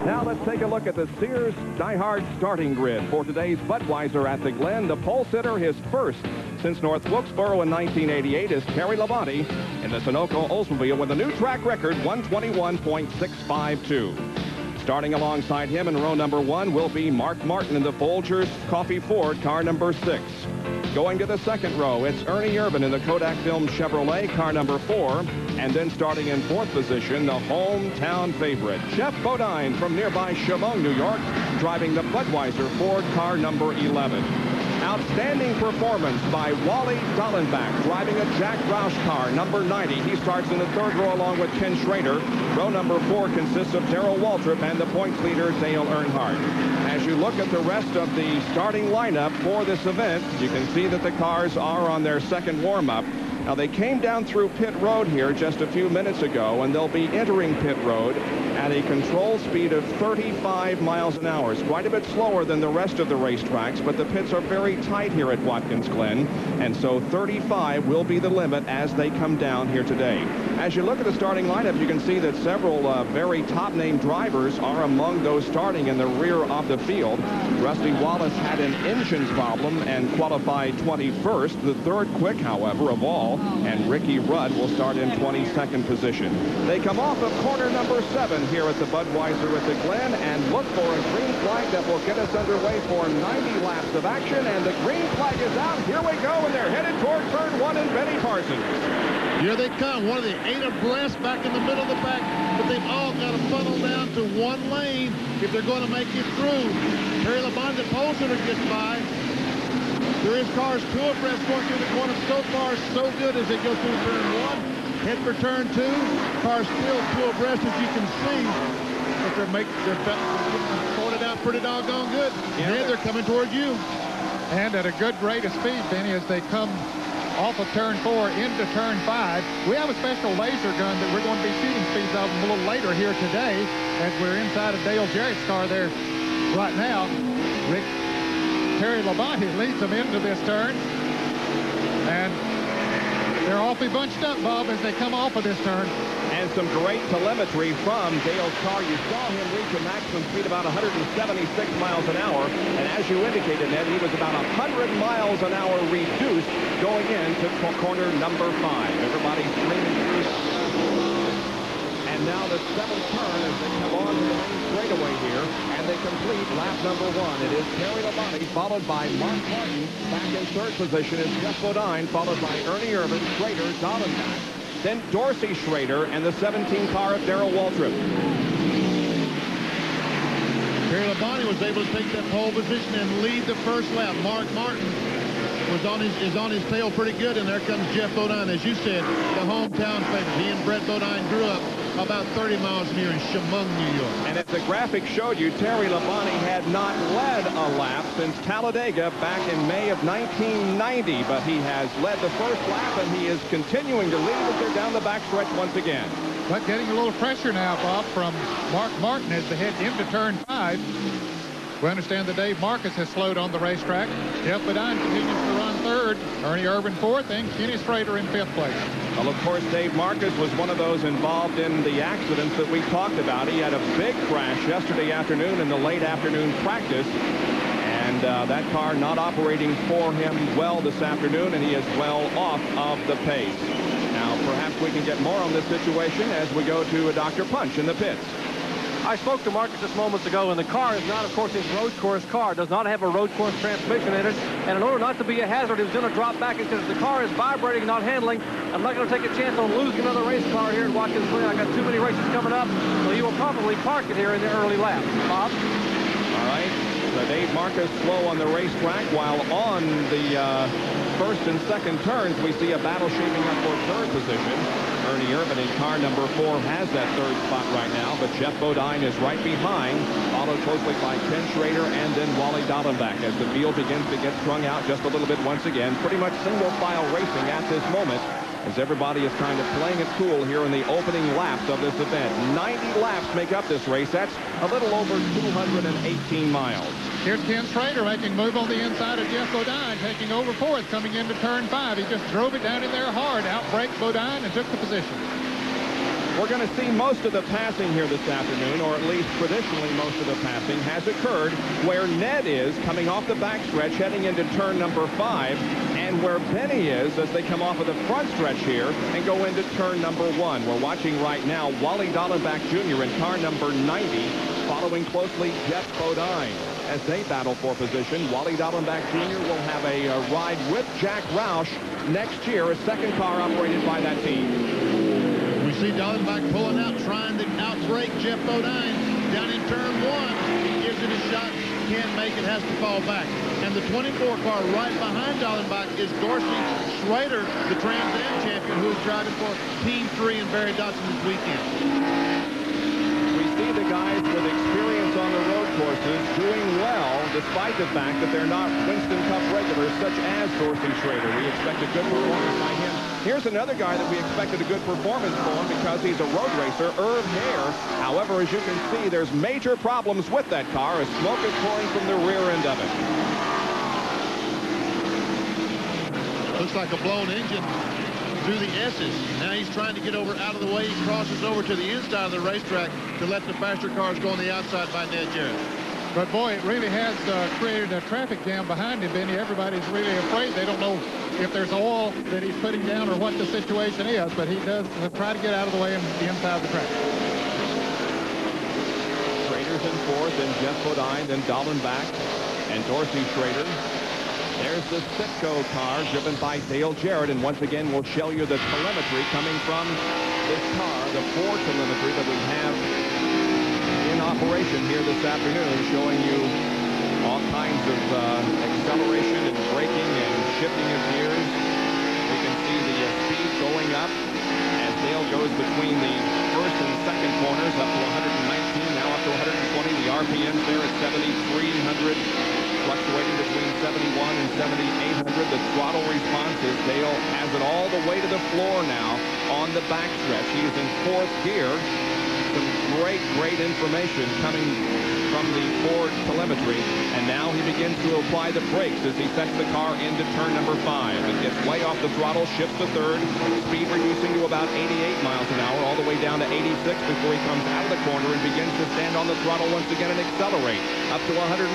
Now let's take a look at the Sears Die-Hard starting grid for today's Budweiser at the Glen. The pole sitter, his first since North Wilkesboro in 1988, is Terry Labonte in the Sunoco Oldsmobile with a new track record, 121.652. Starting alongside him in row number 1 will be Mark Martin in the Folgers Coffee Ford, car number 6. Going to the second row, it's Ernie Urban in the Kodak Film Chevrolet, car number 4. And then starting in 4th position, the hometown favorite, Jeff Bodine from nearby Chemung, New York, driving the Budweiser Ford, car number 11. Outstanding performance by Wally Dallenbach, driving a Jack Roush car, number 90. He starts in the 3rd row along with Ken Schrader. Row number 4 consists of Darrell Waltrip and the points leader, Dale Earnhardt. As you look at the rest of the starting lineup for this event, you can see that the cars are on their second warm-up. Now, they came down through pit road here just a few minutes ago, and they'll be entering pit road at a control speed of 35 miles an hour. It's quite a bit slower than the rest of the racetracks, but the pits are very tight here at Watkins Glen, and so 35 will be the limit as they come down here today. As you look at the starting lineup, you can see that several very top-name drivers are among those starting in the rear of the field. Rusty Wallace had an engine problem and qualified 21st, the 3rd quick, however, of all, and Ricky Rudd will start in 22nd position. They come off of corner number 7 here at the Budweiser at the Glen, and look for a green flag that will get us underway for 90 laps of action, and the green flag is out. Here we go, and they're headed toward turn 1 and Benny Parsons. Here they come, one of the 8 abreast back in the middle of the pack, but they've all got to funnel down to one lane if they're going to make it through. Terry Labonte, the pole sitter, gets by. There is cars 2 abreast going through the corner. So far, so good as they go through turn 1. Head for turn 2. Cars still 2 abreast, as you can see. But they're sorted out pretty doggone good. Yeah, and they're coming toward you. And at a good rate of speed, Benny, as they come off of turn 4 into turn 5. We have a special laser gun that we're going to be shooting speeds of a little later here today as we're inside of Dale Jarrett's car there right now. Terry Labonte leads them into this turn. And they're awfully bunched up, Bob, as they come off of this turn. And some great telemetry from Dale's car. You saw him reach a maximum speed about 176 miles an hour. And as you indicated, Ned, he was about 100 miles an hour reduced going into corner number 5. Everybody screaming through. And now the 7th turn as they come on to the main straightaway here. And they complete lap number 1. It is Terry Labonte, followed by Mark Martin. Back in 3rd position is Jeff Bodine, followed by Ernie Urban, Schrader, Dallenbach. Then Dorsey Schrader and the 17 car of Darrell Waltrip. Terry Labonte was able to take that pole position and lead the first lap. Mark Martin is on his tail pretty good, and there comes Jeff Bodine, as you said, the hometown favorite. He and Brett Bodine grew up about 30 miles near in Chemung, New York. And as the graphic showed you, Terry Labonte had not led a lap since Talladega back in May of 1990, but he has led the first lap, and he is continuing to lead as they're down the backstretch once again. But getting a little pressure now, Bob, from Mark Martin as they head into turn 5. We understand that Dave Marcus has slowed on the racetrack. Jeff Bodine continues to run 3rd. Ernie Urban 4th, and Kenny Schrader in 5th place. Well, of course, Dave Marcus was one of those involved in the accidents that we talked about. He had a big crash yesterday afternoon in the late afternoon practice. And that car not operating for him well this afternoon, and he is well off of the pace. Now, perhaps we can get more on this situation as we go to Dr. Punch in the pits. I spoke to Marcus just moments ago, and the car is not, of course, his road course car. It does not have a road course transmission in it. And in order not to be a hazard, he was going to drop back and says, the car is vibrating, not handling. I'm not going to take a chance on losing another race car here at Watkins Glen. I got too many races coming up, so he will probably park it here in the early lap. Bob? All right. So Dave Marcus slow on the racetrack, while on the 1st and 2nd turns, we see a battle shaping up for 3rd position. Ernie Urban in car number 4 has that 3rd spot right now, but Jeff Bodine is right behind, followed closely by Ken Schrader and then Wally Dallenbach as the field begins to get strung out just a little bit once again. Pretty much single file racing at this moment as everybody is kind of playing it cool here in the opening laps of this event. 90 laps make up this race. That's a little over 218 miles. Here's Ken Schrader making move on the inside of Jeff Bodine, taking over 4th, coming into turn 5. He just drove it down in there hard, outbraked Bodine, and took the position. We're going to see most of the passing here this afternoon, or at least traditionally most of the passing has occurred where Ned is coming off the backstretch heading into turn number 5, and where Benny is as they come off of the front stretch here and go into turn number 1. We're watching right now Wally Dallenbach Jr. in car number 90, following closely Jeff Bodine. As they battle for position, Wally Dallenbach Jr. will have a ride with Jack Roush next year, a second car operated by that team. We see Dallenbach pulling out, trying to outbrake Jeff Bodine down in turn 1. He gives it a shot, can't make it, has to fall back. And the 24 car right behind Dallenbach is Dorsey Schrader, the Trans Am champion, who is driving for Team 3 and Barry Dodson this weekend. We see the guys with experience on the road courses doing well, despite the fact that they're not Winston Cup regulars, such as Dorsey Schrader. We expect a good performance by him. Here's another guy that we expected a good performance from because he's a road racer, Irv Hare. However, as you can see, there's major problems with that car as smoke is pouring from the rear end of it. Looks like a blown engine through the S's. Now he's trying to get over out of the way. He crosses over to the inside of the racetrack to let the faster cars go on the outside by Ned Jarrett. But boy, it really has created a traffic jam behind him, Benny. Everybody's really afraid. They don't know if there's oil that he's putting down or what the situation is, but he does try to get out of the way on the inside of the track. Schrader's in fourth, and Jeff Bodine, then Dallenbach and Dorsey Schrader. There's the Sitco car driven by Dale Jarrett, and once again we'll show you the telemetry coming from this car, the 4 telemetry that we have in operation here this afternoon, showing you all kinds of acceleration and braking and shifting of gears. We can see the speed going up as Dale goes between the first and second corners up to 119, now up to 120. The RPMs there at 7,300, fluctuating between 71 and 7,800. The throttle response is Dale has it all the way to the floor now on the backstretch. He is in fourth gear. Some great information coming from the Ford telemetry, and now he begins to apply the brakes as he sets the car into turn number 5. It gets way off the throttle, shifts to third, speed reducing to about 88 miles an hour, all the way down to 86 before he comes out of the corner and begins to stand on the throttle once again and accelerate up to 120,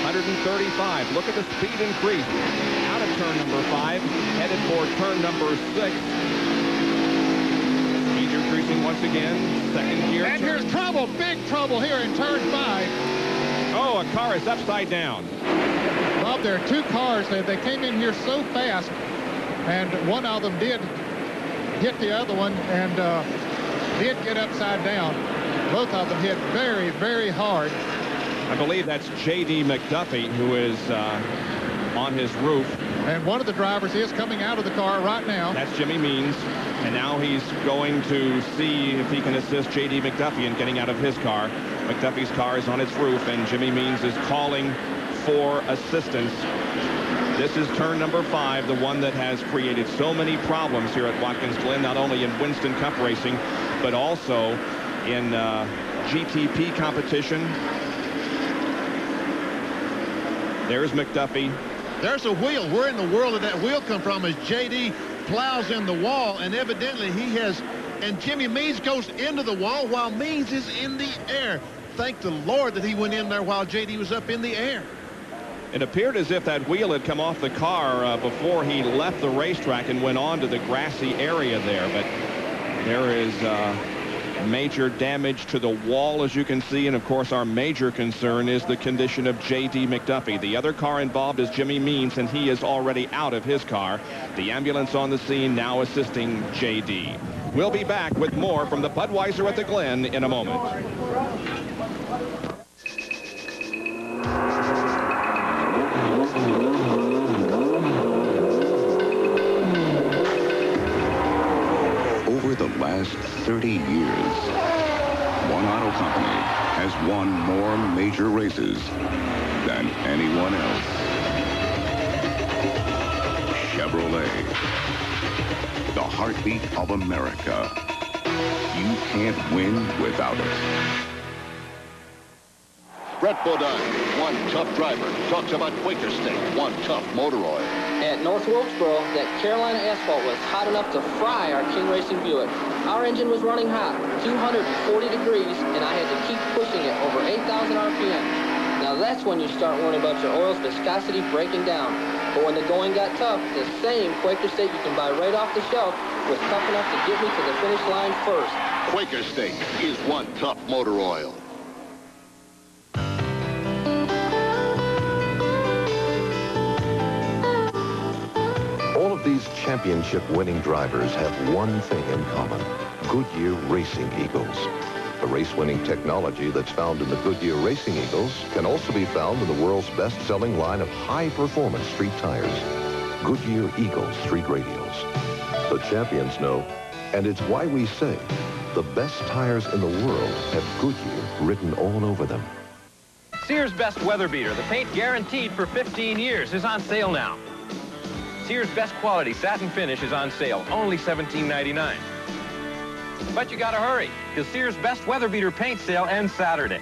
135. Look at the speed increase out of turn number 5, headed for turn number 6. Increasing once again, second gear. And here's trouble, big trouble here in turn 5. Oh, a car is upside down. Bob, there are two cars. They came in here so fast, and one of them did hit the other one and did get upside down. Both of them hit very hard. I believe that's J.D. McDuffie who is on his roof. And one of the drivers is coming out of the car right now. That's Jimmy Means. And now he's going to see if he can assist J.D. McDuffie in getting out of his car. McDuffie's car is on its roof, and Jimmy Means is calling for assistance. This is turn number 5, the one that has created so many problems here at Watkins Glen, not only in Winston Cup racing, but also in GTP competition. There's McDuffie. There's a wheel. Where in the world did that wheel come from as J.D. plows in the wall, and evidently he has, and Jimmy Means goes into the wall while Means is in the air. Thank the Lord that he went in there while J.D. was up in the air. It appeared as if that wheel had come off the car before he left the racetrack and went on to the grassy area there, but there is major damage to the wall, as you can see, and of course our major concern is the condition of J.D. McDuffie. The other car involved is Jimmy Means, and he is already out of his car. The ambulance on the scene now assisting J.D. We'll be back with more from the Budweiser at the Glen in a moment. Over the last 30 years, one auto company has won more major races than anyone else. Chevrolet, the heartbeat of America. You can't win without it. Brett Bodine, one tough driver, talks about Quaker Steak, one tough motor oil. At North Wilkesboro, that Carolina asphalt was hot enough to fry our King Racing Buick. Our engine was running hot, 240 degrees, and I had to keep pushing it over 8,000 RPM. Now that's when you start worrying about your oil's viscosity breaking down. But when the going got tough, the same Quaker Steak you can buy right off the shelf was tough enough to get me to the finish line first. Quaker Steak is one tough motor oil. All of these championship-winning drivers have one thing in common: Goodyear Racing Eagles. The race-winning technology that's found in the Goodyear Racing Eagles can also be found in the world's best-selling line of high-performance street tires, Goodyear Eagles Street Radials. The champions know, and it's why we say the best tires in the world have Goodyear written all over them. Sears Best Weather Beater, the paint guaranteed for 15 years, is on sale now. Sears Best Quality Satin Finish is on sale, only $17.99. But you gotta hurry, because Sears Best Weather Beater paint sale ends Saturday.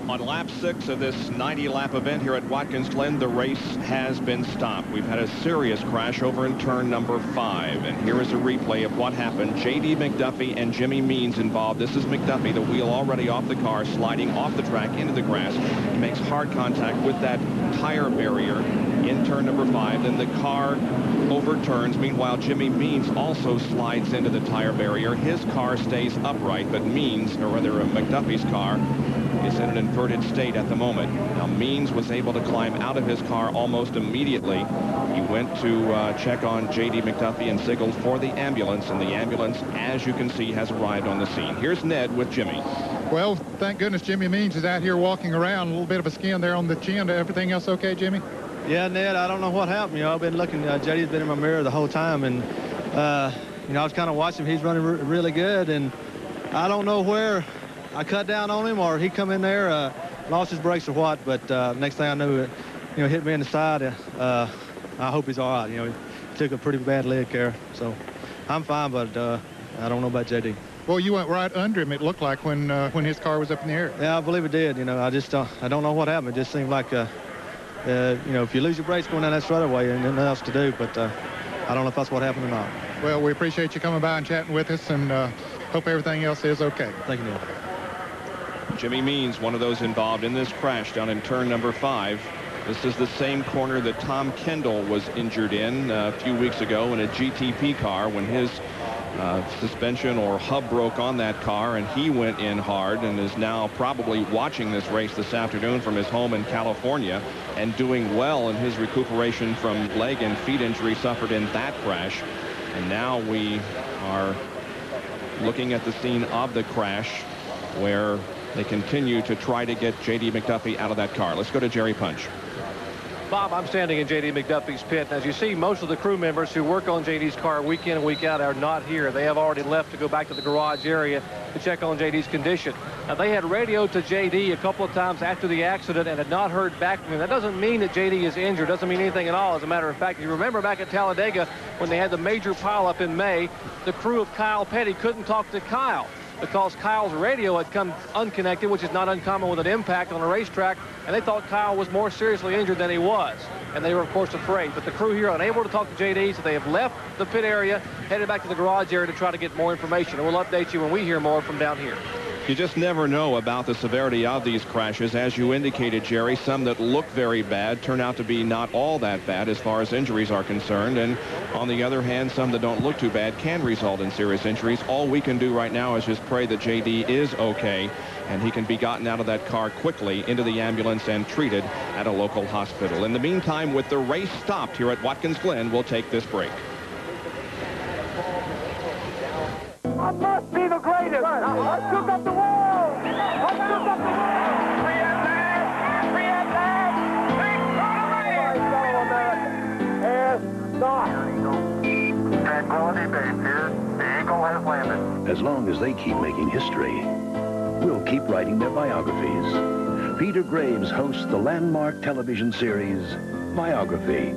On lap 6 of this 90-lap event here at Watkins Glen, the race has been stopped. We've had a serious crash over in turn number 5. And here is a replay of what happened. J.D. McDuffie and Jimmy Means involved. This is McDuffie, the wheel already off the car, sliding off the track into the grass. He makes hard contact with that tire barrier in turn number 5. Then the car overturns. Meanwhile, Jimmy Means also slides into the tire barrier. His car stays upright, but Means, or rather McDuffie's car, is in an inverted state at the moment. Now, Means was able to climb out of his car almost immediately. He went to check on J.D. McDuffie and signaled for the ambulance, and the ambulance, as you can see, has arrived on the scene. Here's Ned with Jimmy. Well, thank goodness Jimmy Means is out here walking around. A little bit of a skin there on the chin. Everything else okay, Jimmy? Yeah, Ned, I don't know what happened. You know, I've been looking. JD's been in my mirror the whole time, and, you know, I was kind of watching him. He's running really good, and I don't know where I cut down on him or he come in there, lost his brakes or what, but next thing I knew, it, you know, hit me in the side. I hope he's all right. You know, he took a pretty bad leg care, so I'm fine, but I don't know about JD. Well, you went right under him, it looked like, when his car was up in the air. Yeah, I believe it did. You know, I just I don't know what happened. It just seemed like, you know, if you lose your brakes going down that straightaway, and nothing else to do, but I don't know if that's what happened or not. Well, we appreciate you coming by and chatting with us, and hope everything else is okay. Thank you, Neil. Jimmy Means, one of those involved in this crash down in turn number 5. This is the same corner that Tom Kendall was injured in a few weeks ago in a GTP car when his suspension or hub broke on that car, and he went in hard and is now probably watching this race this afternoon from his home in California and doing well in his recuperation from leg and feet injury suffered in that crash. And now we are looking at the scene of the crash where they continue to try to get J.D. McDuffie out of that car. Let's go to Jerry Punch. Bob, I'm standing in J.D. McDuffie's pit. As you see, most of the crew members who work on J.D.'s car week in and week out are not here. They have already left to go back to the garage area to check on J.D.'s condition. Now, they had radioed to J.D. a couple of times after the accident and had not heard back from him. That doesn't mean that J.D. is injured. Doesn't mean anything at all. As a matter of fact, you remember back at Talladega when they had the major pileup in May, the crew of Kyle Petty couldn't talk to Kyle because Kyle's radio had come unconnected, which is not uncommon with an impact on a racetrack, and they thought Kyle was more seriously injured than he was. And they were, of course, afraid. But the crew here are unable to talk to JD, so they have left the pit area, headed back to the garage area to try to get more information. And we'll update you when we hear more from down here. You just never know about the severity of these crashes. As you indicated, Jerry, some that look very bad turn out to be not all that bad as far as injuries are concerned. And on the other hand, some that don't look too bad can result in serious injuries. All we can do right now is just pray that JD is okay and he can be gotten out of that car quickly into the ambulance and treated at a local hospital. In the meantime, with the race stopped here at Watkins Glen, we'll take this break. I must be the greatest. I took up the world. I took up the world. Free at last. Free at last. Big America. Tranquility Base here. The Eagle has landed. As long as they keep making history, we'll keep writing their biographies. Peter Graves hosts the landmark television series, Biography,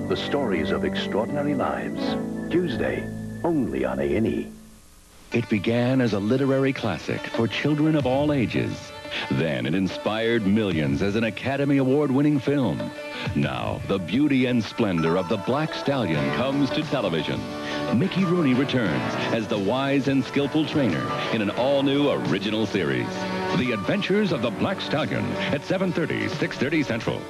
the stories of extraordinary lives. Tuesday, only on A&E. It began as a literary classic for children of all ages. Then it inspired millions as an Academy Award-winning film. Now, the beauty and splendor of the Black Stallion comes to television. Mickey Rooney returns as the wise and skillful trainer in an all-new original series. The Adventures of the Black Stallion at 7:30, 6:30 Central.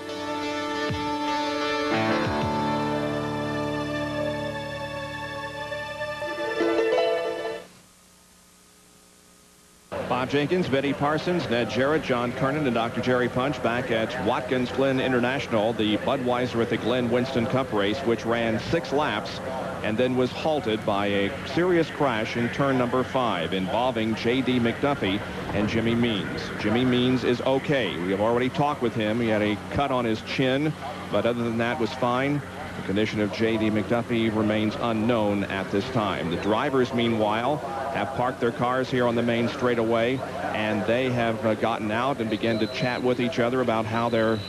Bob Jenkins, Betty Parsons, Ned Jarrett, John Kernan, and Dr. Jerry Punch back at Watkins Glen International, the Budweiser at the Glen Winston Cup race, which ran 6 laps and then was halted by a serious crash in turn number 5 involving J.D. McDuffie and Jimmy Means. Jimmy Means is okay. We have already talked with him. He had a cut on his chin, but other than that was fine. The condition of J.D. McDuffie remains unknown at this time. The drivers, meanwhile, have parked their cars here on the main straightaway, and they have gotten out and began to chat with each other about how their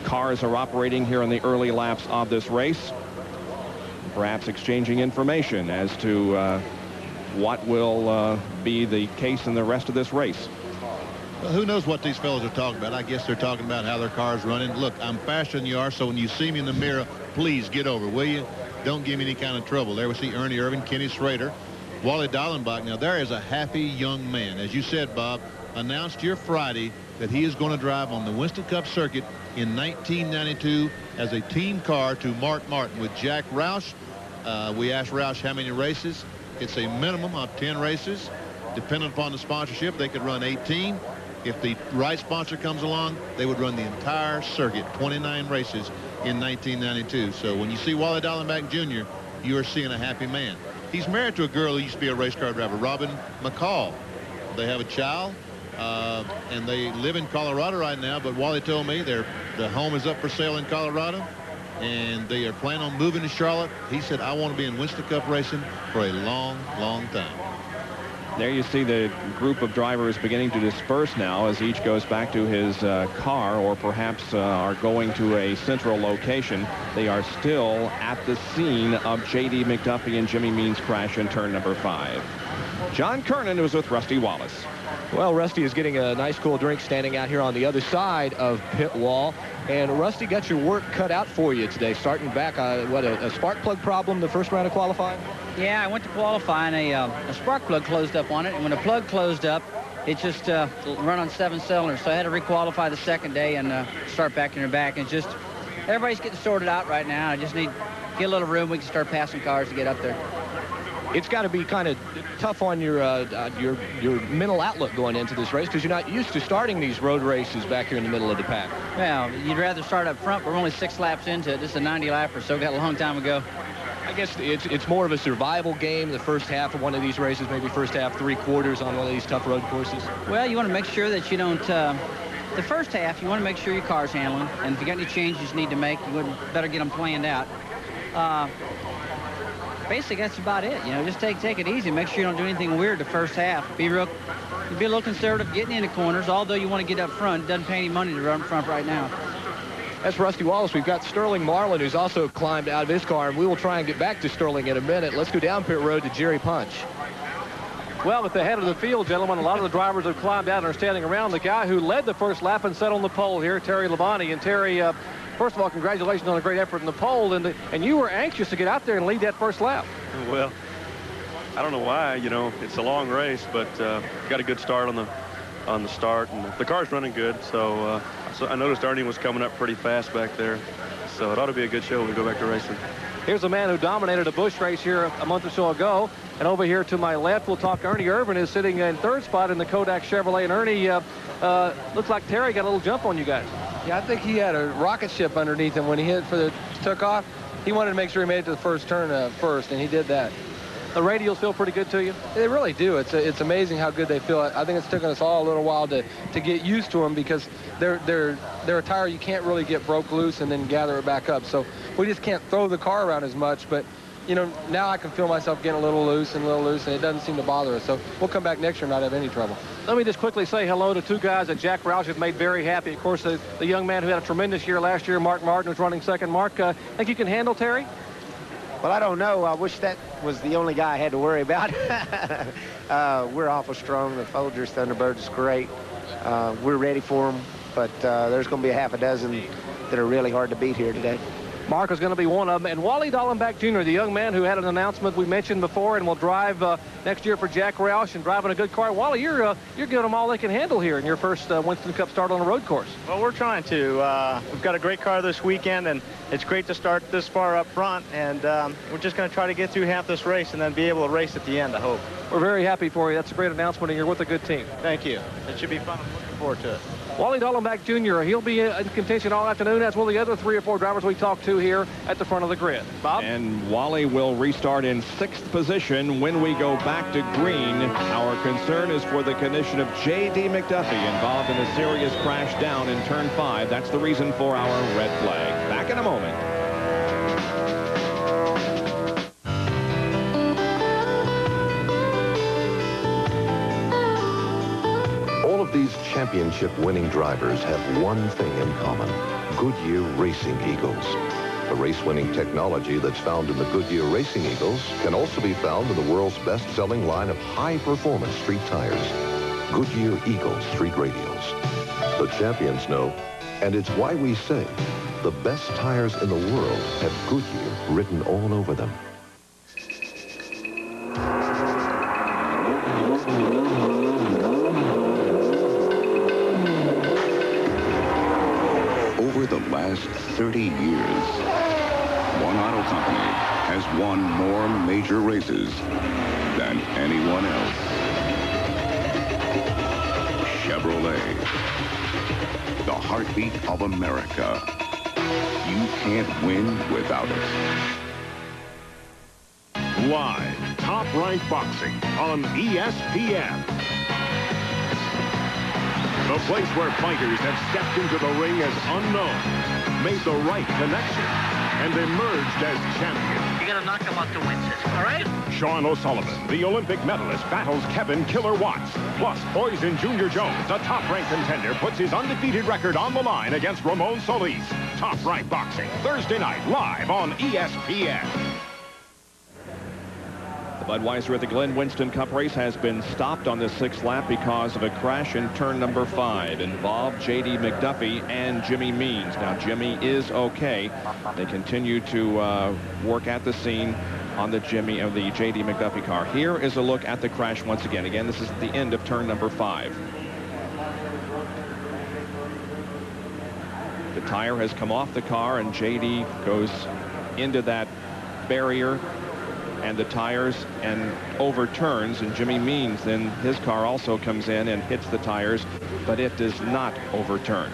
cars are operating here in the early laps of this race, perhaps exchanging information as to what will be the case in the rest of this race. Well, who knows what these fellows are talking about? I guess they're talking about how their car's running. Look, I'm faster than you are, so when you see me in the mirror, please get over, will you? Don't give me any kind of trouble. There we see Ernie Irvin, Kenny Schrader, Wally Dallenbach. Now, there is a happy young man. As you said, Bob, announced here Friday that he is going to drive on the Winston Cup circuit in 1992 as a team car to Mark Martin with Jack Roush. We asked Roush how many races. It's a minimum of 10 races. Depending upon the sponsorship, they could run 18. If the right sponsor comes along, they would run the entire circuit, 29 races in 1992. So when you see Wally Dallenbach Jr., you are seeing a happy man. He's married to a girl who used to be a race car driver, Robin McCall. They have a child, and they live in Colorado right now, but Wally told me the home is up for sale in Colorado, and they are planning on moving to Charlotte. He said, I want to be in Winston Cup racing for a long, long time. There you see the group of drivers beginning to disperse now as each goes back to his car, or perhaps are going to a central location. They are still at the scene of J.D. McDuffie and Jimmy Means' crash in turn number 5. John Kernan was with Rusty Wallace. Well, Rusty is getting a nice cool drink standing out here on the other side of pit wall. And Rusty, got your work cut out for you today, starting back, a spark plug problem the first round of qualifying? Yeah, I went to qualify and a spark plug closed up on it. And when the plug closed up, it just run on 7 cylinders. So I had to requalify the second day and start back in the back. And just everybody's getting sorted out right now. I just need to get a little room. We can start passing cars to get up there. It's got to be kind of tough on your mental outlook going into this race, because you're not used to starting these road races back here in the middle of the pack. Well, you'd rather start up front. We're only 6 laps into it. This is a 90-lapper, so we got a long time to go. I guess it's more of a survival game, the first half of one of these races, maybe first half, 3/4 on one of these tough road courses. Well, you want to make sure that you don't... the first half, you want to make sure your car's handling, and if you got any changes you need to make, you better get them planned out. Basically, that's about it. You know, just take it easy. Make sure you don't do anything weird the first half. Be a little conservative getting into corners, although you want to get up front. It doesn't pay any money to run up front right now. That's Rusty Wallace. We've got Sterling Marlin, who's also climbed out of his car, and we will try and get back to Sterling in a minute. Let's go down pit road to Jerry Punch. Well, at the head of the field, gentlemen, a lot of the drivers have climbed out and are standing around. The guy who led the first lap and sat on the pole here, Terry Labonte. And Terry, first of all, congratulations on a great effort in the pole. And you were anxious to get out there and lead that first lap. Well, I don't know why. You know, it's a long race, but got a good start on the start, and the car's running good. So I noticed Ernie was coming up pretty fast back there. So it ought to be a good show when we go back to racing. Here's a man who dominated a Busch race here a month or so ago. And over here to my left, we'll talk to Ernie Irvin, who's sitting in 3rd spot in the Kodak Chevrolet. And Ernie, looks like Terry got a little jump on you guys. Yeah, I think he had a rocket ship underneath him when he took off. He wanted to make sure he made it to the first turn first, and he did that. The radials feel pretty good to you? They really do. It's amazing how good they feel. I think it's taken us all a little while to get used to them, because they're a tire you can't really get broke loose and then gather it back up. So we just can't throw the car around as much. But, you know, now I can feel myself getting a little loose, and it doesn't seem to bother us. So we'll come back next year and not have any trouble. Let me just quickly say hello to 2 guys that Jack Roush has made very happy. Of course, the young man who had a tremendous year last year, Mark Martin, was running second. Mark, think you can handle Terry? Well, I don't know. I wish that was the only guy I had to worry about. We're awful strong. The Folgers Thunderbird is great. we're ready for them, but there's going to be a half a dozen that are really hard to beat here today. Mark is going to be one of them. And Wally Dallenbach Jr., the young man who had an announcement we mentioned before and will drive next year for Jack Roush and driving a good car. Wally, you're giving them all they can handle here in your first Winston Cup start on a road course. Well, we're trying to. We've got a great car this weekend, and it's great to start this far up front. And we're just going to try to get through half this race and then be able to race at the end, I hope. We're very happy for you. That's a great announcement, and you're with a good team. Thank you. It should be fun. I'm looking forward to it. Wally Dallenbach Jr., he'll be in contention all afternoon, as will the other 3 or 4 drivers we talked to here at the front of the grid. Bob? And Wally will restart in 6th position when we go back to green. Our concern is for the condition of J.D. McDuffie, involved in a serious crash down in turn 5. That's the reason for our red flag. Back in a moment. These championship-winning drivers have one thing in common: Goodyear Racing Eagles. The race-winning technology that's found in the Goodyear Racing Eagles can also be found in the world's best-selling line of high-performance street tires, Goodyear Eagles Street Radials. The champions know, and it's why we say the best tires in the world have Goodyear written all over them. Over the last 30 years, one auto company has won more major races than anyone else. Chevrolet, the heartbeat of America. You can't win without it. Live, Top Rank Boxing on ESPN. The place where fighters have stepped into the ring as unknown, made the right connection, and emerged as champions. You gotta knock him out to win this, all right? Sean O'Sullivan, the Olympic medalist, battles Kevin Killer Watts. Plus, Poison Junior Jones, a top-ranked contender, puts his undefeated record on the line against Ramon Solis. Top Rank Boxing, Thursday night, live on ESPN. The Budweiser at the Glen Winston Cup race has been stopped on the 6th lap because of a crash in turn number 5. Involved J.D. McDuffie and Jimmy Means. Now, Jimmy is okay. They continue to work at the scene on the J.D. McDuffie car. Here is a look at the crash once again. Again, this is at the end of turn number 5. The tire has come off the car, and J.D. goes into that barrier and the tires and overturns, and Jimmy Means, then his car also comes in and hits the tires, but it does not overturn.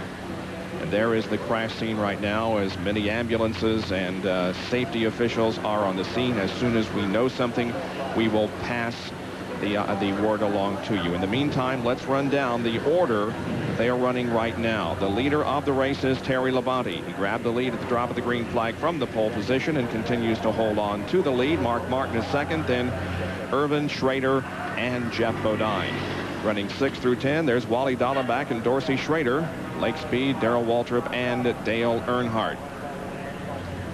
And there is the crash scene right now, as many ambulances and safety officials are on the scene. As soon as we know something, we will pass the word along to you. In the meantime, let's run down the order they are running right now. The leader of the race is Terry Labonte. He grabbed the lead at the drop of the green flag from the pole position and continues to hold on to the lead. Mark Martin is second, then Irvin Schrader and Jeff Bodine. Running 6 through 10, there's Wally Dallenbach and Dorsey Schrader, Lake Speed, Darrell Waltrip, and Dale Earnhardt.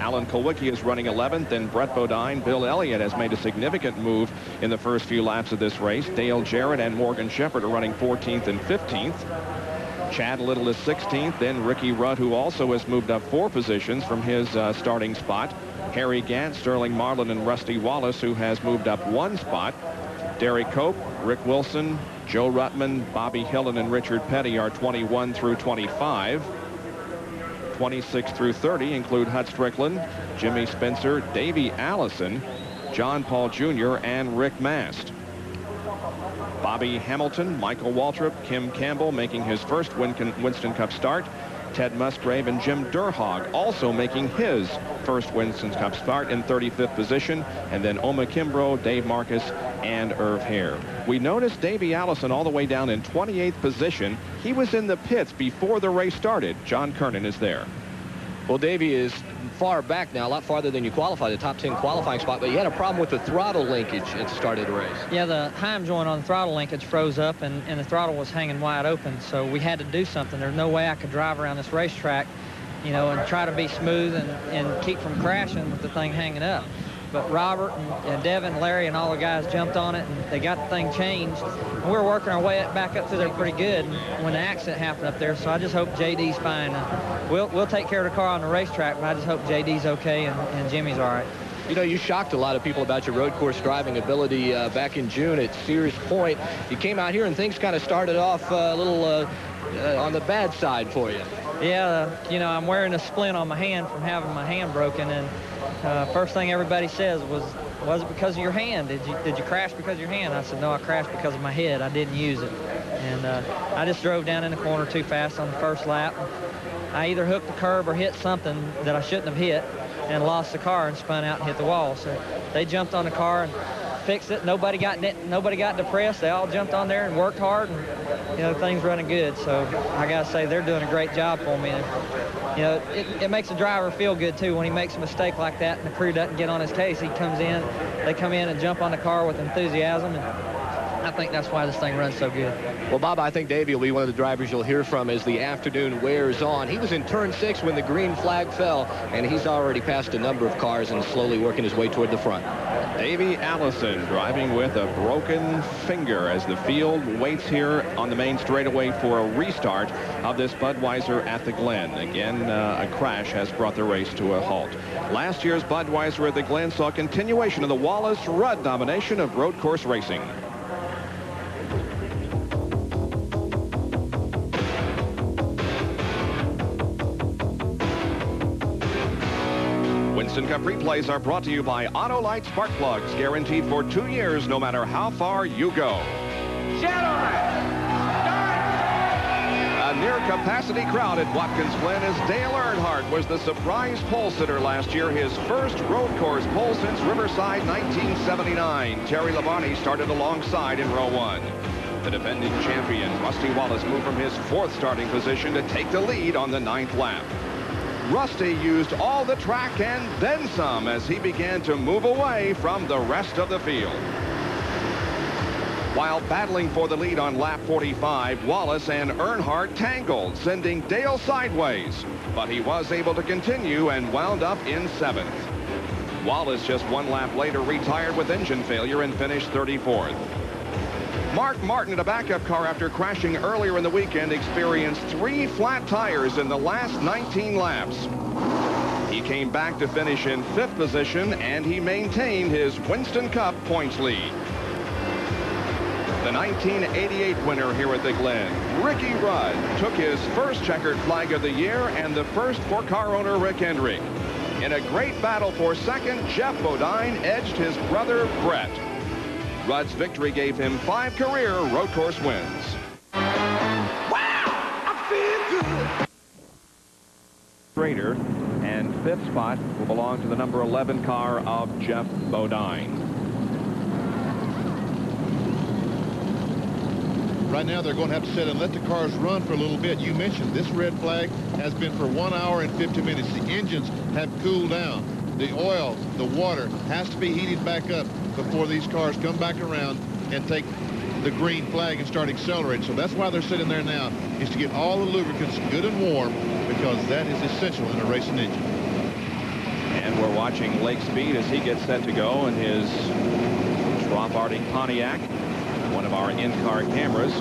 Alan Kulwicki is running 11th, then Brett Bodine. Bill Elliott has made a significant move in the first few laps of this race. Dale Jarrett and Morgan Shepherd are running 14th and 15th. Chad Little is 16th, then Ricky Rudd, who also has moved up 4 positions from his starting spot. Harry Gant, Sterling Marlin, and Rusty Wallace, who has moved up 1 spot. Derek Cope, Rick Wilson, Joe Ruttman, Bobby Hillen, and Richard Petty are 21 through 25. 26 through 30 include Hut Strickland, Jimmy Spencer, Davey Allison, John Paul Jr., and Rick Mast. Bobby Hamilton, Michael Waltrip, Kim Campbell making his first Winston Cup start. Ted Musgrave and Jim Durhog also making his first Winston Cup start in 35th position. And then Oma Kimbrough, Dave Marcus, and Irv Hare. We noticed Davey Allison all the way down in 28th position. He was in the pits before the race started. John Kernan is there. Well, Davey is far back now, a lot farther than you qualify, the top 10 qualifying spot, but you had a problem with the throttle linkage at the start of the race. Yeah, the Heim joint on the throttle linkage froze up, and the throttle was hanging wide open, so we had to do something. There's no way I could drive around this racetrack, you know, and try to be smooth and keep from crashing with the thing hanging up. but Robert and Devin, Larry, and all the guys jumped on it, and they got the thing changed. And we were working our way back up through there pretty good when the accident happened up there, so I just hope JD's fine. We'll take care of the car on the racetrack, but I just hope JD's okay and Jimmy's all right. You know, you shocked a lot of people about your road course driving ability back in June at Sears Point. You came out here and things kind of started off a little on the bad side for you. Yeah, you know, I'm wearing a splint on my hand from having my hand broken, and first thing everybody says was it because of your hand? Did you crash because of your hand? I said, no, I crashed because of my head. I didn't use it. And I just drove down in the corner too fast on the first lap. I either hooked the curb or hit something that I shouldn't have hit, and lost the car and spun out and hit the wall. So they jumped on the car and fixed it. Nobody got depressed. They all jumped on there and worked hard, and you know, things running good. So I gotta say, they're doing a great job for me. And, you know, it makes the driver feel good too when he makes a mistake like that and the crew doesn't get on his case. They come in and jump on the car with enthusiasm, and I think that's why this thing runs so good. Well, Bob, I think Davey will be one of the drivers you'll hear from as the afternoon wears on. He was in turn 6 when the green flag fell, and he's already passed a number of cars and slowly working his way toward the front. Davey Allison driving with a broken finger as the field waits here on the main straightaway for a restart of this Budweiser at the Glen. Again, a crash has brought the race to a halt. Last year's Budweiser at the Glen saw a continuation of the Wallace-Rudd domination of road course racing. Winston Cup replays are brought to you by Autolite Spark Plugs, guaranteed for 2 years no matter how far you go. A near-capacity crowd at Watkins Glen as Dale Earnhardt was the surprise pole sitter last year, his first road course pole since Riverside 1979. Terry Labonte started alongside in row 1. The defending champion, Rusty Wallace, moved from his 4th starting position to take the lead on the 9th lap. Rusty used all the track and then some as he began to move away from the rest of the field. While battling for the lead on lap 45, Wallace and Earnhardt tangled, sending Dale sideways. But he was able to continue and wound up in 7th. Wallace just 1 lap later retired with engine failure and finished 34th. Mark Martin in a backup car after crashing earlier in the weekend experienced 3 flat tires in the last 19 laps. He came back to finish in 5th position, and he maintained his Winston Cup points lead. The 1988 winner here at the Glen, Ricky Rudd, took his first checkered flag of the year and the first for car owner Rick Hendrick. In a great battle for 2nd, Jeff Bodine edged his brother Brett. Rudd's victory gave him 5 career road course wins. Wow, I feel good. Schrader, and 5th spot will belong to the number 11 car of Jeff Bodine. Right now, they're going to have to sit and let the cars run for a little bit. You mentioned this red flag has been for 1 hour and 50 minutes. The engines have cooled down. The oil, the water has to be heated back up before these cars come back around and take the green flag and start accelerating. So that's why they're sitting there now, is to get all the lubricants good and warm, because that is essential in a racing engine. And we're watching Lake Speed as he gets set to go in his Schwab Arctic Pontiac, one of our in-car cameras.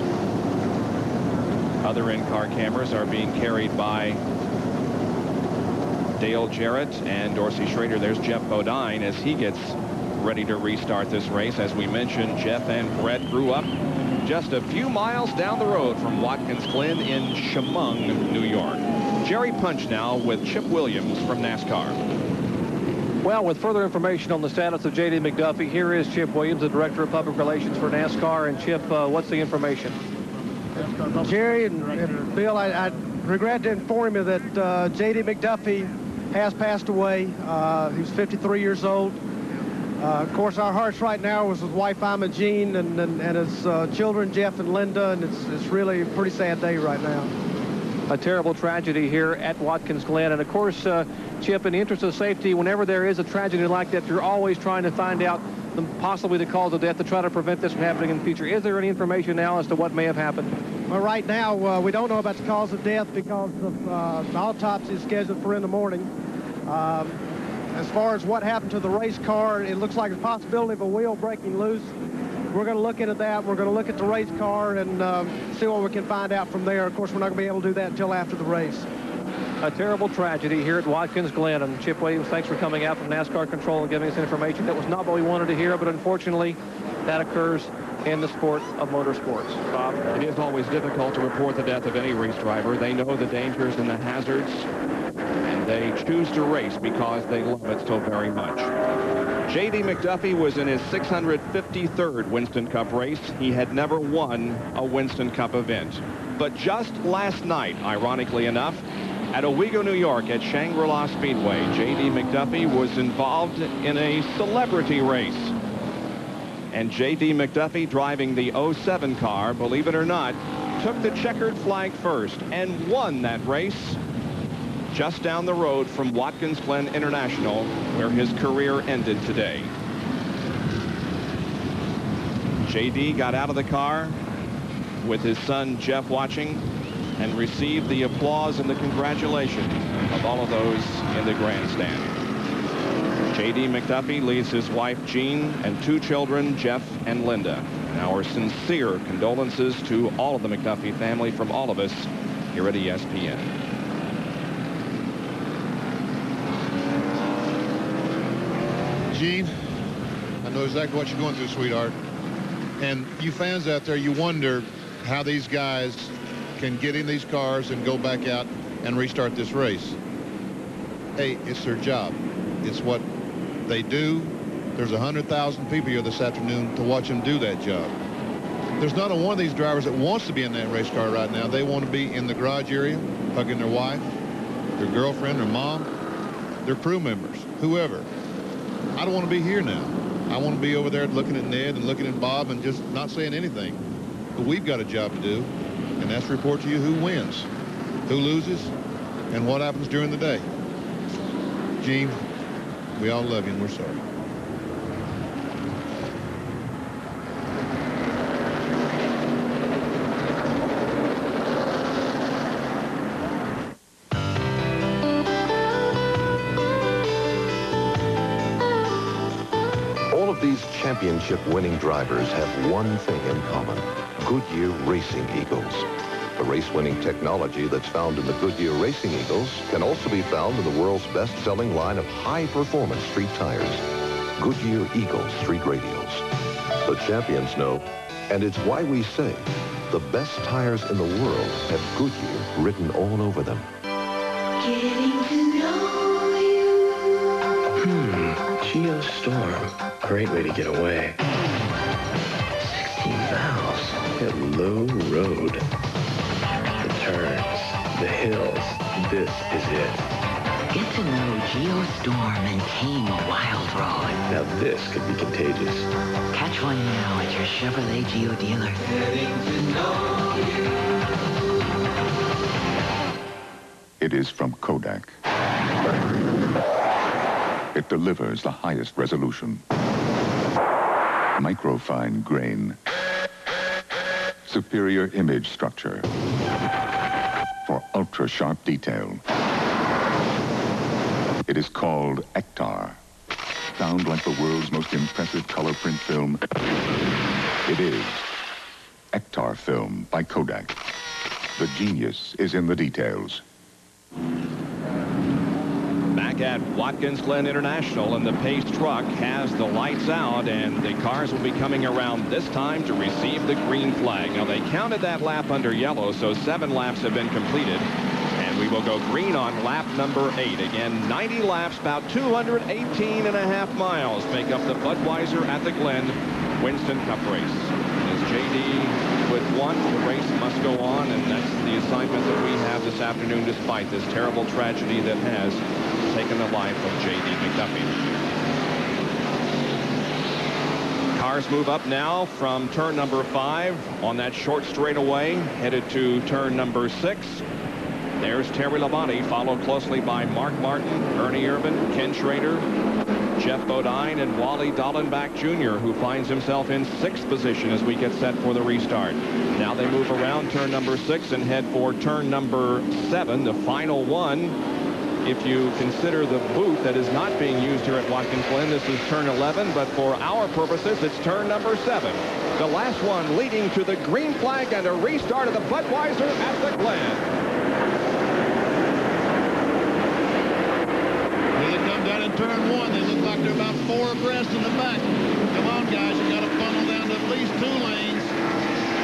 Other in-car cameras are being carried by Dale Jarrett and Dorsey Schrader. There's Jeff Bodine as he gets ready to restart this race. As we mentioned, Jeff and Brett grew up just a few miles down the road from Watkins Glen in Chemung, New York. Jerry Punch now with Chip Williams from NASCAR. Well, with further information on the status of J.D. McDuffie, here is Chip Williams, the Director of Public Relations for NASCAR. And Chip, what's the information? Jerry and Bill, I regret to inform you that J.D. McDuffie has passed away. He was 53 years old. Of course, our hearts right now was with wife Imogene and his children, Jeff and Linda, and it's really a pretty sad day right now. A terrible tragedy here at Watkins Glen. And, of course, Chip, in the interest of safety, whenever there is a tragedy like that, you're always trying to find out possibly the cause of death to try to prevent this from happening in the future. Is there any information now as to what may have happened? Well, right now, we don't know about the cause of death because of the autopsy is scheduled for in the morning. as far as what happened to the race car, it looks like a possibility of a wheel breaking loose. We're going to look into that. We're going to look at the race car and see what we can find out from there. Of course, we're not going to be able to do that until after the race. A terrible tragedy here at Watkins Glen. And Chip Williams, thanks for coming out from NASCAR Control and giving us information. That was not what we wanted to hear, but unfortunately, that occurs in the sport of motorsports. Bob? It is always difficult to report the death of any race driver. They know the dangers and the hazards, and they choose to race because they love it so very much. J.D. McDuffie was in his 653rd Winston Cup race. He had never won a Winston Cup event. But just last night, ironically enough, at Owego, New York, at Shangri-La Speedway, J.D. McDuffie was involved in a celebrity race. And J.D. McDuffie, driving the 07 car, believe it or not, took the checkered flag first and won that race just down the road from Watkins Glen International, where his career ended today. J.D. got out of the car with his son Jeff watching and received the applause and the congratulations of all of those in the grandstand. J.D. McDuffie leaves his wife Jean and 2 children, Jeff and Linda. And our sincere condolences to all of the McDuffie family from all of us here at ESPN. Gene, I know exactly what you're going through, sweetheart. And you fans out there, you wonder how these guys can get in these cars and go back out and restart this race. Hey, it's their job. It's what they do. There's 100,000 people here this afternoon to watch them do that job. There's not a one of these drivers that wants to be in that race car right now. They want to be in the garage area, hugging their wife, their girlfriend, their mom, their crew members, whoever. I don't want to be here now. I want to be over there looking at Ned and looking at Bob and just not saying anything. But we've got a job to do, and that's to report to you who wins, who loses, and what happens during the day. Gene, we all love you, and we're sorry. All of these championship-winning drivers have one thing in common: Goodyear Racing Eagles. The race-winning technology that's found in the Goodyear Racing Eagles can also be found in the world's best-selling line of high-performance street tires, Goodyear Eagle Street Radials. The champions know, and it's why we say the best tires in the world have Goodyear written all over them. Getting to know you. Geostorm. Great way to get away. 16 valves. Hello, road. The turns, the hills. This is it. Get to know Geostorm and tame Wild Road. Now this could be contagious. Catch one now at your Chevrolet Geo dealer. Getting to know you. It is from Kodak. It delivers the highest resolution. Microfine grain. Superior image structure. For ultra-sharp detail. It is called Ektar. Sound like the world's most impressive color print film. It is Ektar Film by Kodak. The genius is in the details. Back at Watkins Glen International, and the Pace truck has the lights out, and the cars will be coming around this time to receive the green flag. Now, they counted that lap under yellow, so 7 laps have been completed, and we will go green on lap number 8. Again, 90 laps, about 218.5 miles make up the Budweiser at the Glen Winston Cup race. As J.D. with 1, the race must go on, and that's the assignment that we have this afternoon, despite this terrible tragedy that has taken the life of J.D. McDuffie. Cars move up now from turn number 5 on that short straightaway, headed to turn number 6. There's Terry Labonte, followed closely by Mark Martin, Ernie Irvan, Ken Schrader, Jeff Bodine, and Wally Dallenbach Jr., who finds himself in 6th position as we get set for the restart. Now they move around turn number 6 and head for turn number 7, the final one. If you consider the booth that is not being used here at Watkins Glen, this is turn 11, but for our purposes, it's turn number 7. The last one leading to the green flag and a restart of the Budweiser at the Glen. Here they come down in turn 1. They look like they're about 4 abreast in the back. Come on, guys. You got to funnel down to at least 2 lanes.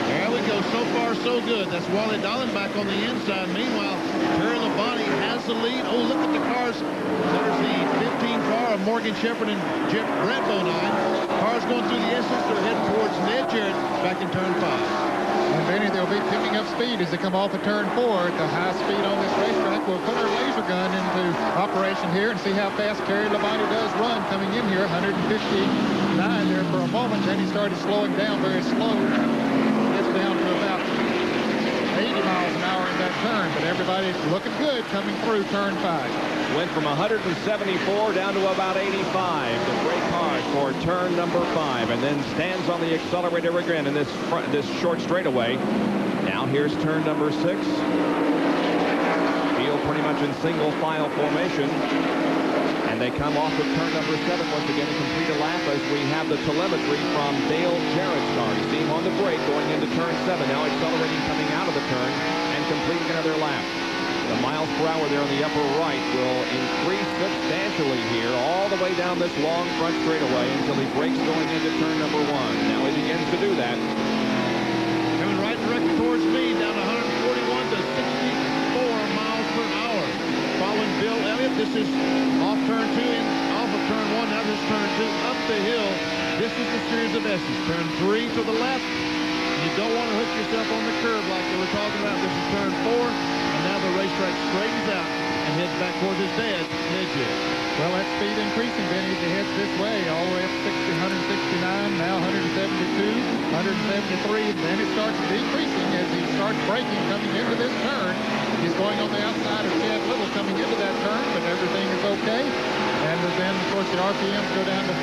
There we go. So far, so good. That's Wally Dallenbach on the inside. Meanwhile, Terry Labonte has the lead. Oh, look at the cars. There's the 15 car of Morgan Shepherd and Brett Bonine. Cars going through the Essex. They're heading towards Ned Jarrett back in turn 5. And Benny, they'll be picking up speed as they come off of turn 4. The high speed on this racetrack. We'll put our laser gun into operation here and see how fast Terry Labonte does run coming in here. 159 there for a moment. Then he started slowing down very slow. Gets down to about 80 miles an hour in that turn, but everybody's looking good coming through turn 5. Went from 174 down to about 85. The brake hard for turn number 5, and then stands on the accelerator again in this short straightaway. Now here's turn number 6. Field pretty much in single file formation. And they come off of turn number 7 once again to complete a lap as we have the telemetry from Dale Jarrett's car. You see him on the brake going into turn 7, now accelerating coming out of the turn and completing another lap. The miles per hour there on the upper right will increase substantially here all the way down this long front straightaway until he brakes going into turn number 1. Now he begins to do that. Coming right directly towards me, down 141 to 64 miles per hour. Following Bill Elliott, this is off turn 2 and off of turn 1. Now this is turn 2 up the hill. This is the series of S's. Turn 3 to the left. You don't want to hook yourself on the curb like they were talking about. This is turn 4. And now the racetrack straightens out and heads back towards his dad, Ned Jarrett. Well, that speed increasing, Benny, as he heads this way, all the way up 169, now 172, 173, and then it starts decreasing as he starts braking coming into this turn. He's going on the outside of Chad Little coming into that turn, but everything is okay. And then, of course, the RPMs go down to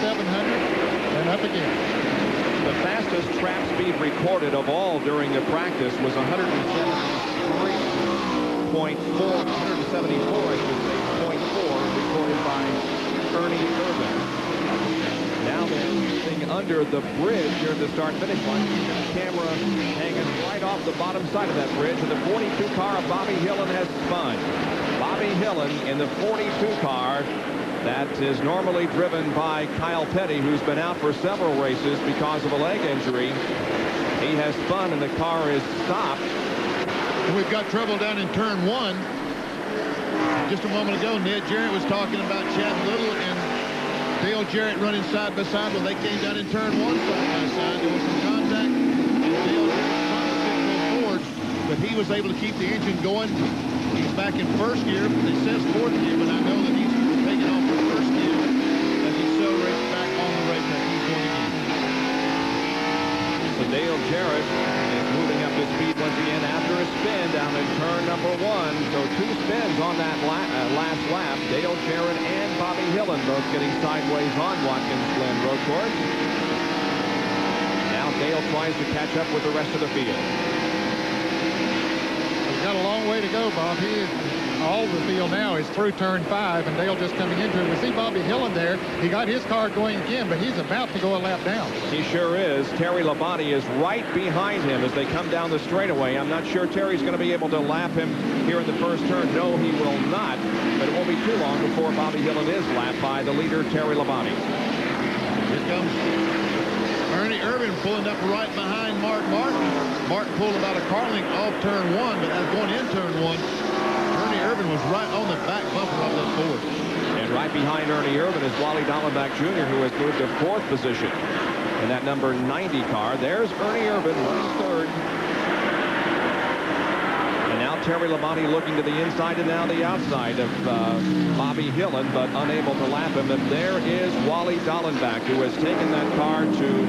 5,700, and up again. The fastest trap speed recorded of all during the practice was 173.4, 174, I should say, recorded by Ernie Irvin. Now they're sitting under the bridge here at the start-finish line. The camera hanging right off the bottom side of that bridge, and the 42 car of Bobby Hillen has spun. Bobby Hillen in the 42 car that is normally driven by Kyle Petty, who's been out for several races because of a leg injury. He has spun, and the car is stopped. We've got trouble down in turn 1. Just a moment ago, Ned Jarrett was talking about Chad Little and Dale Jarrett running side by side. Well, they came down in turn 1 side by side. There was some contact, and Dale Jarrett tried to go forward, but he was able to keep the engine going. He's back in first gear. It says fourth gear, but I know that he's taking off for first gear as he accelerates back on the racetrack. He's going again. So Dale Jarrett is moving up to speed once again after a spin down in turn number 1. So 2 spins on that last lap. Dale Jarrett and Bobby Hillen both getting sideways on Watkins Glen Road Course. Now Dale tries to catch up with the rest of the field. He's got a long way to go, Bob. All the field now is through turn 5, and Dale just coming into it. We see Bobby Hillen there. He got his car going again, but he's about to go a lap down. He sure is. Terry Labonte is right behind him as they come down the straightaway. I'm not sure Terry's going to be able to lap him here in the first turn. No, he will not. But it won't be too long before Bobby Hillen is lapped by the leader, Terry Labonte. Here comes Ernie Irvin pulling up right behind Mark Martin. Martin pulled about a car length off turn 1, but as going in turn 1, Ernie Irvin was right on the back bumper of that Ford. And right behind Ernie Irvin is Wally Dallenbach Jr., who has moved to 4th position in that number 90 car. There's Ernie Irvin running 3rd. And now Terry Labonte looking to the inside and now the outside of Bobby Hillen, but unable to lap him. And there is Wally Dallenbach, who has taken that car to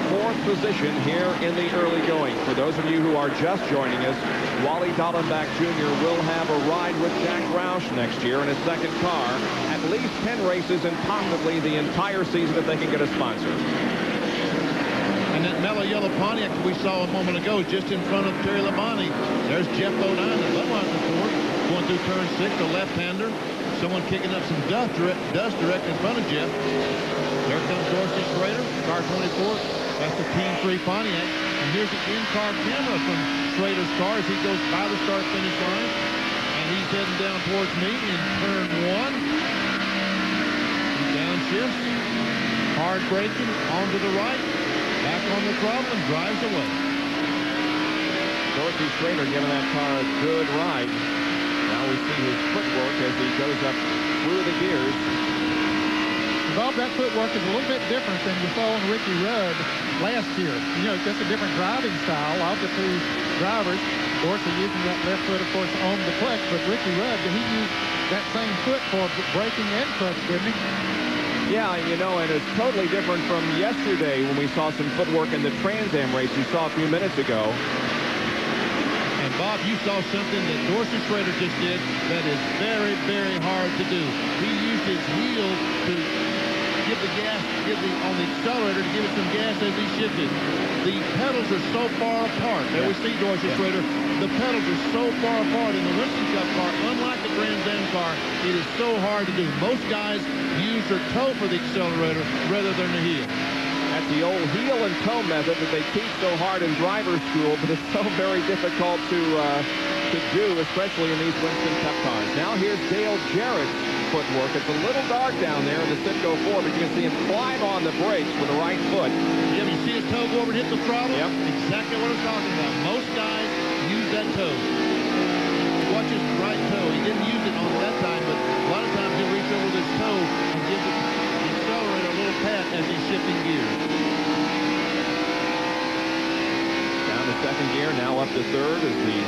4th position here in the early going. For those of you who are just joining us, Wally Dallenbach Jr. will have a ride with Jack Roush next year in his second car, at least 10 races and possibly the entire season if they can get a sponsor. And that mellow yellow Pontiac we saw a moment ago just in front of Terry Labonte. There's Jeff Bodine, the Budweiser Ford. Going through turn 6, a left-hander. Someone kicking up some dust directly in front of Jeff. There comes Dorsey Schrader, car 24. That's the Team 3 Pontiac. And here's the in-car camera from Schrader's car as he goes by the start-finish line. And he's heading down towards me in turn 1. He downshifts. Hard braking, onto the right. Back on the throttle and drives away. Dorsey Schrader giving that car a good ride. Now we see his footwork as he goes up through the gears. Bob, that footwork is a little bit different than you saw on Ricky Rudd last year. You know, it's just a different driving style of the two drivers. Dorsey using that left foot, of course, on the clutch, but Ricky Rudd, he used that same foot for braking and clutch, didn't he? Yeah, you know, and it's totally different from yesterday when we saw some footwork in the Trans Am race you saw a few minutes ago. And Bob, you saw something that Dorsey Schrader just did that is very, very hard to do. He used his heel to give the gas, on the accelerator to give it some gas as he shifted. The pedals are so far apart. There we see Dorsey Schrader. The pedals are so far apart in the Winston Cup car. Unlike the Trans Am car, it is so hard to do. Most guys use their toe for the accelerator rather than the heel. That's the old heel and toe method that they teach so hard in driver's school, but it's so very difficult to do, especially in these Winston Cup cars. Now here's Dale Jarrett's footwork. It's a little dark down there in the Citgo 4, but you can see him climb on the brakes with the right foot. Yeah, you see his toe go over and hit the throttle? Yep. Exactly what I'm talking about. Most guys use that toe. Watch his right toe. He didn't use it on that time, but a lot of times he'll reach over with his toe and give the accelerator a little pat as he's shifting gears. Down to second gear, now up to third as the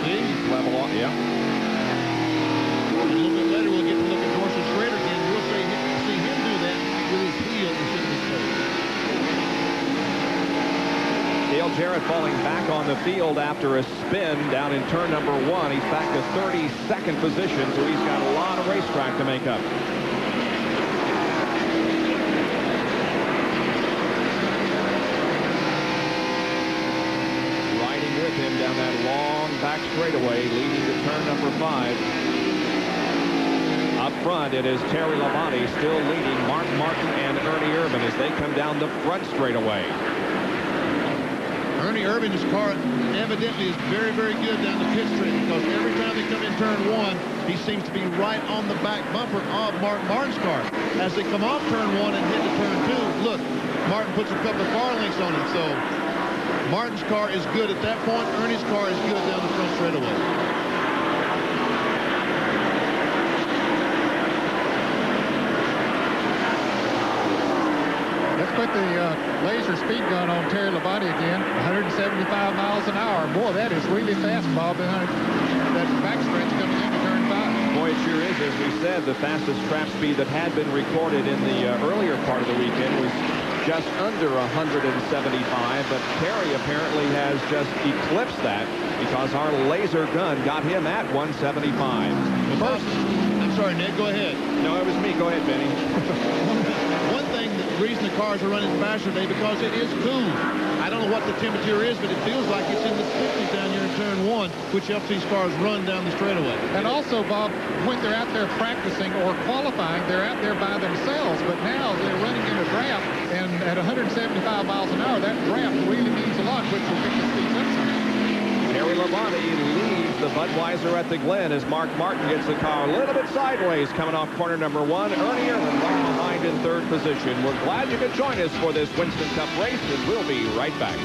speeds level off. Yeah. A little bit later, we'll get to look at Dorsey Schrader again. We'll see him do that with his heel instead of his toe. Dale Jarrett falling back on the field after a spin down in turn number 1. He's back to 32nd position, so he's got a lot of racetrack to make up. Riding with him down that long back straightaway, leading to turn number 5. Up front, it is Terry Labonte still leading Mark Martin and Ernie Irvin as they come down the front straightaway. Ernie Irvin's car evidently is very, very good down the pit straight because every time they come in turn 1, he seems to be right on the back bumper of Mark Martin's car. As they come off turn 1 and hit to turn 2, look, Martin puts a couple of car links on him. So Martin's car is good at that point. Ernie's car is good down the front straightaway. Let's put the laser speed gun on Terry Labonte again. 175 miles an hour. Boy, that is really fast, Bob, behind that backstretch coming into turn 5. Boy, it sure is. As we said, the fastest trap speed that had been recorded in the earlier part of the weekend was just under 175, but Terry apparently has just eclipsed that because our laser gun got him at 175. First, I'm sorry, Ned, go ahead. No, it was me. Go ahead, Benny. One thing, the reason the cars are running faster today because it is cool. I don't know what the temperature is, but it feels like it's in the 60s down here in turn 1, which helps these cars run down the straightaway. And also, Bob, when they're out there practicing or qualifying, they're out there by themselves. But now they're running in a draft, and at 175 miles an hour, that draft really means a lot, which will pick the speeds up some. Terry Labonte leads the Budweiser at the Glen as Mark Martin gets the car a little bit sideways coming off corner number 1. Ernie Irvin right behind in third position. We're glad you could join us for this Winston Cup race, and we'll be right back.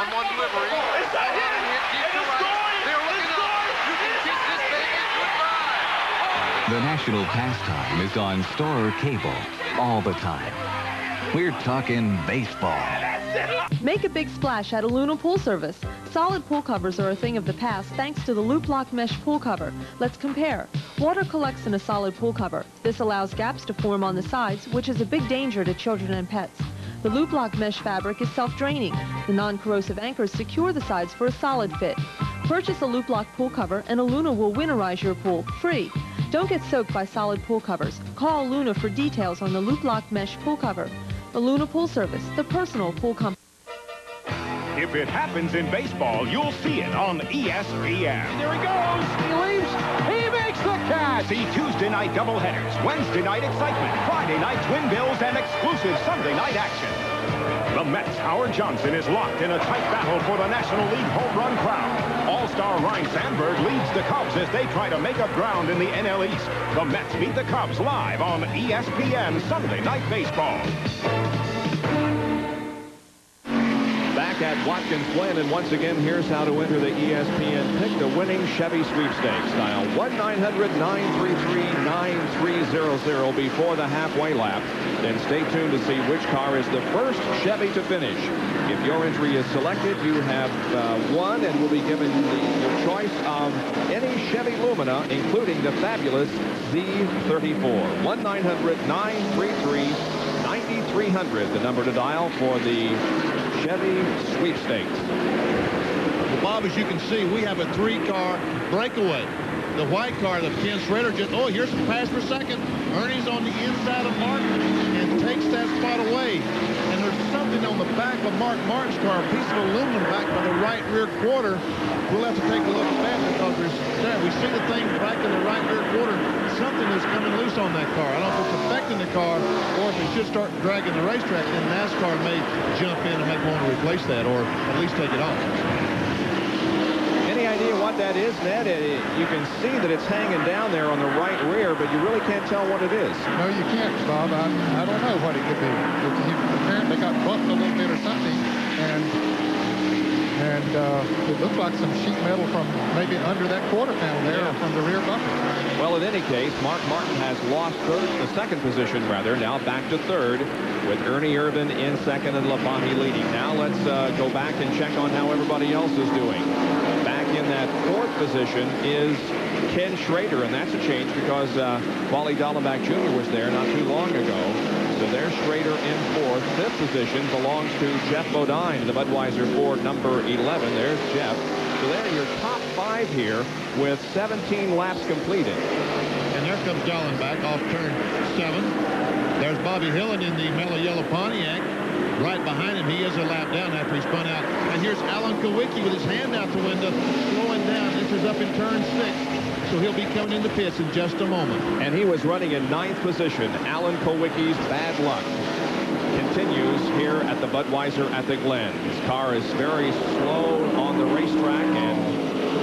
One delivery. It's not hit. It's going. They're looking up. You can kick this baby goodbye. The national pastime is on Storer Cable all the time. We're talking baseball. Make a big splash at a Luna Pool Service. Solid pool covers are a thing of the past thanks to the Loop Lock Mesh pool cover. Let's compare. Water collects in a solid pool cover. This allows gaps to form on the sides, which is a big danger to children and pets. The loop lock mesh fabric is self-draining. The non-corrosive anchors secure the sides for a solid fit. Purchase a loop lock pool cover and a Luna will winterize your pool free. Don't get soaked by solid pool covers. Call Luna for details on the loop lock mesh pool cover. The Luna Pool Service, the personal pool company. If it happens in baseball, you'll see it on ESPN. There he goes. He leaves. He makes the catch. See Tuesday night doubleheaders, Wednesday night excitement, Friday night twin bills, and exclusive Sunday night action. The Mets' Howard Johnson is locked in a tight battle for the National League home run crown. All-star Ryne Sandberg leads the Cubs as they try to make up ground in the NL East. The Mets beat the Cubs live on ESPN Sunday Night Baseball. Back at Watkins Glen, and once again, here's how to enter the ESPN Pick the winning Chevy Sweepstakes. Dial 1-900-933-9300 before the halfway lap. Then stay tuned to see which car is the first Chevy to finish. If your entry is selected, you have won and will be given your choice of any Chevy Lumina, including the fabulous Z34. 1-900-933-9300, the number to dial for the Chevy Sweepstakes. Well, Bob, as you can see, we have a 3-car breakaway. The white car, the Ken Schrader, just, oh, here's some pass for second. Ernie's on the inside of Mark and takes that spot away. And there's something on the back of Mark Martin's car, a piece of aluminum back by the right rear quarter. We'll have to take a look at that because we see the thing back in the right rear quarter. Something is coming loose on that car. I don't know if it's affecting the car or if it should start dragging the racetrack. Then NASCAR may jump in and make one to replace that or at least take it off. Any idea what that is, Ned? You can see that it's hanging down there on the right rear, but you really can't tell what it is. No, you can't, Bob. I don't know what it could be. He apparently got bumped a little bit or something, and it looked like some sheet metal from maybe under that quarter panel there, from the rear bumper. Well, in any case, Mark Martin has lost second position, now back to third, with Ernie Irvan in second and Labonte leading. Now let's go back and check on how everybody else is doing. Back in that fourth position is Ken Schrader, and that's a change because Wally Dallenbach Jr. was there not too long ago. So there's Schrader in fourth. Fifth position belongs to Jeff Bodine, the Budweiser Ford number 11. There's Jeff. So there are your top 5 here with 17 laps completed. And there comes Dallenbach off turn 7. There's Bobby Hillen in the mellow yellow Pontiac. Right behind him, he is a lap down after he spun out. And here's Alan Kowicki with his hand out the window, slowing down. This is up in turn 6. So he'll be coming in the pits in just a moment. And he was running in 9th position. Alan Kowicki's bad luck continues here at the Budweiser at the Glen. His car is very slow on the racetrack, and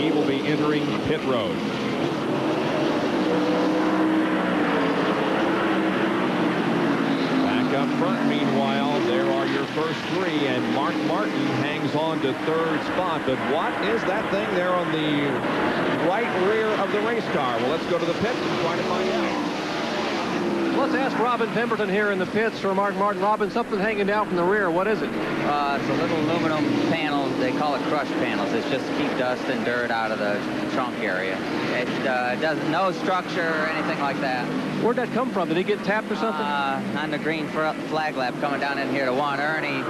he will be entering pit road. Back up front, meanwhile, there are your first 3, and Mark Martin hangs on to third spot. But what is that thing there on the right rear of the race car? Well, let's go to the pits and try to find out. Let's ask Robin Pemberton here in the pits for Mark Martin. Robin, something hanging down from the rear. What is it? It's a little aluminum panel. They call it crush panels. It's just to keep dust and dirt out of the trunk area. It doesn't, no structure or anything like that. Where'd that come from? Did he get tapped or something? On the green flag lap coming down in here to 1. Ernie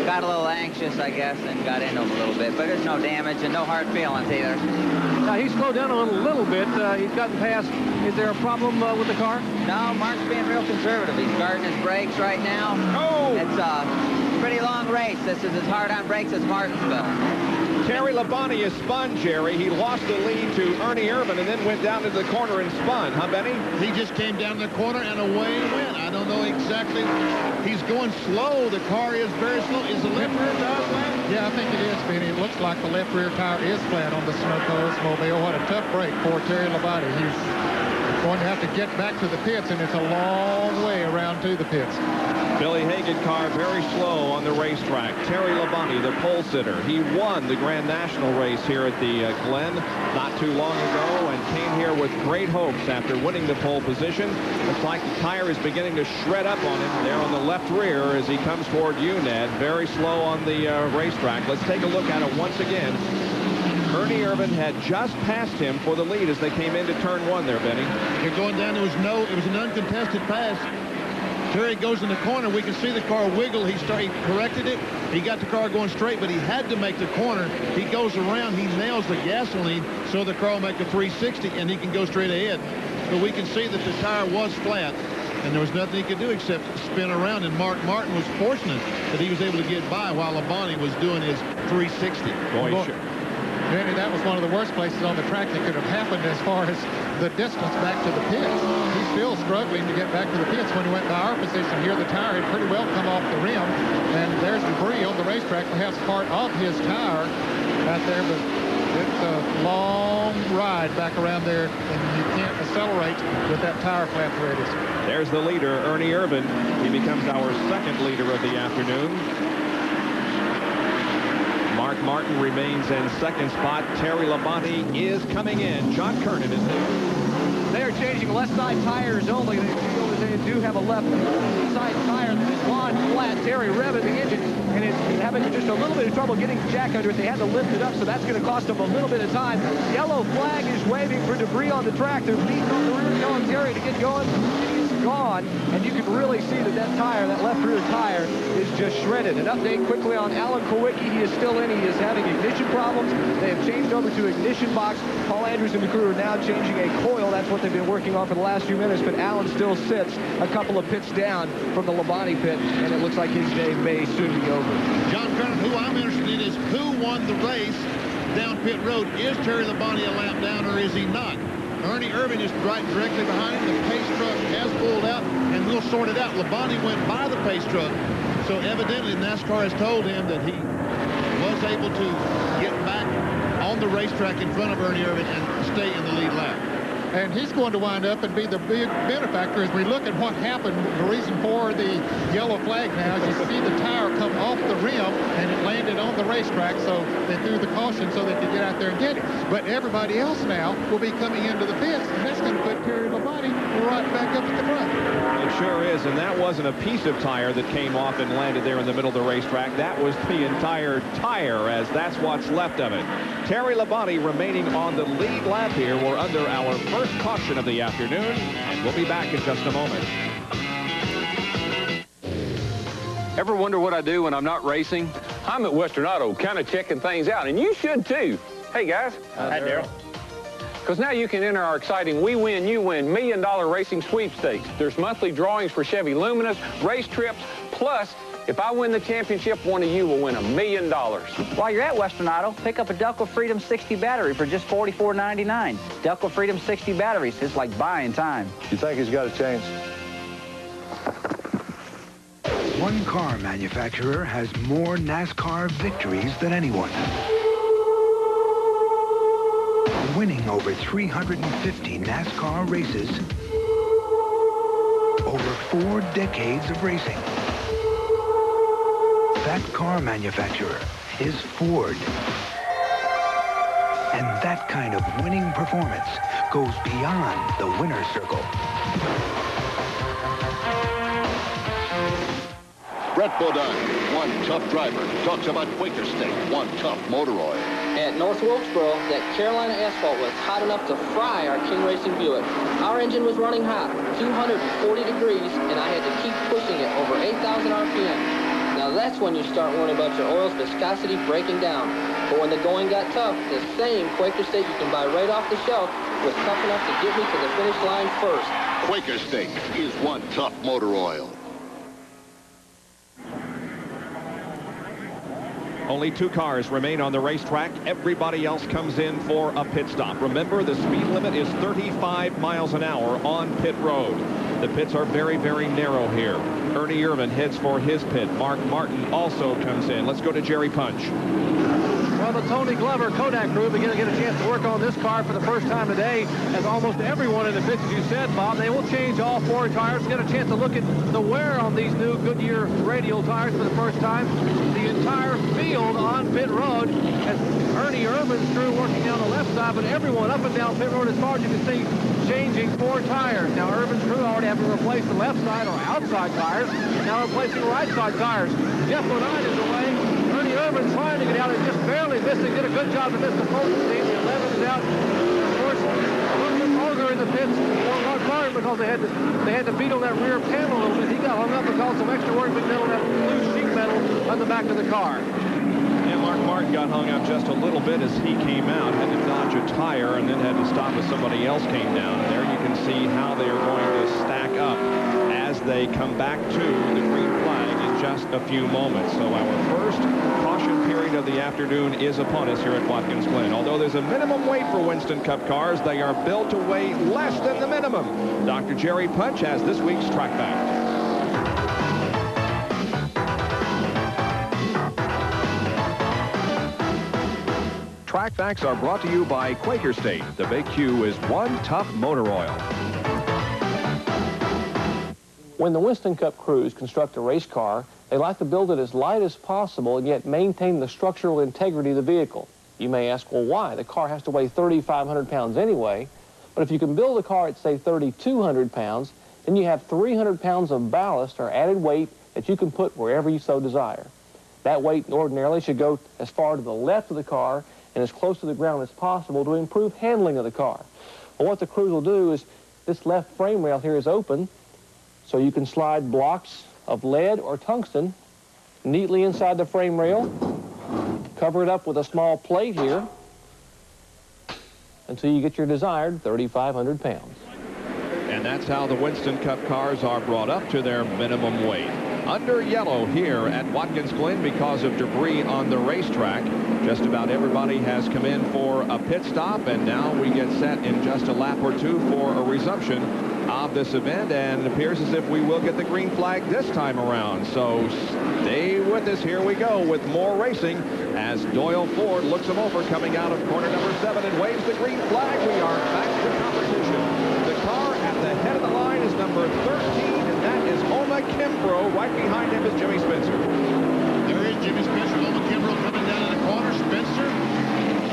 got a little anxious, I guess, and got into him a little bit. But there's no damage and no hard feelings either. Now, he slowed down a little bit. He's gotten past. Is there a problem with the car? No, Mark's being real conservative. He's guarding his brakes right now. Oh! It's a pretty long race. This is as hard on brakes as Martin's been. Terry Labonte is spun, Jerry. He lost the lead to Ernie Irvan and then went down to the corner and spun, huh, Benny? He just came down the corner and away he went. I don't know exactly. He's going slow. The car is very slow. Is the left rear tire flat? Yeah, I think it is, Benny. It looks like the left rear tire is flat on the Snowcoast Mobile. What a tough break for Terry Labonte. He's going to have to get back to the pits, and it's a long way around to the pits. Billy Hagan car very slow on the racetrack. Terry Labonte, the pole sitter. He won the Grand National race here at the Glen not too long ago and came here with great hopes after winning the pole position. Looks like the tire is beginning to shred up on him there on the left rear as he comes toward you, Ned. Very slow on the racetrack. Let's take a look at it once again. Ernie Irvan had just passed him for the lead as they came into turn 1 there, Benny. You're going down. It was an uncontested pass. Terry goes in the corner. We can see the car wiggle. He corrected it. He got the car going straight, but he had to make the corner. He goes around. He nails the gasoline, so the car will make a 360, and he can go straight ahead. But we can see that the tire was flat, and there was nothing he could do except spin around, and Mark Martin was fortunate that he was able to get by while Labonte was doing his 360. Danny, that was one of the worst places on the track that could have happened as far as the distance back to the pits. He's still struggling to get back to the pits. When he went to our position here, the tire had pretty well come off the rim, and there's debris on the racetrack, perhaps part of his tire out there, but it's a long ride back around there, and you can't accelerate with that tire flat the way it is. There's the leader, Ernie Irvin. He becomes our second leader of the afternoon. Mark Martin remains in second spot. Terry Labonte is coming in. John Kernan is there. They are changing left side tires only. They feel that they do have a left side tire that is gone flat. Terry revving the engine, and it's having just a little bit of trouble getting Jack under it. They had to lift it up, so that's going to cost them a little bit of time. Yellow flag is waving for debris on the track. They're beating on the rear, telling Terry to get going. Gone, and you can really see that that tire, that left rear tire, is just shredded. An update quickly on Alan Kowicki. He is still in. He is having ignition problems. They have changed over to ignition box. Paul Andrews and the crew are now changing a coil. That's what they've been working on for the last few minutes, but Alan still sits a couple of pits down from the Labonte pit, and it looks like his day may soon be over. John Kernan, who I'm interested in is who won the race down pit road. Is Terry Labonte a lap down, or is he not? Ernie Irvin is right directly behind him. The pace truck has pulled out, and we'll sort it out. Labonte went by the pace truck, so evidently NASCAR has told him that he was able to get back on the racetrack in front of Ernie Irvin and stay in the lead lap. And he's going to wind up and be the big benefactor as we look at what happened. The reason for the yellow flag now is you see the tire come off the rim and it landed on the racetrack, so they threw the caution so they could get out there and get it. But everybody else now will be coming into the pits, and that's going to put Terry Labonte right back up at the front. It sure is, and that wasn't a piece of tire that came off and landed there in the middle of the racetrack. That was the entire tire, as that's what's left of it. Terry Labonte remaining on the lead lap here. We're under our first caution of the afternoon, and we'll be back in just a moment. Ever wonder what I do when I'm not racing? I'm at Western Auto kind of checking things out, and you should too. Hey guys. Hi, Daryl. Because now you can enter our exciting We Win, You Win $1 million racing sweepstakes. There's monthly drawings for Chevy Luminas, race trips, plus if I win the championship, one of you will win $1 million. While you're at Western Auto, pick up a Delco Freedom 60 battery for just $44.99. Delco Freedom 60 batteries, it's like buying time. You think he's got a chance? One car manufacturer has more NASCAR victories than anyone. Winning over 350 NASCAR races, over 4 decades of racing. That car manufacturer is Ford. And that kind of winning performance goes beyond the winner's circle. Brett Bodine, one tough driver, talks about Quaker State, one tough motor oil. At North Wilkesboro, that Carolina asphalt was hot enough to fry our King Racing Buick. Our engine was running hot, 240 degrees, and I had to keep pushing it over 8,000 RPM. Now that's when you start worrying about your oil's viscosity breaking down. But when the going got tough, the same Quaker State you can buy right off the shelf was tough enough to get me to the finish line first. Quaker State is one tough motor oil. Only 2 cars remain on the racetrack. Everybody else comes in for a pit stop. Remember, the speed limit is 35 miles an hour on pit road. The pits are very, very narrow here. Ernie Irvin heads for his pit. Mark Martin also comes in. Let's go to Jerry Punch. Well, the Tony Glover Kodak crew begin to get a chance to work on this car for the first time today. As almost everyone in the pits, as you said, Bob, they will change all 4 tires, get a chance to look at the wear on these new Goodyear radial tires for the first time. The entire field on pit road as Ernie Irvin's crew working down the left side, but everyone up and down pit road, as far as you can see, changing 4 tires. Now, Irvin's crew already having replaced the left side or outside tires, now replacing right side tires. Jeff Bodine is away. Ernie Irvin trying to get out and just barely missing. Did a good job to miss the pole seat. The 11 is out. Of course, William Holger in the the pits were not firing because they had to beat on that rear panel a little bit. He got hung up because some extra work being done on that loose sheet metal on the back of the car. Yeah, Mark Martin got hung up just a little bit as he came out, had to dodge a tire, and then had to stop as somebody else came down. And there you can see how they are going to stack up as they come back to the green flag in just a few moments. So our first caution period of the afternoon is upon us here at Watkins Glen. Although there's a minimum weight for Winston Cup cars, they are built to weigh less than the minimum. Dr. Jerry Punch has this week's track fact. Track facts are brought to you by Quaker State. The Big Q is one tough motor oil. When the Winston Cup crews construct a race car, they like to build it as light as possible and yet maintain the structural integrity of the vehicle. You may ask, well, why? The car has to weigh 3,500 pounds anyway. But if you can build a car at, say, 3,200 pounds, then you have 300 pounds of ballast or added weight that you can put wherever you so desire. That weight ordinarily should go as far to the left of the car and as close to the ground as possible to improve handling of the car. Well, what the crews will do is this left frame rail here is open, so you can slide blocks of lead or tungsten neatly inside the frame rail, cover it up with a small plate here until you get your desired 3,500 pounds. And that's how the Winston Cup cars are brought up to their minimum weight. Under yellow here at Watkins Glen because of debris on the racetrack. Just about everybody has come in for a pit stop, and now we get set in just a lap or two for a resumption of this event, and it appears as if we will get the green flag this time around. So stay with us. Here we go with more racing as Doyle Ford looks him over coming out of corner number 7 and waves the green flag. We are back to competition. The car at the head of the line is number 13, and that is Oma Kimbrough. Right behind him is Jimmy Spencer. There is Jimmy Spencer. Oma Kimbrough coming down in the corner. Spencer.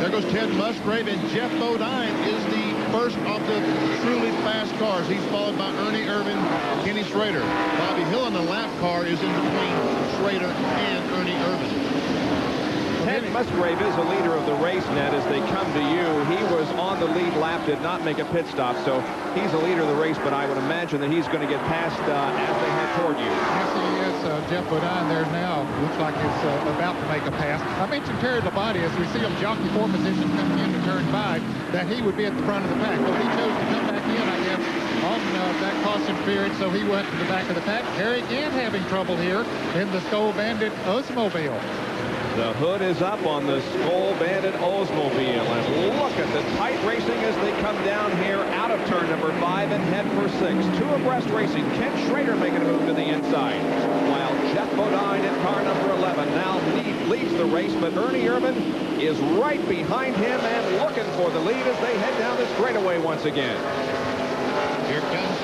There goes Ted Musgrave, and Jeff Bodine is the first of the truly fast cars. He's followed by Ernie Irvin, Kenny Schrader. Bobby Hill in the lap car is in between Schrader and Ernie Irvin. Ted Musgrave is a leader of the race, Ned, as they come to you. He was on the lead lap, did not make a pit stop, so he's a leader of the race, but I would imagine that he's going to get past as they head toward you. Yes, he is. Jeff Bodine there now. Looks like he's about to make a pass. I mentioned Terry Labonte as we see him jockey for position coming into turn 5, that he would be at the front of the pack. But he chose to come back in, I guess, on that caution period, so he went to the back of the pack. Harry again having trouble here in the Skull Bandit Oldsmobile. The hood is up on the Skull Bandit Oldsmobile, and look at the tight racing as they come down here out of turn number 5 and head for 6. 2 abreast racing. Ken Schrader making a move to the inside, while Jeff Bodine in car number 11 now leads the race, but Ernie Irvin is right behind him and looking for the lead as they head down the straightaway once again. Here comes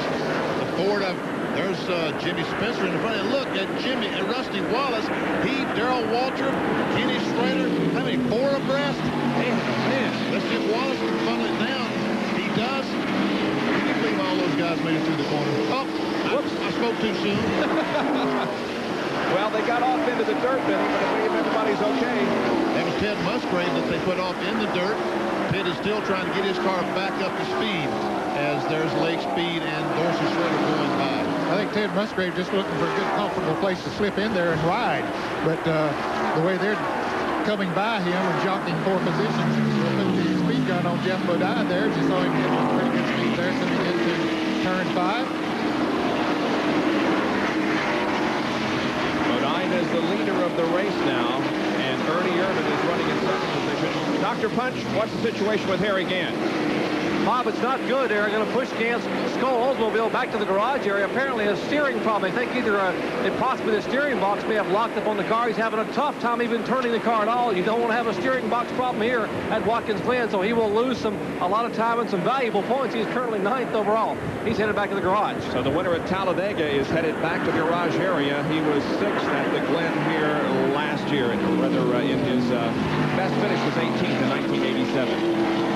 the Ford of... There's Jimmy Spencer in the front. And look at Jimmy and Rusty Wallace. He, Darrell Waltrip, Kenny Schrader. How many? 4 abreast? Man. Let's see if Wallace can funnel it down. He does. Can you believe all those guys made it through the corner? Oh, whoops. I spoke too soon. Well, they got off into the dirt, Benny, but I believe everybody's okay. That was Ted Musgrave that they put off in the dirt. Pitt is still trying to get his car back up to speed as there's Lake Speed and Dorsey Schroeder going by. I think Ted Musgrave just looking for a good, comfortable place to slip in there and ride. But the way they're coming by him and jockeying for positions, we'll put the speed gun on Jeff Bodine there. Just saw him get pretty good speed there coming into turn 5. Bodine is the leader of the race now, and Ernie Irvin is running in second position. Dr. Punch, what's the situation with Harry Gant? Bob, it's not good. They're going to push Gant's Skull Oldsmobile back to the garage area. Apparently a steering problem. I think either possibly the steering box may have locked up on the car. He's having a tough time even turning the car at all. You don't want to have a steering box problem here at Watkins Glen, so he will lose a lot of time and some valuable points. He's currently 9th overall. He's headed back to the garage. So the winner at Talladega is headed back to the garage area. He was 6th at the Glen here last year, and rather in his best finish was 18th in 1987.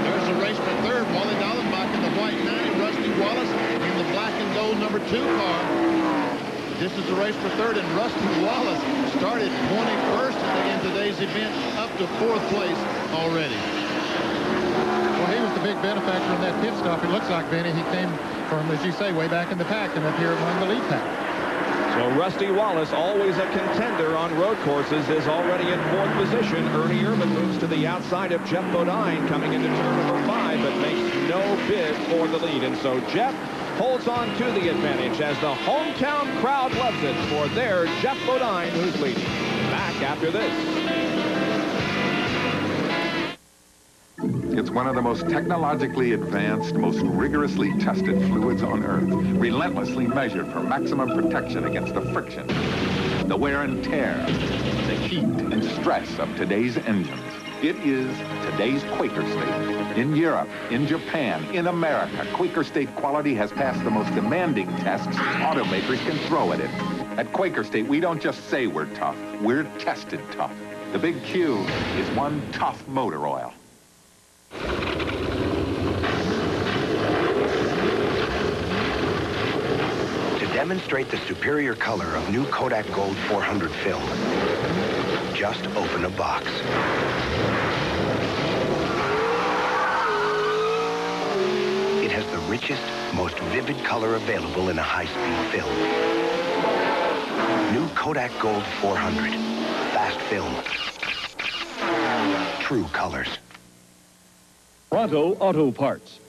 There's a race for 3rd. Wally Dallenbach in the white 90. Rusty Wallace in the black and gold number 2 car. This is the race for 3rd, and Rusty Wallace started 21st in today's event, up to 4th place already. Well, he was the big benefactor in that pit stop. It looks like, Benny, he came from, as you say, way back in the pack and up here among the lead pack. So Rusty Wallace, always a contender on road courses, is already in 4th position. Ernie Irvin moves to the outside of Jeff Bodine coming into turn number 5, but makes no bid for the lead. And so Jeff holds on to the advantage as the hometown crowd loves it for their Jeff Bodine, who's leading. Back after this. It's one of the most technologically advanced, most rigorously tested fluids on Earth, relentlessly measured for maximum protection against the friction, the wear and tear, the heat and stress of today's engines. It is today's Quaker State. In Europe, in Japan, in America, Quaker State quality has passed the most demanding tests automakers can throw at it. At Quaker State, we don't just say we're tough, we're tested tough. The big Q is one tough motor oil. To demonstrate the superior color of new Kodak Gold 400 film, just open a box. It has the richest, most vivid color available in a high-speed film. New Kodak Gold 400. Fast film. True colors. Pronto Auto Parts.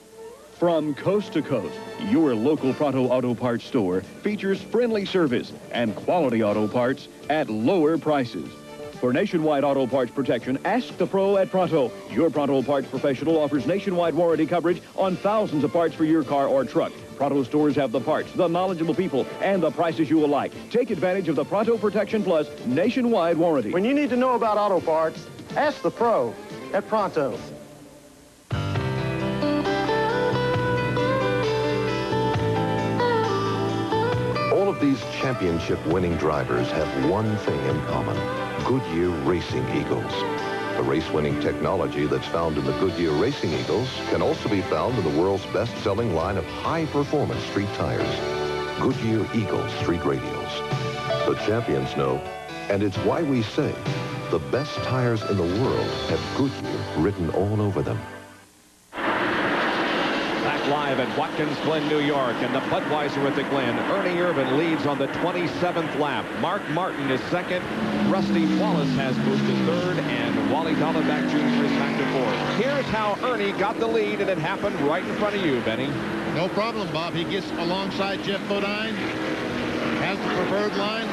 From coast to coast, your local Pronto Auto Parts store features friendly service and quality auto parts at lower prices. For nationwide auto parts protection, ask the pro at Pronto. Your Pronto Parts professional offers nationwide warranty coverage on thousands of parts for your car or truck. Pronto stores have the parts, the knowledgeable people, and the prices you will like. Take advantage of the Pronto Protection Plus nationwide warranty. When you need to know about auto parts, ask the pro at Pronto. All of these championship-winning drivers have one thing in common: Goodyear Racing Eagles. The race-winning technology that's found in the Goodyear Racing Eagles can also be found in the world's best-selling line of high-performance street tires, Goodyear Eagle Street Radials. The champions know, and it's why we say the best tires in the world have Goodyear written all over them. Live at Watkins Glen, New York, and the Budweiser at the Glen. Ernie Irvin leads on the 27th lap. Mark Martin is second. Rusty Wallace has moved to third, and Wally Dollenbach Jr. is back to fourth. Here's how Ernie got the lead, and it happened right in front of you, Benny. No problem, Bob. He gets alongside Jeff Bodine, has the preferred line.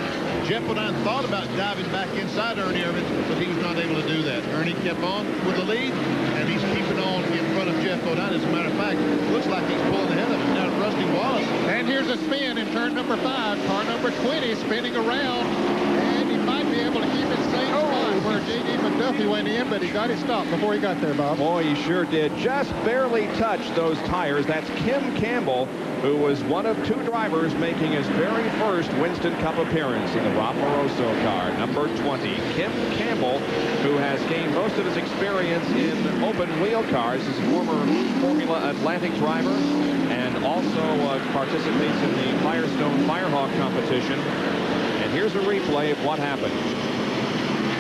Jeff Bodine thought about diving back inside Ernie Irvin, but he was not able to do that. Ernie kept on with the lead, and he's keeping on in front of Jeff Bodine. As a matter of fact, looks like he's pulling ahead of him. Now Rusty Wallace. And here's a spin in turn number 5. Car number 20 spinning around, and he might be able to keep it same spot where J.D. McDuffie went in, but he got it stopped before he got there, Bob. Boy, he sure did. Just barely touched those tires. That's Kim Campbell, who was one of 2 drivers making his very first Winston Cup appearance in the Rob Moroso car, number 20. Kim Campbell, who has gained most of his experience in open wheel cars, is a former Formula Atlantic driver and also participates in the Firestone Firehawk competition. And here's a replay of what happened.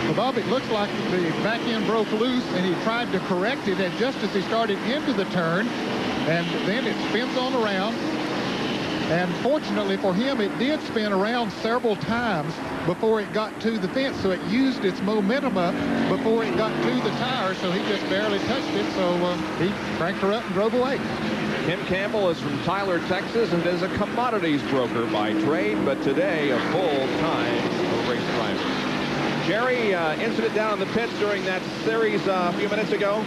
Well, Bob, it looks like the back end broke loose, and he tried to correct it, and just as he started into the turn, and then it spins on around. And fortunately for him, it did spin around several times before it got to the fence, so it used its momentum up before it got to the tire, so he just barely touched it, so he cranked her up and drove away. Kim Campbell is from Tyler, Texas, and is a commodities broker by trade, but today a full-time race driver. Jerry, incident down in the pits during that series a few minutes ago.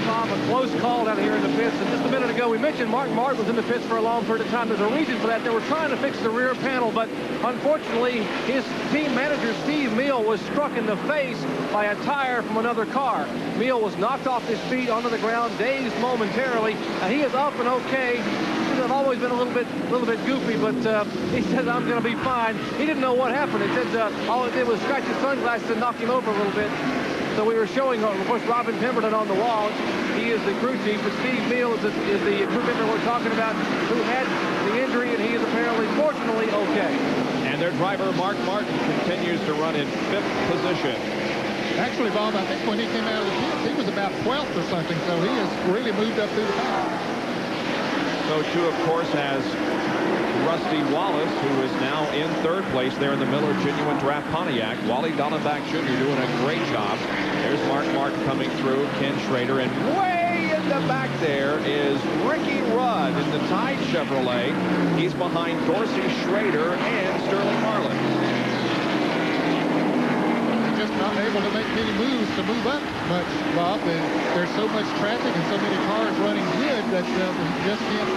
Bob, a close call down here in the pits. And just a minute ago, we mentioned Mark Martin was in the pits for a long period of time. There's a reason for that. They were trying to fix the rear panel, but unfortunately, his team manager, Steve Meal, was struck in the face by a tire from another car. Meal was knocked off his feet onto the ground, dazed momentarily. He is up and okay. I've always been a little bit goofy, but he says, I'm going to be fine. He didn't know what happened. He said all it did was scratch his sunglasses and knock him over a little bit. So we were showing, of course, Robin Pemberton on the wall. He is the crew chief, but Steve Meal is the crew member we're talking about who had the injury, and he is apparently, fortunately, okay. And their driver, Mark Martin, continues to run in 5th position. Actually, Bob, I think when he came out of the pits, he was about 12th or something, so he has really moved up through the pack. So, too, of course, has Rusty Wallace, who is now in third place there in the Miller Genuine Draft Pontiac. Wally Dallenbach Jr. doing a great job. There's Mark Martin coming through, Ken Schrader, and way in the back there is Ricky Rudd in the Tide Chevrolet. He's behind Dorsey, Schrader, and Sterling Marlin. Just not able to make many moves to move up much, Bob. There's so much traffic and so many cars running good that we just can't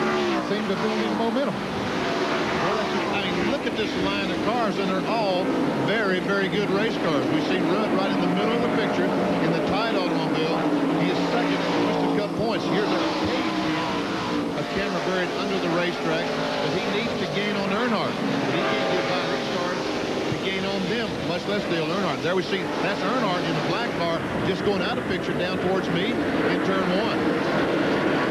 seem to build any momentum. I mean, look at this line of cars, and they're all very, very good race cars. We see Rudd right in the middle of the picture in the Tide automobile. He is second in the Winston Cup points. Here's a camera buried under the racetrack, but he needs to gain on Earnhardt. But he can't get by these cars to gain on them, much less Dale Earnhardt. There we see that's Earnhardt in the black car just going out of picture down towards me in turn one.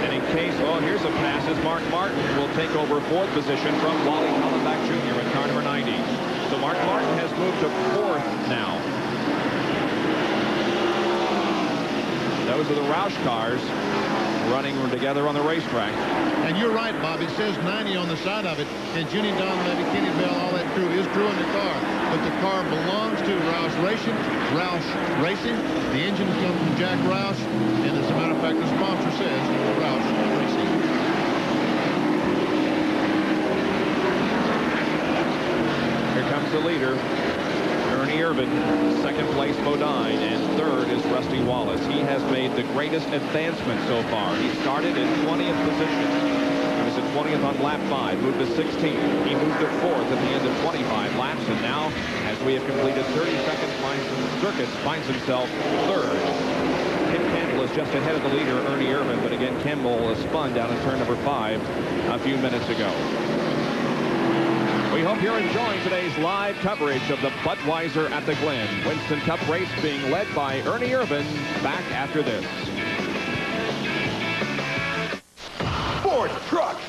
And in case, oh, here's a pass as Mark Martin will take over fourth position from Wally Dallenbach Jr. in car number 90. So Mark Martin has moved to fourth now. Those are the Roush cars running together on the racetrack. And you're right, Bob. It says 90 on the side of it. And Junie Donlevy, Kenny Bell, all that crew is crewing the car. But the car belongs to Roush Racing. The engine comes from Jack Roush. And as a matter of fact, the sponsor says Roush Racing. Here comes the leader, Ernie Irvan. Second place, Bodine, and third is Rusty Wallace. He has made the greatest advancement so far. He started in 20th position. He was at 20th on lap 5, moved to 16th. He moved to 4th at the end of 25 laps, and now, as we have completed 30 seconds circuits, finds himself third. Tim Campbell is just ahead of the leader, Ernie Irvan, but again, Campbell spun down in turn number 5 a few minutes ago. We hope you're enjoying today's live coverage of the Budweiser at the Glen. Winston Cup race being led by Ernie Irvan. Back after this. Ford truck.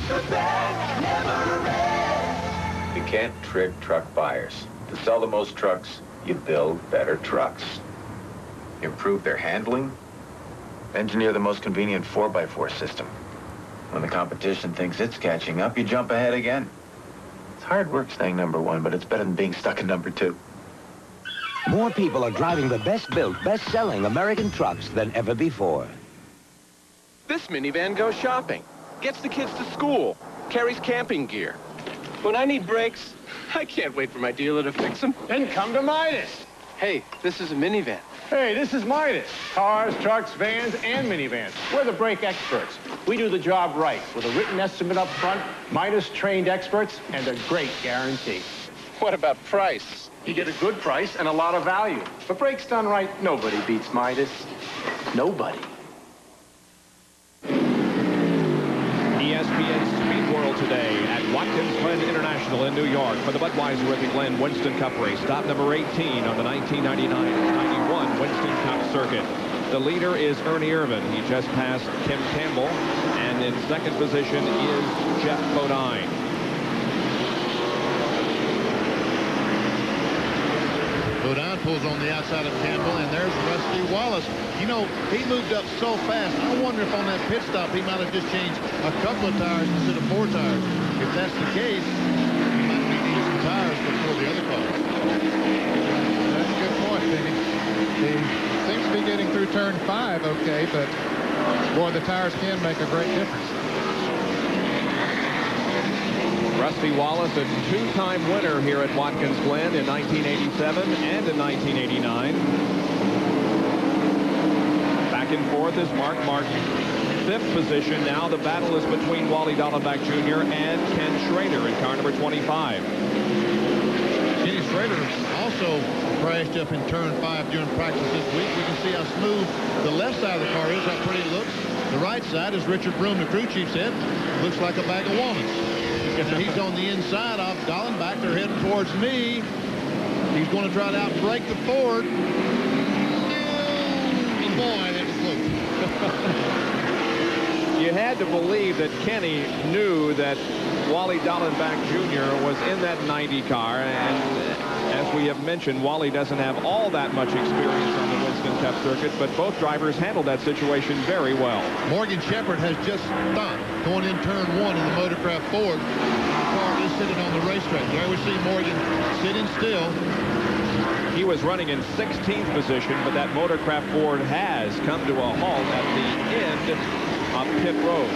The best never ends. You can't trick truck buyers. To sell the most trucks, you build better trucks. Improve their handling. Engineer the most convenient 4x4 system. When the competition thinks it's catching up, you jump ahead again. It's hard work staying number 1, but it's better than being stuck in number 2. More people are driving the best-built, best-selling American trucks than ever before. This minivan goes shopping, gets the kids to school, carries camping gear. When I need brakes, I can't wait for my dealer to fix them. Then come to Midas. Hey, this is a minivan. Hey, this is Midas. Cars, trucks, vans, and minivans. We're the brake experts. We do the job right with a written estimate up front, Midas-trained experts, and a great guarantee. What about price? You get a good price and a lot of value. But brakes done right, nobody beats Midas. Nobody. ESPN Speed World today at Watkins Glen International in New York for the Budweiser at the Glen Winston Cup race. Stop number 18 on the 1999-91 Winston Cup circuit. The leader is Ernie Irvan. He just passed Tim Campbell. And in second position is Jeff Bodine. Bodine pulls on the outside of Campbell, and there's Rusty Wallace. You know, he moved up so fast. I wonder if on that pit stop he might have just changed a couple of tires instead of 4 tires. If that's the case, he might be needing some tires before the other cars. That's a good point, Benny. He seems to be getting through turn 5 okay, but boy, the tires can make a great difference. Rusty Wallace, a 2-time winner here at Watkins Glen in 1987 and in 1989. Back and forth is Mark Martin. 5th position. Now the battle is between Wally Dallenbach Jr. and Ken Schrader in car number 25. Kenny Schrader also crashed up in turn 5 during practice this week. We can see how smooth the left side of the car is, how pretty it looks. The right side, as Richard Broom, the crew chief, said, looks like a bag of walnuts. He's on the inside of Dallenbach. They're heading towards me. He's going to try to outbrake the Ford. Boy, that was close. You had to believe that Kenny knew that Wally Dallenbach Jr. was in that 90 car, and as as we have mentioned, Wally doesn't have all that much experience on the Winston Cup circuit, but both drivers handled that situation very well. Morgan Shepherd has just stopped going in turn 1 in the Motorcraft Ford. The car is sitting on the racetrack. There we see Morgan sitting still. He was running in 16th position, but that Motorcraft Ford has come to a halt at the end of pit road.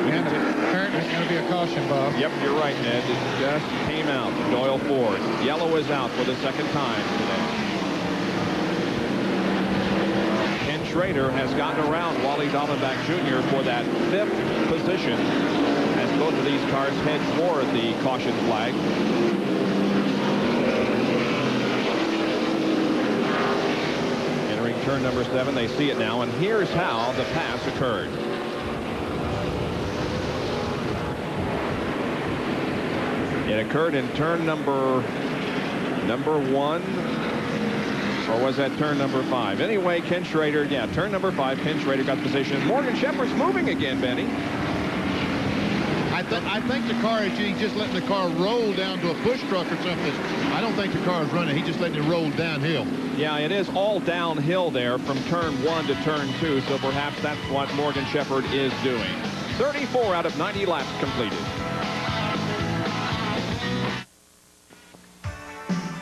And apparently it's going to be a caution, Bob. Yep, you're right, Ned. It just came out. Doyle Ford. Yellow is out for the second time today. Ken Schrader has gotten around Wally Dallenbach Jr. for that 5th position as both of these cars head toward the caution flag. Entering turn number 7, they see it now, and here's how the pass occurred. It occurred in turn number 1, or was that turn number 5? Anyway, Ken Schrader, yeah, turn number 5, Ken Schrader got position. Morgan Shepherd's moving again, Benny. I think the car is just letting the car roll down to a push truck or something. I don't think the car is running. He's just letting it roll downhill. Yeah, it is all downhill there from turn 1 to turn 2, so perhaps that's what Morgan Shepherd is doing. 34 out of 90 laps completed.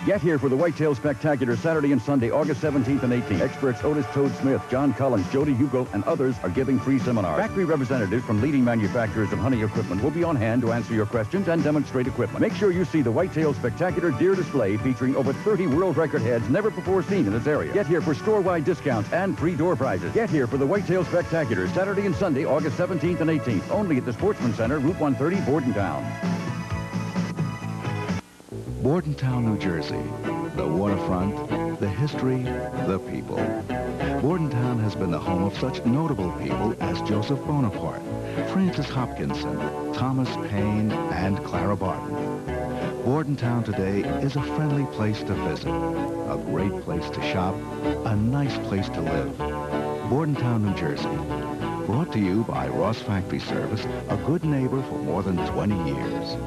Get here for the Whitetail Spectacular Saturday and Sunday, August 17th and 18th. Experts Otis Toad Smith, John Collins, Jody Hugo, and others are giving free seminars. Factory representatives from leading manufacturers of hunting equipment will be on hand to answer your questions and demonstrate equipment. Make sure you see the Whitetail Spectacular deer display featuring over 30 world record heads never before seen in this area. Get here for store-wide discounts and free door prizes. Get here for the Whitetail Spectacular Saturday and Sunday, August 17th and 18th. Only at the Sportsman Center, Route 130, Bordentown. Bordentown, New Jersey. The waterfront, the history, the people. Bordentown has been the home of such notable people as Joseph Bonaparte, Francis Hopkinson, Thomas Paine, and Clara Barton. Bordentown today is a friendly place to visit, a great place to shop, a nice place to live. Bordentown, New Jersey. Brought to you by Ross Factory Service, a good neighbor for more than 20 years.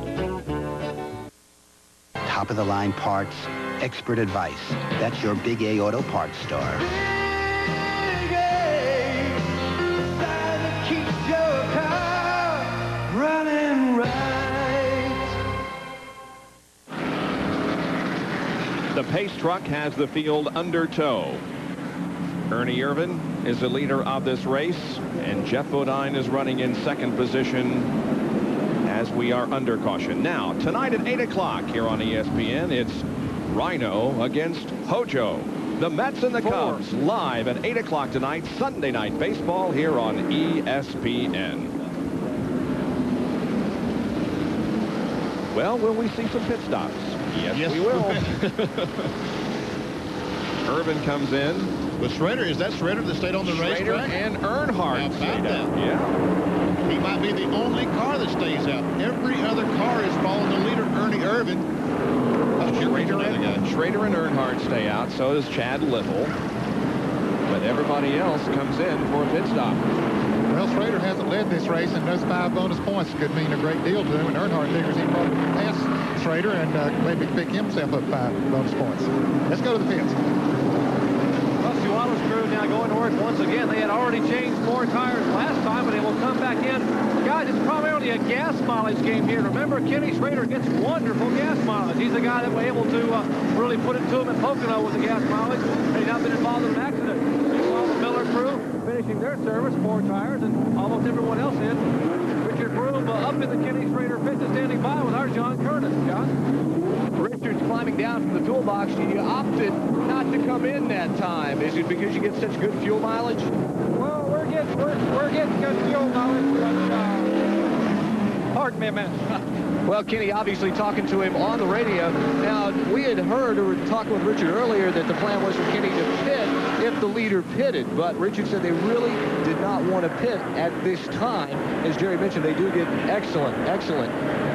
Top-of-the-line parts, expert advice. That's your Big A Auto Parts store. Big A, the sign that keeps your car running right. The pace truck has the field under tow. Ernie Irvin is the leader of this race, and Jeff Bodine is running in second position as we are under caution. Now, tonight at 8 o'clock here on ESPN, it's Rhino against Hojo. The Mets and the Cubs live at 8 o'clock tonight, Sunday Night Baseball here on ESPN. Well, will we see some pit stops? Yes, we will. Irvin comes in. But Schrader, is that Schrader that stayed on the racetrack? Schrader and Earnhardt stayed out. Yeah. He might be the only car that stays out. Every other car is following the leader, Ernie Irvin. Schrader and Earnhardt stay out. So does Chad Little. But everybody else comes in for a pit stop. Well, Schrader hasn't led this race, and those 5 bonus points could mean a great deal to him. And Earnhardt figures he probably pass Schrader and maybe pick himself up 5 bonus points. Let's go to the pits. Suarez crew now going to work once again. They had already changed 4 tires last time, but they will come back in. Guys, it's primarily a gas mileage game here. Remember, Kenny Schrader gets wonderful gas mileage. He's the guy that was able to really put it to him at Pocono with the gas mileage. He's not been involved in an accident. Meanwhile, the Miller crew finishing their service, 4 tires, and almost everyone else in. Richard Broom up in the Kenny Schrader pit, standing by with our John Kernan. John? Richard's climbing down from the toolbox. You opted not to come in that time. Is it because you get such good fuel mileage? Well, we're getting good fuel mileage, but pardon me a minute. Well, Kenny obviously talking to him on the radio. Now, we had heard or were talking with Richard earlier that the plan was for Kenny to pit if the leader pitted, but Richard said they really did not want to pit at this time. As Jerry mentioned, they do get excellent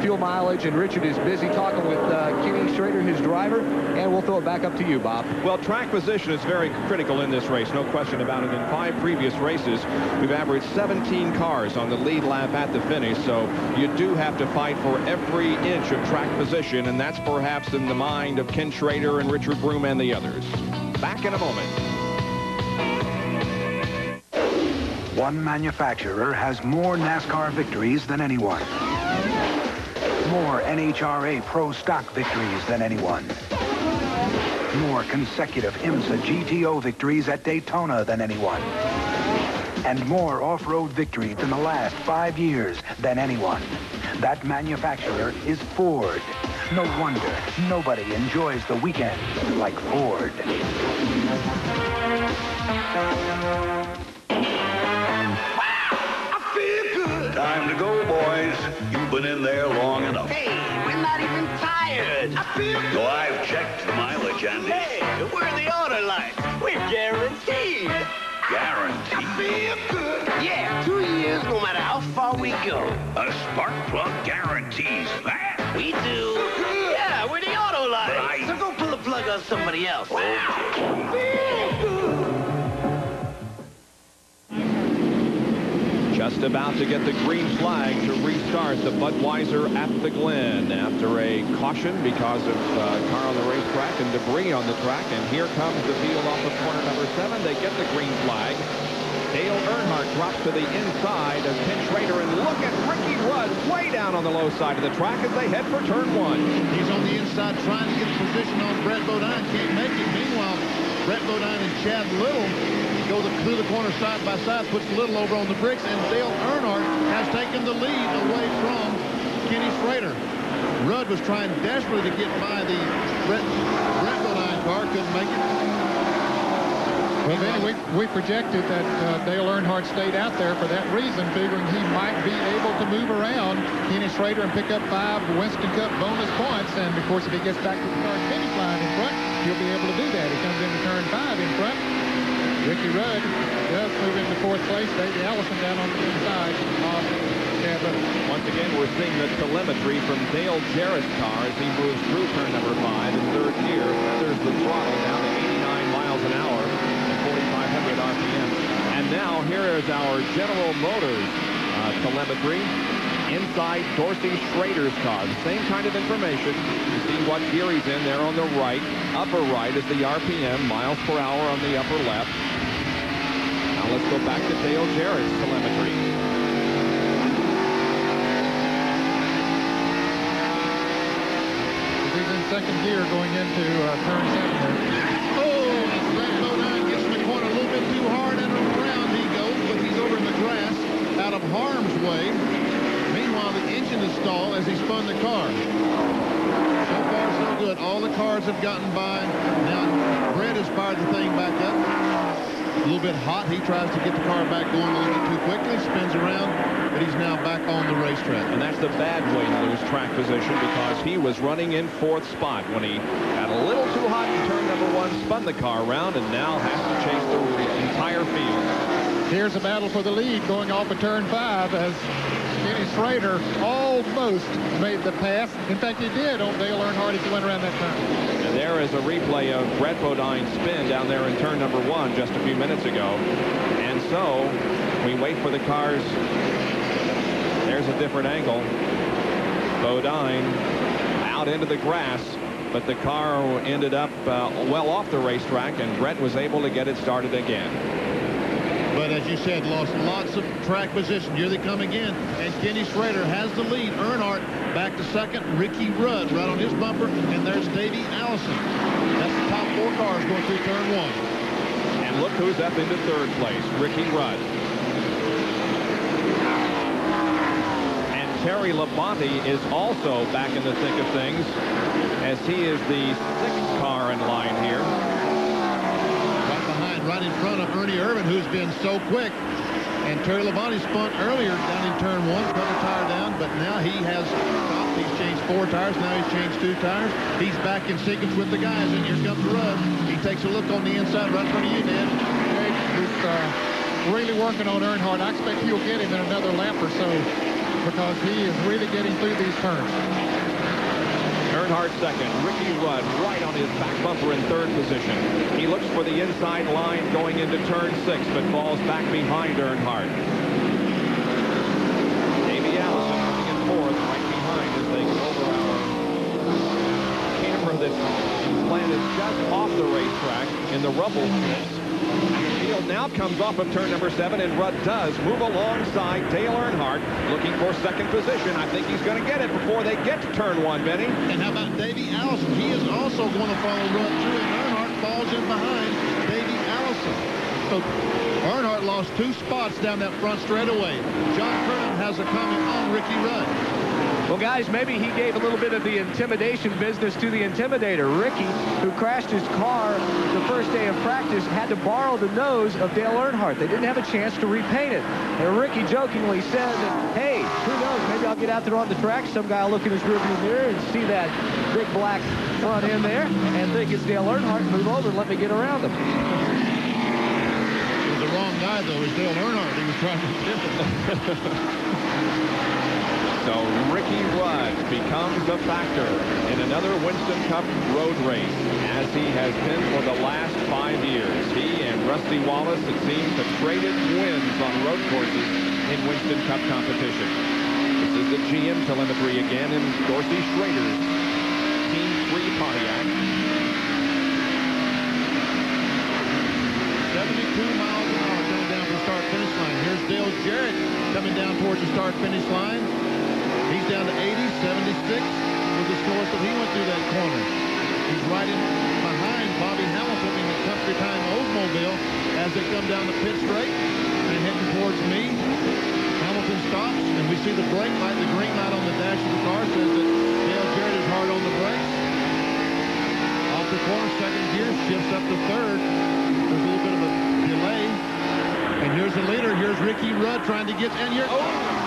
fuel mileage, and Richard is busy talking with Kenny Schrader, his driver, and we'll throw it back up to you, Bob. Well, track position is very critical in this race, no question about it. In 5 previous races, we've averaged 17 cars on the lead lap at the finish, so you do have to fight for every every inch of track position, and that's perhaps in the mind of Ken Schrader and Richard Broom and the others. Back in a moment. One manufacturer has more NASCAR victories than anyone. More NHRA Pro Stock victories than anyone. More consecutive IMSA GTO victories at Daytona than anyone. And more off-road victories in the last 5 years than anyone. That manufacturer is Ford. No wonder nobody enjoys the weekend like Ford. Time to go, boys. You've been in there long enough. Hey, we're not even tired. I feel good. So I've checked the mileage, Andy. Hey, we're the auto light. We're guaranteed. Guaranteed? I feel good. Yeah, 2 years no matter how far we go. A spark plug guarantees that. We do. Yeah, we're the auto light. So go pull the plug on somebody else. Just about to get the green flag to restart the Budweiser at the Glen after a caution because of car on the racetrack and debris on the track. And here comes the field off of corner number 7. They get the green flag. Dale Earnhardt drops to the inside of Ken Schrader, and look at Ricky Rudd way down on the low side of the track as they head for turn 1. He's on the inside trying to get position on Brett Bodine. Can't make it. Meanwhile, Brett Bodine and Chad Little go through the corner side by side, puts Little over on the bricks, and Dale Earnhardt has taken the lead away from Kenny Schrader. Rudd was trying desperately to get by the Brett Bodine car, couldn't make it. Well, then we projected that Dale Earnhardt stayed out there for that reason, figuring he might be able to move around Kenny Schrader and pick up 5 Winston Cup bonus points. And, of course, if he gets back to the start finish line in front, he'll be able to do that. He comes into turn 5 in front. Ricky Rudd does move into 4th place. Davey Allison down on the inside. Once again, we're seeing the telemetry from Dale Jarrett's car as he moves through turn number 5 in 3rd gear. Feathers the throttle down to 89 miles an hour at 4,500 RPM. And now here is our General Motors telemetry inside Dorsey Schrader's car. The same kind of information. You see what gear he's in there on the right. Upper right is the RPM, miles per hour on the upper left. Now let's go back to Dale Jarrett's telemetry. He's in 2nd gear going into turn 7. Oh, Brett Bodine gets in the corner a little bit too hard, and around he goes, but he's over in the grass out of harm's way. Meanwhile, the engine is stalled as he spun the car. So far, so good. All the cars have gotten by. Now, Brett has fired the thing back up. A little bit hot. He tries to get the car back going a little bit too quickly. Spins around, but he's now back on the racetrack. And that's the bad way to lose track position, because he was running in 4th spot when he got a little too hot in turn number 1, spun the car around, and now has to chase the entire field. Here's a battle for the lead going off of turn 5 as Kenny Schrader almost made the pass. In fact, he did on Dale Earnhardt as he went around that turn. And there is a replay of Brett Bodine's spin down there in turn number 1 just a few minutes ago. And so we wait for the cars. There's a different angle. Bodine out into the grass, but the car ended up well off the racetrack, and Brett was able to get it started again. But as you said, lost lots of track position. Here they come again, and Kenny Schrader has the lead. Earnhardt back to 2nd. Ricky Rudd right on his bumper, and there's Davey Allison. That's the top 4 cars going through turn 1. And look who's up into 3rd place, Ricky Rudd. And Terry Labonte is also back in the thick of things, as he is the 6th car in line here. Right in front of Ernie Irvin, who's been so quick. And Terry Labonte spun earlier down in turn 1, put a tire down, but now he has stopped. He's changed 4 tires. Now he's changed 2 tires. He's back in sequence with the guys, and here comes Rudd. He takes a look on the inside right in front of you, Dan. He's really working on Earnhardt. I expect he'll get him in another lap or so because he is really getting through these turns. Earnhardt 2nd. Ricky Rudd right on his back bumper in 3rd position. He looks for the inside line going into turn 6, but falls back behind Earnhardt. Davey Allison coming in 4th, right behind as they that Glen is just off the racetrack in the rumble strips. Field now comes off of turn number 7, and Rudd does move alongside Dale Earnhardt, looking for second position. I think he's going to get it before they get to turn 1, Benny. And how about Davey Allison? He is also going to follow Rudd through, and Earnhardt falls in behind Davey Allison. So Earnhardt lost 2 spots down that front straightaway. John Curran has a comment on Ricky Rudd. Well, guys, maybe he gave a little bit of the intimidation business to the intimidator. Ricky, who crashed his car the first day of practice, had to borrow the nose of Dale Earnhardt. They didn't have a chance to repaint it. And Ricky jokingly said that, hey, who knows, maybe I'll get out there on the track. Some guy will look in his rearview mirror and see that big black front end there and think it's Dale Earnhardt. Move over and let me get around him. It was the wrong guy, though. It was Dale Earnhardt. He was trying to tip him. So Ricky Rudd becomes a factor in another Winston Cup road race, as he has been for the last 5 years. He and Rusty Wallace, it seems, have traded wins on road courses in Winston Cup competition. This is the GM telemetry again in Dorsey Schrader's Team 3 Pontiac. 72 miles an hour coming down from the start-finish line. Here's Dale Jarrett coming down towards the start-finish line. He's down to 80, 76 was the slowest that he went through that corner. He's right in behind Bobby Hamilton in the Country Time Oldsmobile as they come down the pit straight and heading towards me. Hamilton stops, and we see the brake light, the green light on the dash of the car says that Dale Jarrett is hard on the brakes. Off the corner, second gear, shifts up to third. There's a little bit of a delay. And here's the leader. Here's Ricky Rudd trying to get, and you're, oh,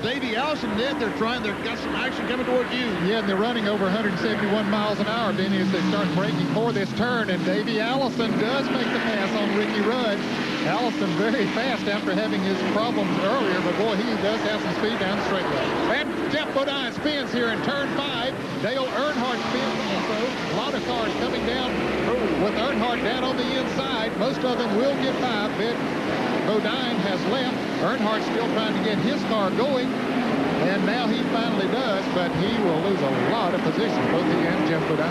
Davey Allison did. They've got some action coming towards you. Yeah, and they're running over 171 miles an hour, Benny, as they start braking for this turn. And Davey Allison does make the pass on Ricky Rudd. Allison very fast after having his problems earlier, but boy, he does have some speed down the straightaway. And Jeff Bodine spins here in turn 5. Dale Earnhardt spins also. A lot of cars coming down with Earnhardt down on the inside. Most of them will get by, but Bodine has left. Earnhardt still trying to get his car going, and now he finally does, but he will lose a lot of position, both he and Jeff Bodine.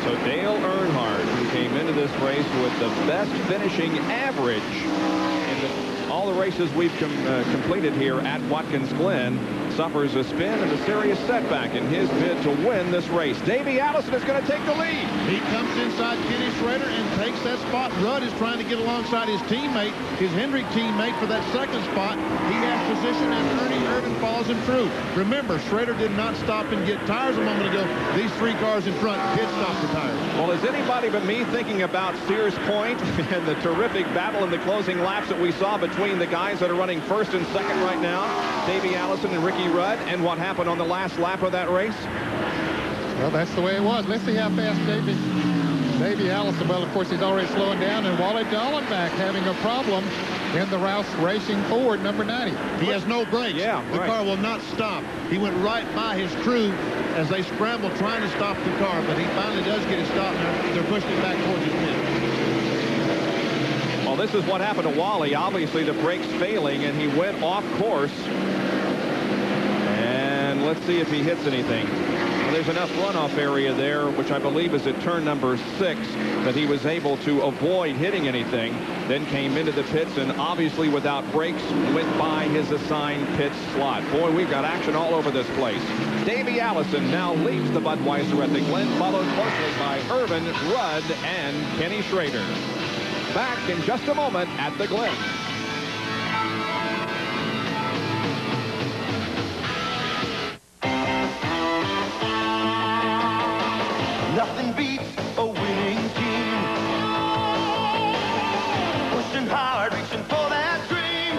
So Dale Earnhardt, who came into this race with the best finishing average in all the races we've completed here at Watkins Glen, suffers a spin and a serious setback in his bid to win this race. Davey Allison is going to take the lead. He comes inside Kenny Schrader and takes that spot. Rudd is trying to get alongside his teammate, his Hendrick teammate, for that second spot. He has position as Ernie Irvin follows him through. Remember, Schrader did not stop and get tires a moment ago. These 3 cars in front did stop the tires. Well, is anybody but me thinking about Sears Point and the terrific battle in the closing laps that we saw between the guys that are running first and second right now, Davey Allison and Ricky Rudd, and what happened on the last lap of that race? Well, that's the way it was. Let's see how fast Davey Allison, well, of course, he's already slowing down, and Wally Dallenbach having a problem in the Rouse Racing Ford number 90. He has no brakes. Yeah, the car will not stop. He went right by his crew as they scrambled trying to stop the car, but he finally does get it stopped. They're pushing it back towards his pit. Well, this is what happened to Wally. Obviously, the brakes failing, and he went off course. And let's see if he hits anything. Well, there's enough runoff area there, which I believe is at turn number 6, that he was able to avoid hitting anything. Then came into the pits, and obviously without brakes, went by his assigned pit slot. Boy, we've got action all over this place. Davey Allison now leads the Budweiser at the Glen, followed closely by Irvin, Rudd, and Kenny Schrader. Back in just a moment at the Glen. Nothing beats a winning team. Pushing hard, reaching for that dream.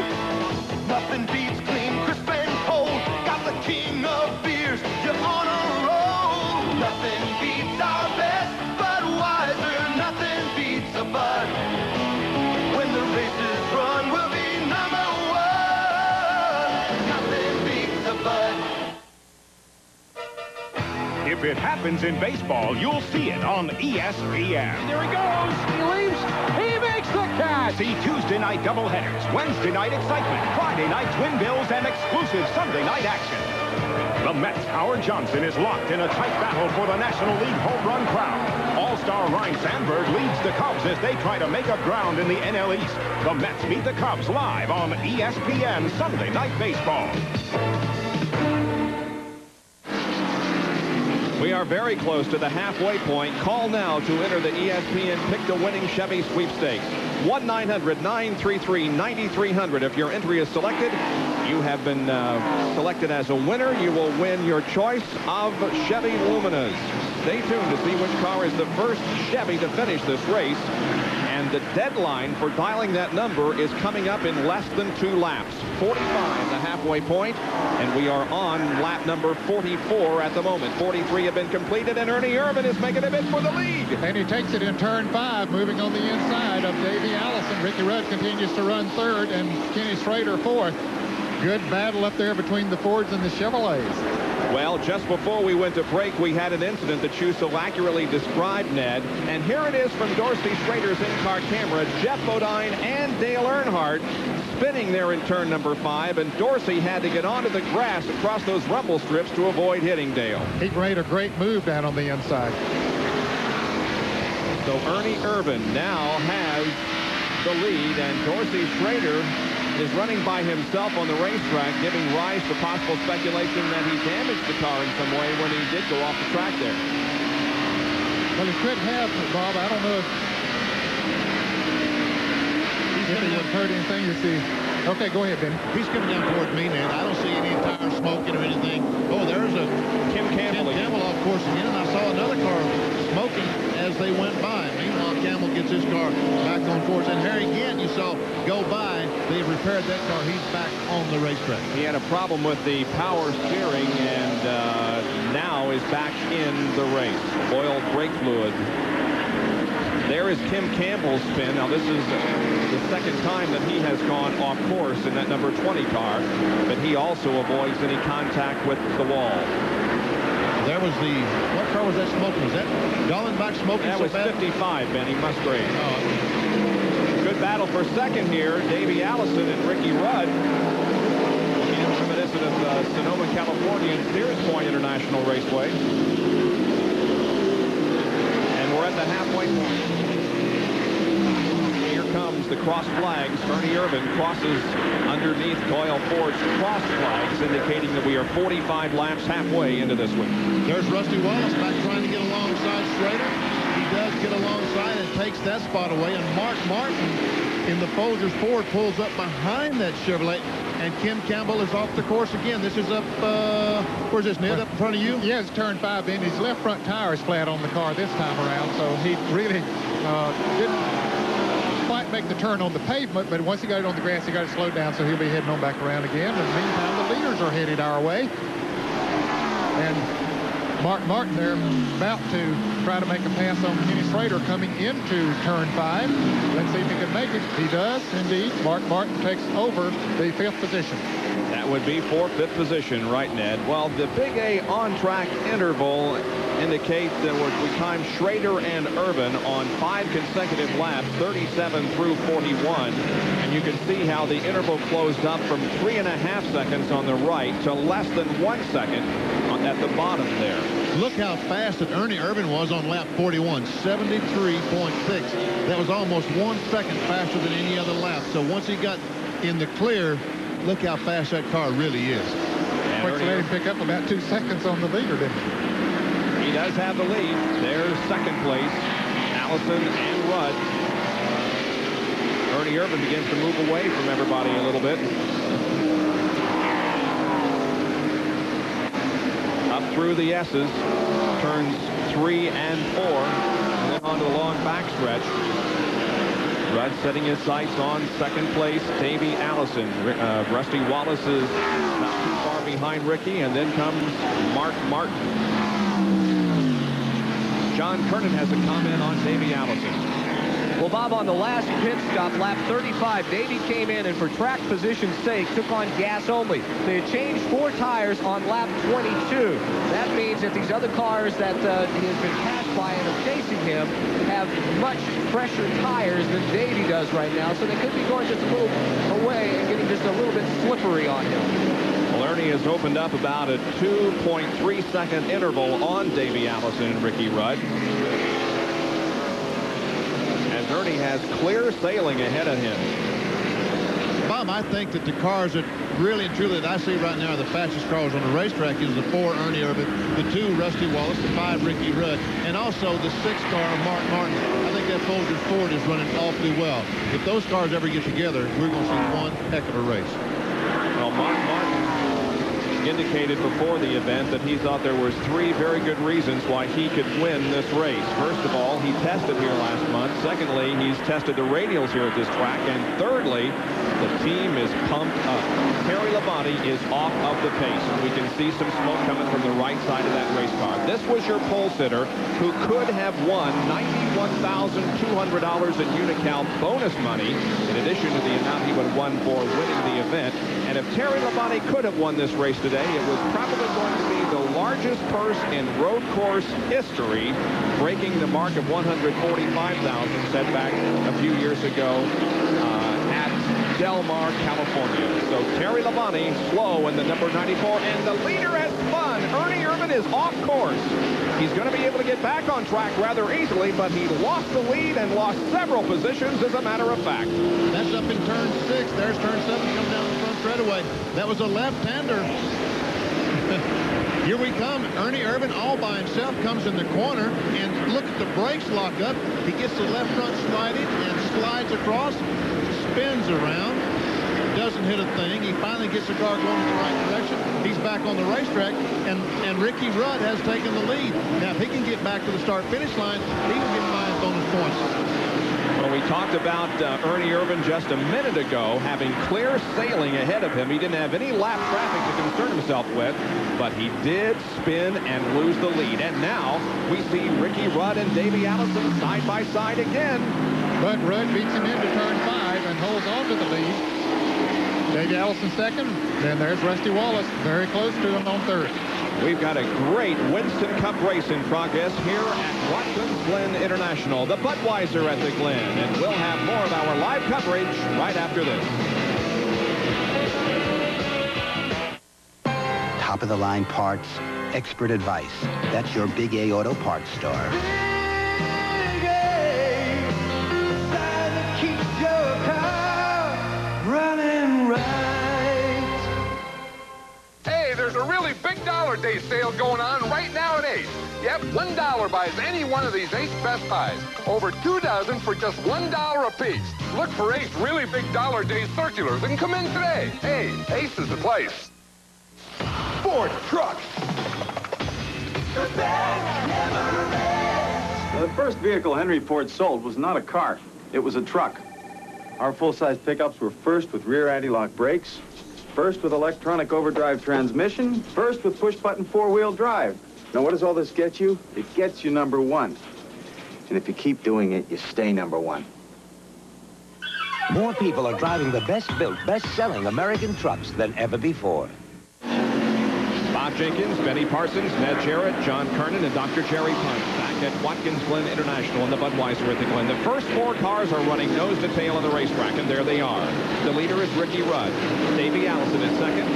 Nothing beats clean, crisp and cold. Got the king of beers, you're on a roll. Nothing beats our best Budweiser. Nothing beats a Bud. When the races run, we'll be number 1. Nothing beats a Bud. If it happens in baseball, you'll see it on ESPN. There he goes. He leaps. He makes the catch. See Tuesday night doubleheaders, Wednesday night excitement, Friday night twin bills, and exclusive Sunday night action. The Mets' Howard Johnson is locked in a tight battle for the National League home run crown. All-star Ryne Sandberg leads the Cubs as they try to make up ground in the NL East. The Mets meet the Cubs live on ESPN Sunday Night Baseball. We are very close to the halfway point. Call now to enter the ESPN Pick the Winning Chevy Sweepstakes. 1-900-933-9300. If your entry is selected, you have been selected as a winner. You will win your choice of Chevy Luminas. Stay tuned to see which car is the first Chevy to finish this race. And the deadline for dialing that number is coming up in less than 2 laps. 45, the halfway point, and we are on lap number 44 at the moment. 43 have been completed, and Ernie Irvan is making a bid for the lead. And he takes it in turn 5, moving on the inside of Davey Allison. Ricky Rudd continues to run third, and Kenny Schrader fourth. Good battle up there between the Fords and the Chevrolets. Well, just before we went to break, we had an incident that you so accurately described, Ned. And here it is from Dorsey Schrader's in-car camera. Jeff Bodine and Dale Earnhardt spinning there in turn number 5. And Dorsey had to get onto the grass across those rumble strips to avoid hitting Dale. He made a great move down on the inside. So Ernie Irvan now has the lead, and Dorsey Schrader is running by himself on the racetrack, giving rise to possible speculation that he damaged the car in some way when he did go off the track there. Well, he could have, Bob. I don't know if he would hurt anything. You see. Okay, go ahead, Ben. He's coming down toward me, Ned. I don't see any tire smoking or anything. Oh, there's a Kim Campbell off course again. I saw another car smoking as they went by. Meanwhile, Campbell gets his car back on course. And Harry Gant, you saw go by. They've repaired that car. He's back on the racetrack. He had a problem with the power steering and now is back in the race. Oil brake fluid. There is Kim Campbell's spin. Now, this is the second time that he has gone off course in that number 20 car, but he also avoids any contact with the wall. There was what car was that smoking? Was that Dallenbach smoking? That was 55, Benny Musgrave. Good battle for second here. Davey Allison and Ricky Rudd. Again, reminiscent of Sonoma, California and Sears Point International Raceway. And we're at the halfway point. Here comes the cross flags. Ernie Irvan crosses underneath Doyle Ford's cross flags, indicating that we are 45 laps halfway into this one. There's Rusty Wallace back trying to get alongside Schrader. He does get alongside and takes that spot away. And Mark Martin in the Folgers Ford pulls up behind that Chevrolet. And Kim Campbell is off the course again. This is up, where's this, Ned? Up in front of you? Yeah, it's turn 5 in. His left front tire is flat on the car this time around. So he really didn't quite make the turn on the pavement. But once he got it on the grass, he got it slowed down. So he'll be heading on back around again. In the meantime, the leaders are headed our way. And Mark Martin there about to try to make a pass on Kenny Schrader coming into turn 5. Let's see if he can make it. He does, indeed. Mark Martin takes over the 5th position. That would be for 5th position, right, Ned? Well, the Big A on-track interval indicates that we timed Schrader and Irvan on 5 consecutive laps, 37 through 41. And you can see how the interval closed up from 3.5 seconds on the right to less than 1 second at the bottom there. Look how fast that Ernie Irvan was on lap 41, 73.6. That was almost 1 second faster than any other lap. So once he got in the clear, look how fast that car really is. Quick let him pick up about 2 seconds on the leader, didn't he? He does have the lead. There's second place, Allison and Rudd. Ernie Irvan begins to move away from everybody a little bit. Up through the S's, turns 3 and 4, and then onto the long backstretch. Rudd setting his sights on second place, Davey Allison. Rusty Wallace is not too far behind Ricky, and then comes Mark Martin. John Kernan has a comment on Davey Allison. Well, Bob, on the last pit stop, lap 35, Davey came in and for track position's sake took on gas only. They had changed 4 tires on lap 22. That means that these other cars that he has been passed by and are chasing him have much fresher tires than Davey does right now, so they could be going just a little away and getting just a little bit slippery on him. Well, Ernie has opened up about a 2.3-second interval on Davey Allison and Ricky Rudd. As Ernie has clear sailing ahead of him. Bob, I think that the cars that really and truly that I see right now are the fastest cars on the racetrack is the 4 Ernie Irvan, the 2 Rusty Wallace, the 5 Ricky Rudd, and also the 6 car Mark Martin. I think that Folgers Ford is running awfully well. If those cars ever get together, we're going to see one heck of a race. Well, Mark Martin indicated before the event that he thought there was 3 very good reasons why he could win this race. First of all, he tested here last month. Secondly, he's tested the radials here at this track. And thirdly, the team is pumped up. Terry Labonte is off of the pace, and we can see some smoke coming from the right side of that race car. This was your pole sitter who could have won $91,200 in Unocal bonus money, in addition to the amount he would have won for winning the event. And if Terry Labonte could have won this race today, it was probably going to be the largest purse in road course history, breaking the mark of $145,000 set back a few years ago at Del Mar, California. So Terry Labonte slow in the number 94, and the leader has spun. Ernie Irvan is off course. He's going to be able to get back on track rather easily, but he lost the lead and lost several positions, as a matter of fact. That's up in turn 6. There's turn 7 coming down the front straightaway. That was a left-hander. Here we come. Ernie Irvan all by himself comes in the corner, and look at the brakes lock up. He gets the left front sliding and slides across, spins around, doesn't hit a thing. He finally gets the car going in the right direction. He's back on the racetrack, and Ricky Rudd has taken the lead. Now, if he can get back to the start-finish line, he can get 5 bonus points. Well, we talked about Ernie Irvan just a minute ago having clear sailing ahead of him. He didn't have any lap traffic to concern himself with, but he did spin and lose the lead. And now we see Ricky Rudd and Davey Allison side by side again. But Rudd beats him into turn 5 and holds on to the lead. Davey Allison second. Then there's Rusty Wallace very close to him on third. We've got a great Winston Cup race in progress here at Watkins Glen International, the Budweiser at the Glen. And we'll have more of our live coverage right after this. Top-of-the-line parts, expert advice. That's your Big A Auto Parts store. There's a really big Dollar Day sale going on right now at Ace. Yep, $1 buys any one of these Ace Best Buys. Over 2 dozen for just $1 a piece. Look for Ace really big Dollar Day circulars and come in today. Hey, Ace is the place. Ford Trucks. The first vehicle Henry Ford sold was not a car. It was a truck. Our full-size pickups were first with rear anti-lock brakes, first with electronic overdrive transmission, first with push-button 4-wheel drive. Now, what does all this get you? It gets you number 1. And if you keep doing it, you stay number 1. More people are driving the best-built, best-selling American trucks than ever before. Bob Jenkins, Benny Parsons, Ned Jarrett, John Kernan, and Dr. Jerry Punch back at Watkins Glen International in the Budweiser at the Glen. The first 4 cars are running nose to tail on the racetrack, and there they are. The leader is Ricky Rudd. Davey Allison is second.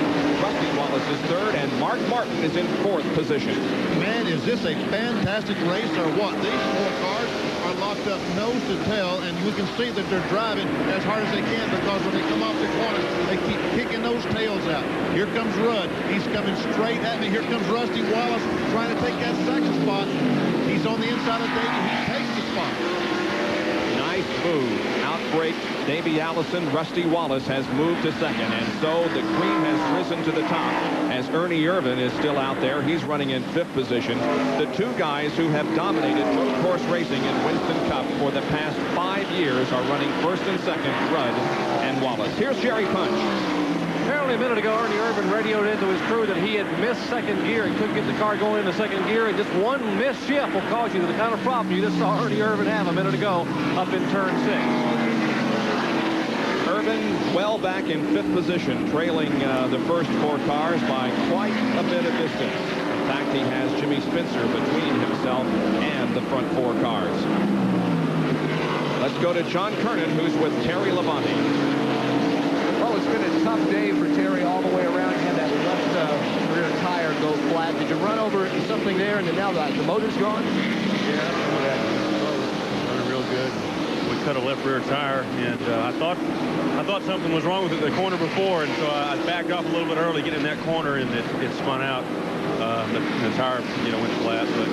Rusty Wallace is third, and Mark Martin is in 4th position. Man, is this a fantastic race or what? These 4 cars are locked up nose to tail, and we can see that they're driving as hard as they can because when they come off the corner, they keep kicking those tails out. Here comes Rudd. He's coming straight at me. Here comes Rusty Wallace trying to take that second spot. He's on the inside of Davey. He takes the spot. Nice move. Outbreak. Davey Allison, Rusty Wallace has moved to second, and so the cream has risen to the top as Ernie Irvan is still out there. He's running in 5th position. The 2 guys who have dominated road course racing in Winston Cup for the past 5 years are running 1st and 2nd, Rudd and Wallace. Here's Jerry Punch. Apparently a minute ago, Ernie Irvan radioed into his crew that he had missed 2nd gear. He couldn't get the car going into 2nd gear, and just one missed shift will cause you the kind of problem you just saw Ernie Irvan have a minute ago up in turn 6. Irvan well back in 5th position, trailing the first 4 cars by quite a bit of distance. In fact, he has Jimmy Spencer between himself and the front 4 cars. Let's go to John Kernan, who's with Terry Labonte. Well, it's been a tough day for Terry all the way around. He had that left go flat. Did you run over something there and then now the motor's gone? Yeah, that's what happened. Running real good. We cut a left rear tire, and I thought something was wrong with it the corner before, and so I backed off a little bit early getting in that corner, and it spun out. The tire, went flat, but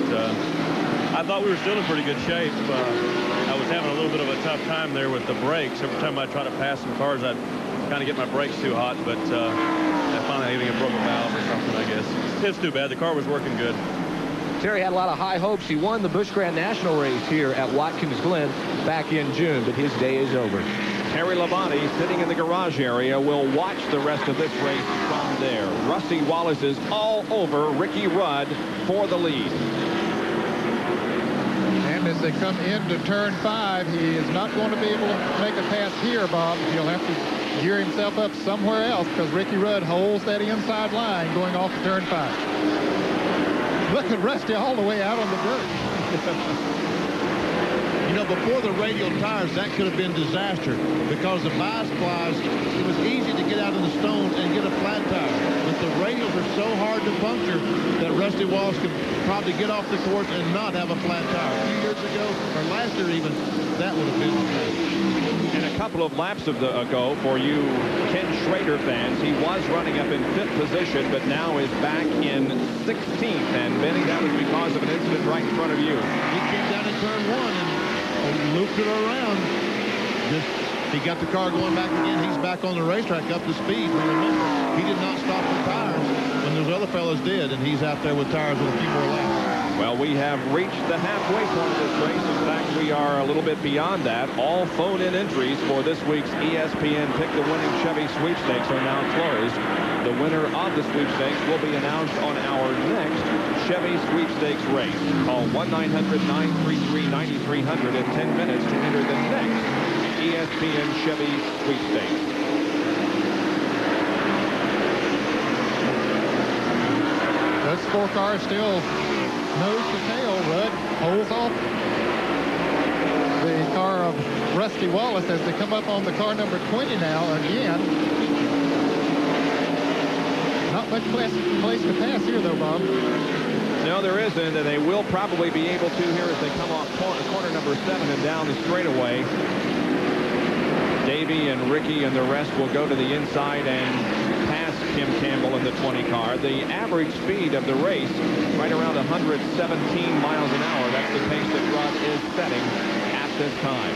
I thought we were still in pretty good shape. I was having a little bit of a tough time there with the brakes. Every time I try to pass some cars, I'd kind of get my brakes too hot, but I finally even broke a valve or something, I guess. It's too bad. The car was working good. Terry had a lot of high hopes. He won the Busch Grand National race here at Watkins Glen back in June, but his day is over. Terry Labonte, sitting in the garage area, will watch the rest of this race from there. Rusty Wallace is all over Ricky Rudd for the lead. And as they come into turn 5, he is not going to be able to make a pass here, Bob. He'll have to gear himself up somewhere else because Ricky Rudd holds that inside line going off to turn 5. Look at Rusty all the way out on the dirt. Before the radial tires, that could have been disaster because the bi-splice, it was easy to get out of the stones and get a flat tire. But the radials are so hard to puncture that Rusty Wallace could probably get off the course and not have a flat tire. A few years ago, or last year even, that would have been the case. And a couple of laps ago, for you Ken Schrader fans, he was running up in 5th position, but now is back in 16th. And, Benny, that was because of an incident right in front of you. He came down in turn 1 and looped it around. He got the car going back again. He's back on the racetrack up to speed. But remember, he did not stop the tires when those other fellas did, and he's out there with tires with a few more laps. Well, we have reached the halfway point of this race. In fact, we are a little bit beyond that. All phone-in entries for this week's ESPN Pick the Winning Chevy Sweepstakes are now closed. The winner of the sweepstakes will be announced on our next Chevy Sweepstakes race. Call 1-900-933-9300 in 10 minutes to enter the next ESPN Chevy Sweepstakes. Those 4 cars still nose to tail. Rudd holds off the car of Rusty Wallace as they come up on the car number 20 now again. Not much place to pass here, though, Bob. No, there isn't, and they will probably be able to here as they come off corner number 7 and down the straightaway. Davey and Ricky and the rest will go to the inside and pass Tim Campbell in the 20 car. The average speed of the race, right around 117 miles an hour. That's the pace that Rudd is setting at this time.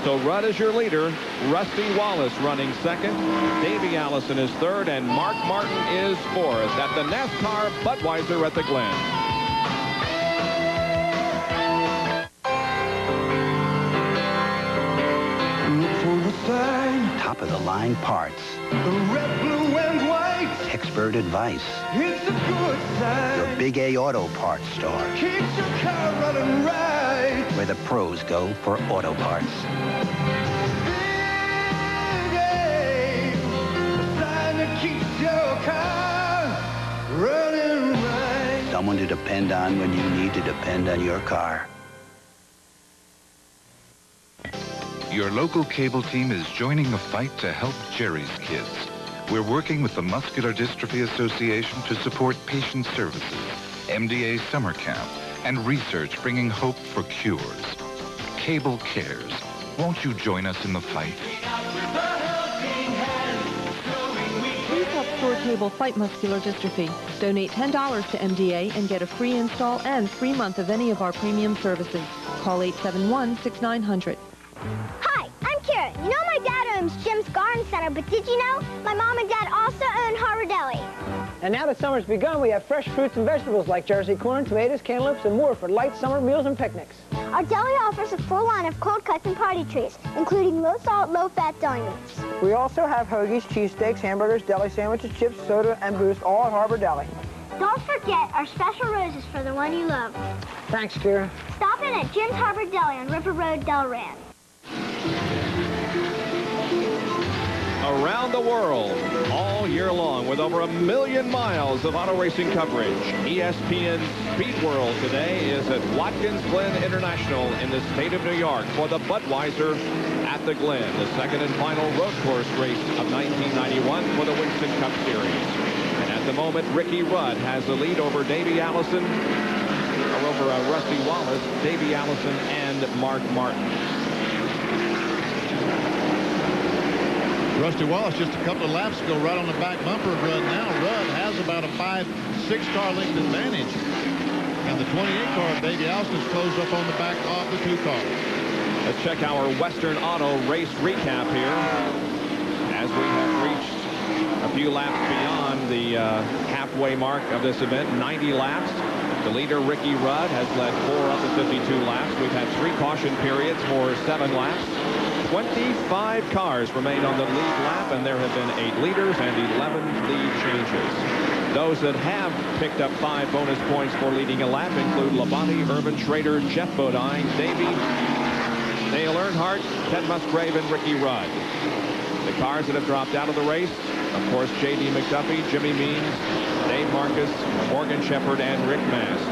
So Rudd is your leader. Rusty Wallace running second. Davey Allison is third, and Mark Martin is fourth at the NASCAR Budweiser at the Glen. Top of the line parts. The red, blue, and white. Expert advice. It's a good sign. Your Big A Auto Parts store. Keeps your car running right. Where the pros go for auto parts. Big A, the sign that keeps your car running right. Someone to depend on when you need to depend on your car. Your local cable team is joining the fight to help Jerry's kids. We're working with the Muscular Dystrophy Association to support patient services, MDA summer camp, and research bringing hope for cures. Cable cares. Won't you join us in the fight? Please help Store Cable fight muscular dystrophy. Donate $10 to MDA and get a free install and free month of any of our premium services. Call 871-6900. Hi, I'm Kira. You know my dad owns Jim's Garden Center, but did you know my mom and dad also own Harbor Deli? And now that summer's begun, we have fresh fruits and vegetables like Jersey corn, tomatoes, cantaloupes, and more for light summer meals and picnics. Our deli offers a full line of cold cuts and party treats, including low-salt, low-fat deli meats. We also have hoagies, cheesesteaks, hamburgers, deli sandwiches, chips, soda, and booze, all at Harbor Deli. Don't forget our special roses for the one you love. Thanks, Kira. Stop in at Jim's Harbor Deli on River Road, Delran. Around the world, all year long, with over 1 million miles of auto racing coverage. ESPN's Speed World today is at Watkins Glen International in the state of New York for the Budweiser at the Glen, the second and final road course race of 1991 for the Winston Cup Series. And at At the moment, Ricky Rudd has the lead over Davey Allison, or over Rusty Wallace, Davey Allison, and Mark Martin. Rusty Wallace just a couple of laps ago right on the back bumper of Rudd. Now Rudd has about a 5-6 car length advantage. And the 28 car of Davey Allison is closed up on the back of the 2 cars. Let's check our Western Auto race recap here as we have reached a few laps beyond the halfway mark of this event, 90 laps. The leader, Ricky Rudd, has led 4 of the 52 laps. We've had 3 caution periods for 7 laps. 25 cars remain on the lead lap, and there have been 8 leaders and 11 lead changes. Those that have picked up 5 bonus points for leading a lap include Labonte, Irvin Schrader, Jeff Bodine, Davey, Dale Earnhardt, Ted Musgrave, and Ricky Rudd. The cars that have dropped out of the race, of course, J.D. McDuffie, Jimmy Means, Dave Marcus, Morgan Shepherd, and Rick Mast.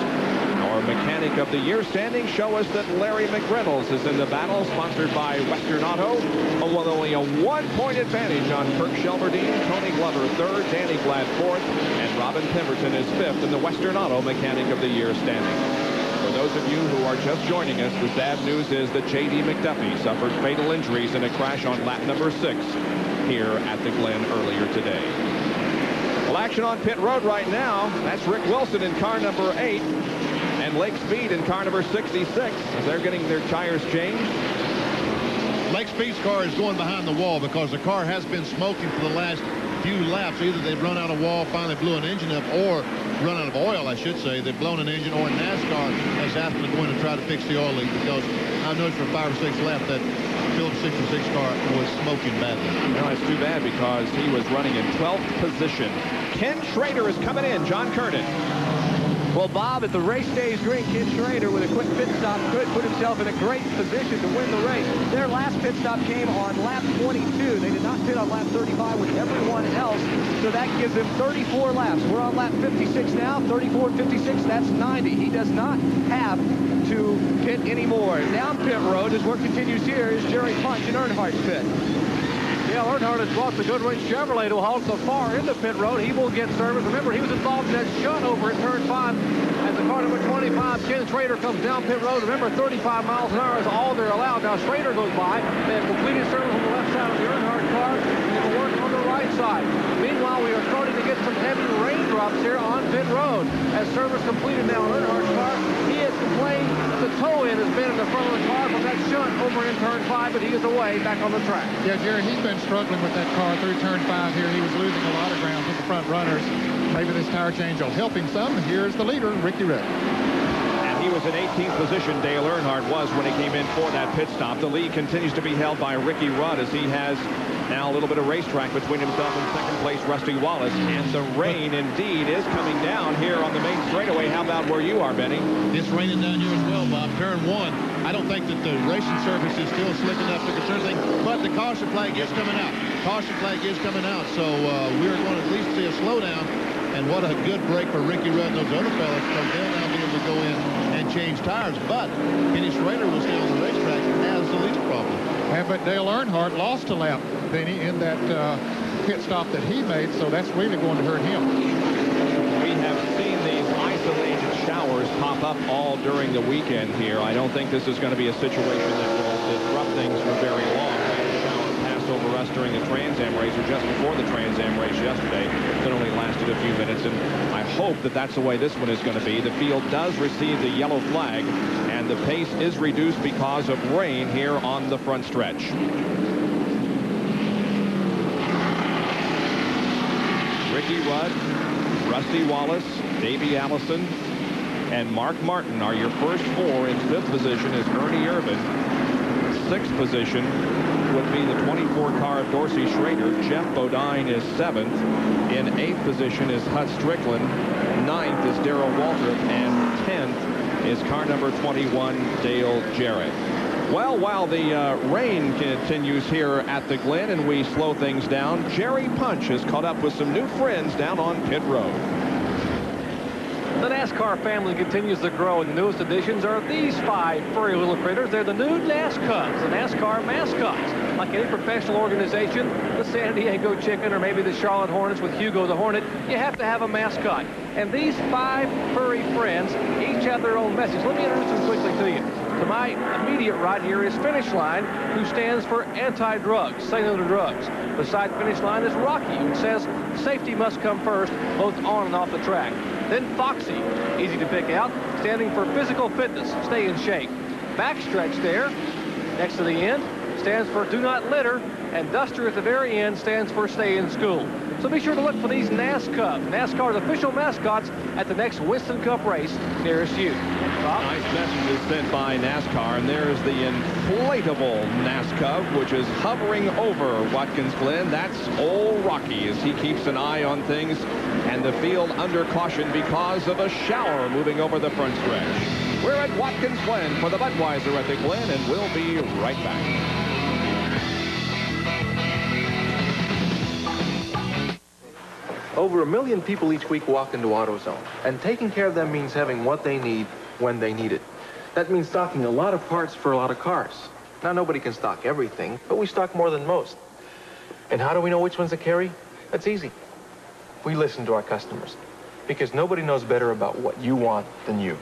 Our Mechanic of the Year standings show us that Larry McReynolds is in the battle, sponsored by Western Auto, with only a 1-point advantage on Kirk Shelberdine, Tony Glover 3rd, Danny Glad 4th, and Robin Pemberton is 5th in the Western Auto Mechanic of the Year standings. For those of you who are just joining us, the sad news is that J.D. McDuffie suffered fatal injuries in a crash on lap number 6 here at the Glen earlier today. Well, action on pit road right now. That's Rick Wilson in car number 8 and Lake Speed in car number 66 as they're getting their tires changed. Lake Speed's car is going behind the wall because the car has been smoking for the last few laps. Either they've run out of wall, finally blew an engine up, or run out of oil, I should say. They've blown an engine, or NASCAR has asked them to go in and try to fix the oil leak, because I've noticed for 5 or 6 laps that Phillips 66 car was smoking badly. No, it's too bad because he was running in 12th position. Ken Schrader is coming in. John Kernan. Well, Bob, at the race day's green, Ken Schrader with a quick pit stop could put himself in a great position to win the race. Their last pit stop came on lap 22. They did not pit on lap 35 with everyone else, so that gives him 34 laps. We're on lap 56 now, 34, 56, that's 90. He does not have to pit anymore. Down pit road, as work continues here, is Jerry Punch in Earnhardt's pit. Dale Earnhardt has brought the Goodwin Chevrolet to a halt so far in the pit road. He will get service. Remember, he was involved in that shunt over at turn 5 as the car number 25, Ken Schrader, comes down pit road. Remember, 35 miles an hour is all they're allowed. Now Schrader goes by. They have completed service on the left side of the Earnhardt car. They will work on the right side. Meanwhile, we are starting to get some heavy raindrops here on pit road. As service completed now on Earnhardt's car, he has complained the toe-in has been in the front of the car from that shunt over in turn 5, but he is away back on the track. Yeah, Jerry, he's been struggling with that car through turn 5 here. He was losing a lot of ground with the front runners. Maybe this tire change will help him some. Here's the leader, Ricky Rudd. And he was in 18th position, Dale Earnhardt was, when he came in for that pit stop. The lead continues to be held by Ricky Rudd as he has now a little bit of racetrack between himself and second place Rusty Wallace. And the rain indeed is coming down here on the main straightaway. How about where you are, Benny? It's raining down here as well, Bob. Turn 1. I don't think that the racing surface is still slick enough to concern things, but the caution flag is coming out. Caution flag is coming out, so we're going to at least see a slowdown. And what a good break for Ricky Rudd and those other fellas, because they'll now be able to go in and change tires. But Kenny Schrader will stay on the racetrack as the least problem. Yeah, but Dale Earnhardt lost a lap, Benny, in that pit stop that he made, so that's really going to hurt him. We have seen these isolated showers pop up all during the weekend here. I don't think this is going to be a situation that will disrupt things for very long. We had a shower pass over us during the Trans Am race, or just before the Trans Am race yesterday. It only lasted a few minutes, and I hope that that's the way this one is going to be. The field does receive the yellow flag, and the pace is reduced because of rain here on the front stretch. Ricky Rudd, Rusty Wallace, Davey Allison, and Mark Martin are your first 4. In 5th position is Ernie Irvin. 6th position would be the 24 car of Dorsey Schrader. Jeff Bodine is 7th. In 8th position is Hut Strickland. 9th is Darrell Waltrip. And 10th is car number 21, Dale Jarrett. Well, while the rain continues here at the Glen and we slow things down, Jerry Punch has caught up with some new friends down on pit road. The NASCAR family continues to grow, and the newest additions are these 5 furry little critters. They're the new NASCARs, the NASCAR mascots. Like any professional organization, the San Diego Chicken or maybe the Charlotte Hornets with Hugo the Hornet, you have to have a mascot. And these 5 furry friends each have their own message. Let me introduce them quickly to you. To my immediate right here is Finish Line, who stands for anti-drugs, say no to drugs. Beside Finish Line is Rocky, who says safety must come first, both on and off the track. Then Foxy, easy to pick out, standing for physical fitness, stay in shape. Backstretch there, next to the end, stands for do not litter, and Duster at the very end stands for stay in school. So be sure to look for these NASCAR's official mascots at the next Winston Cup race nearest you. Bob? Nice messages sent by NASCAR, and there's the inflatable NASCAR, which is hovering over Watkins Glen. That's old Rocky as he keeps an eye on things, and the field under caution because of a shower moving over the front stretch. We're at Watkins Glen for the Budweiser at the Glen, and we'll be right back. Over 1 million people each week walk into AutoZone, and taking care of them means having what they need when they need it. That means stocking a lot of parts for a lot of cars. Now, nobody can stock everything, but we stock more than most. And how do we know which ones to carry? That's easy. We listen to our customers, because nobody knows better about what you want than you.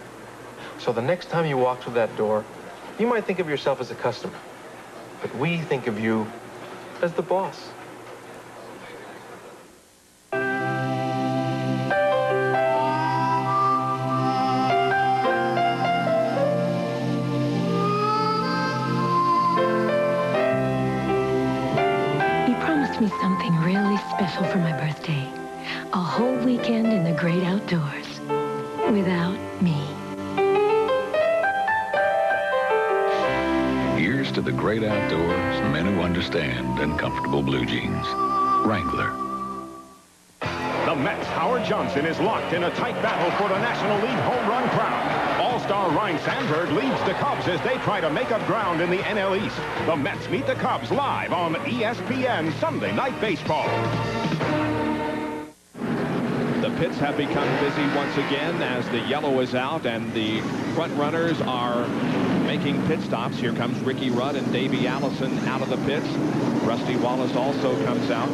So the next time you walk through that door, you might think of yourself as a customer, but we think of you as the boss. Me something really special for my birthday. A whole weekend in the great outdoors. Without me. Here's to the great outdoors, men who understand, and comfortable blue jeans. Wrangler. The Mets' Howard Johnson is locked in a tight battle for the National League home run crown. All-star Ryne Sandberg leads the Cubs as they try to make up ground in the NL East. The Mets meet the Cubs live on ESPN Sunday Night Baseball. The pits have become busy once again as the yellow is out and the front runners are making pit stops. Here comes Ricky Rudd and Davey Allison out of the pits. Rusty Wallace also comes out.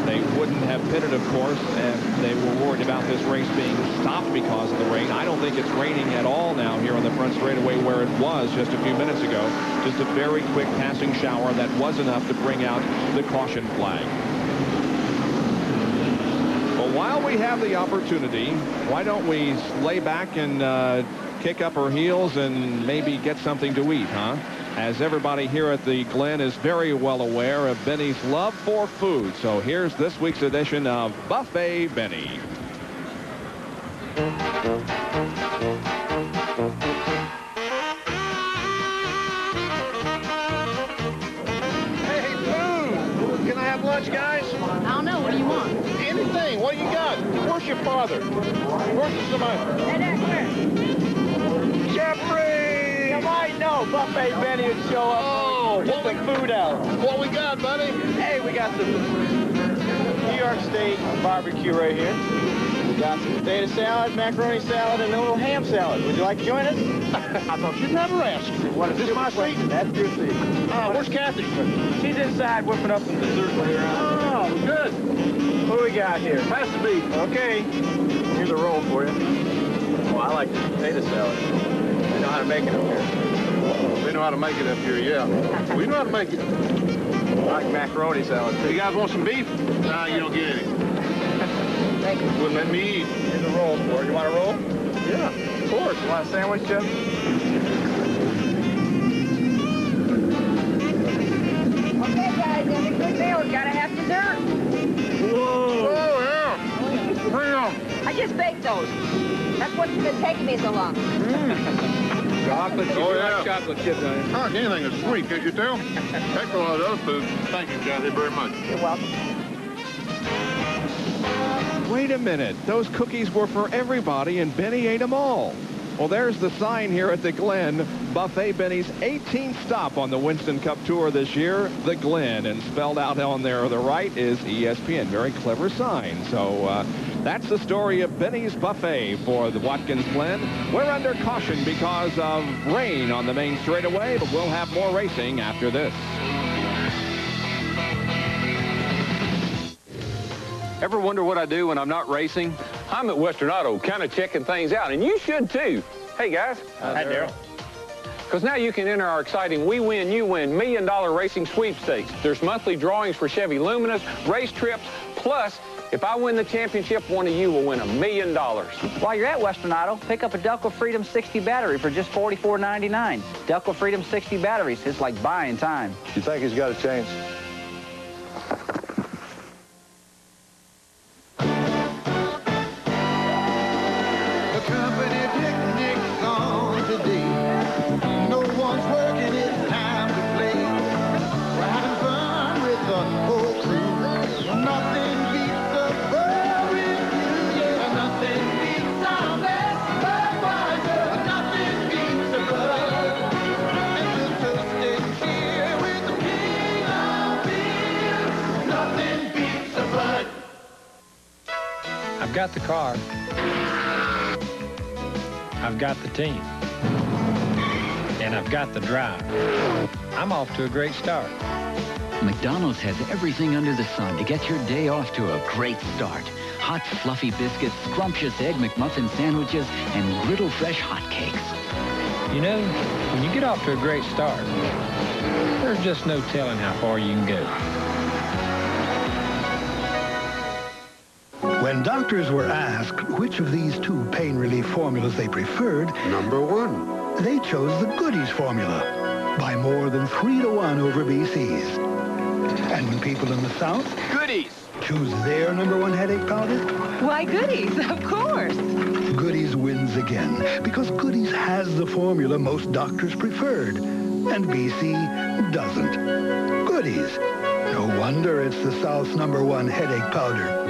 They wouldn't have pitted, of course, if they were worried about this race being stopped because of the rain. I don't think it's raining at all now here on the front straightaway where it was just a few minutes ago. Just a very quick passing shower that was enough to bring out the caution flag. Well, while we have the opportunity, why don't we lay back and kick up our heels and maybe get something to eat, huh? As everybody here at the Glen is very well aware of Benny's love for food. So here's this week's edition of Buffet Benny. Hey, food! Can I have lunch, guys? I don't know. What do you want? Anything. What do you got? Where's your father? Where's the somebody? Hey, there, where? Jeffrey! You might know Buffet Benny would show up. Oh, get some food out. What we got, buddy? Hey, we got some New York State barbecue right here. We got some potato salad, macaroni salad, and a little ham salad. Would you like to join us? I thought you'd never ask. What is this my seat? That's your seat. Where's Kathy? She's inside whipping up some dessert later on. Oh, good. What do we got here? Pass the beef. Okay. Here's a roll for you. Oh, I like the potato salad. They know how to make it up here. We know how to make it up here, yeah. We know how to make it. I like macaroni salad. You guys want some beef? Nah, you don't get any. Thank you. Wouldn't let me eat. Here's a roll for you. You want a roll? Yeah, of course. You want a sandwich, Jeff? Okay, guys, every good meal's got to have dessert. Whoa. Oh, yeah. Bring on. I just baked those. That's what's been taking me so long. Chocolate chip. Oh, yeah. Like chocolate chip, don't you? Oh, anything is sweet, can't you tell? Heck of a lot of other food. Thank you, Kathy, very much. You're welcome. Wait a minute. Those cookies were for everybody, and Benny ate them all. Well, there's the sign here at the Glen. Buffet Benny's 18th stop on the Winston Cup Tour this year, the Glen. And spelled out on there on the right is ESPN. Very clever sign. So That's the story of Benny's Buffet for the Watkins Glen. We're under caution because of rain on the main straightaway, but we'll have more racing after this. Ever wonder what I do when I'm not racing? I'm at Western Auto kind of checking things out, and you should too. Hey, guys. Hi, Daryl. Because now you can enter our exciting We Win, You Win $1 Million Racing Sweepstakes. There's monthly drawings for Chevy Luminas, race trips, plus, if I win the championship, one of you will win $1 million. While you're at Western Auto, pick up a Delco Freedom 60 battery for just $44.99. Delco Freedom 60 batteries, it's like buying time. You think he's got a chance? I've got the car. I've got the team. And I've got the drive. I'm off to a great start. McDonald's has everything under the sun to get your day off to a great start. Hot, fluffy biscuits, scrumptious Egg McMuffin sandwiches, and griddle fresh hotcakes. You know, when you get off to a great start, there's just no telling how far you can go. When doctors were asked which of these two pain relief formulas they preferred, number one, they chose the Goodies formula by more than 3-to-1 over BC's. And when people in the South Goodies choose their number one headache powder, why, Goodies, of course. Goodies wins again because Goodies has the formula most doctors preferred, and BC doesn't. Goodies. No wonder it's the South's number one headache powder.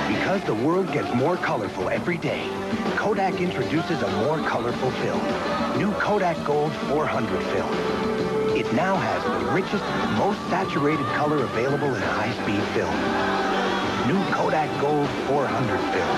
Because the world gets more colorful every day, Kodak introduces a more colorful film. New Kodak Gold 400 film. It now has the richest, most saturated color available in high-speed film. New Kodak Gold 400 film.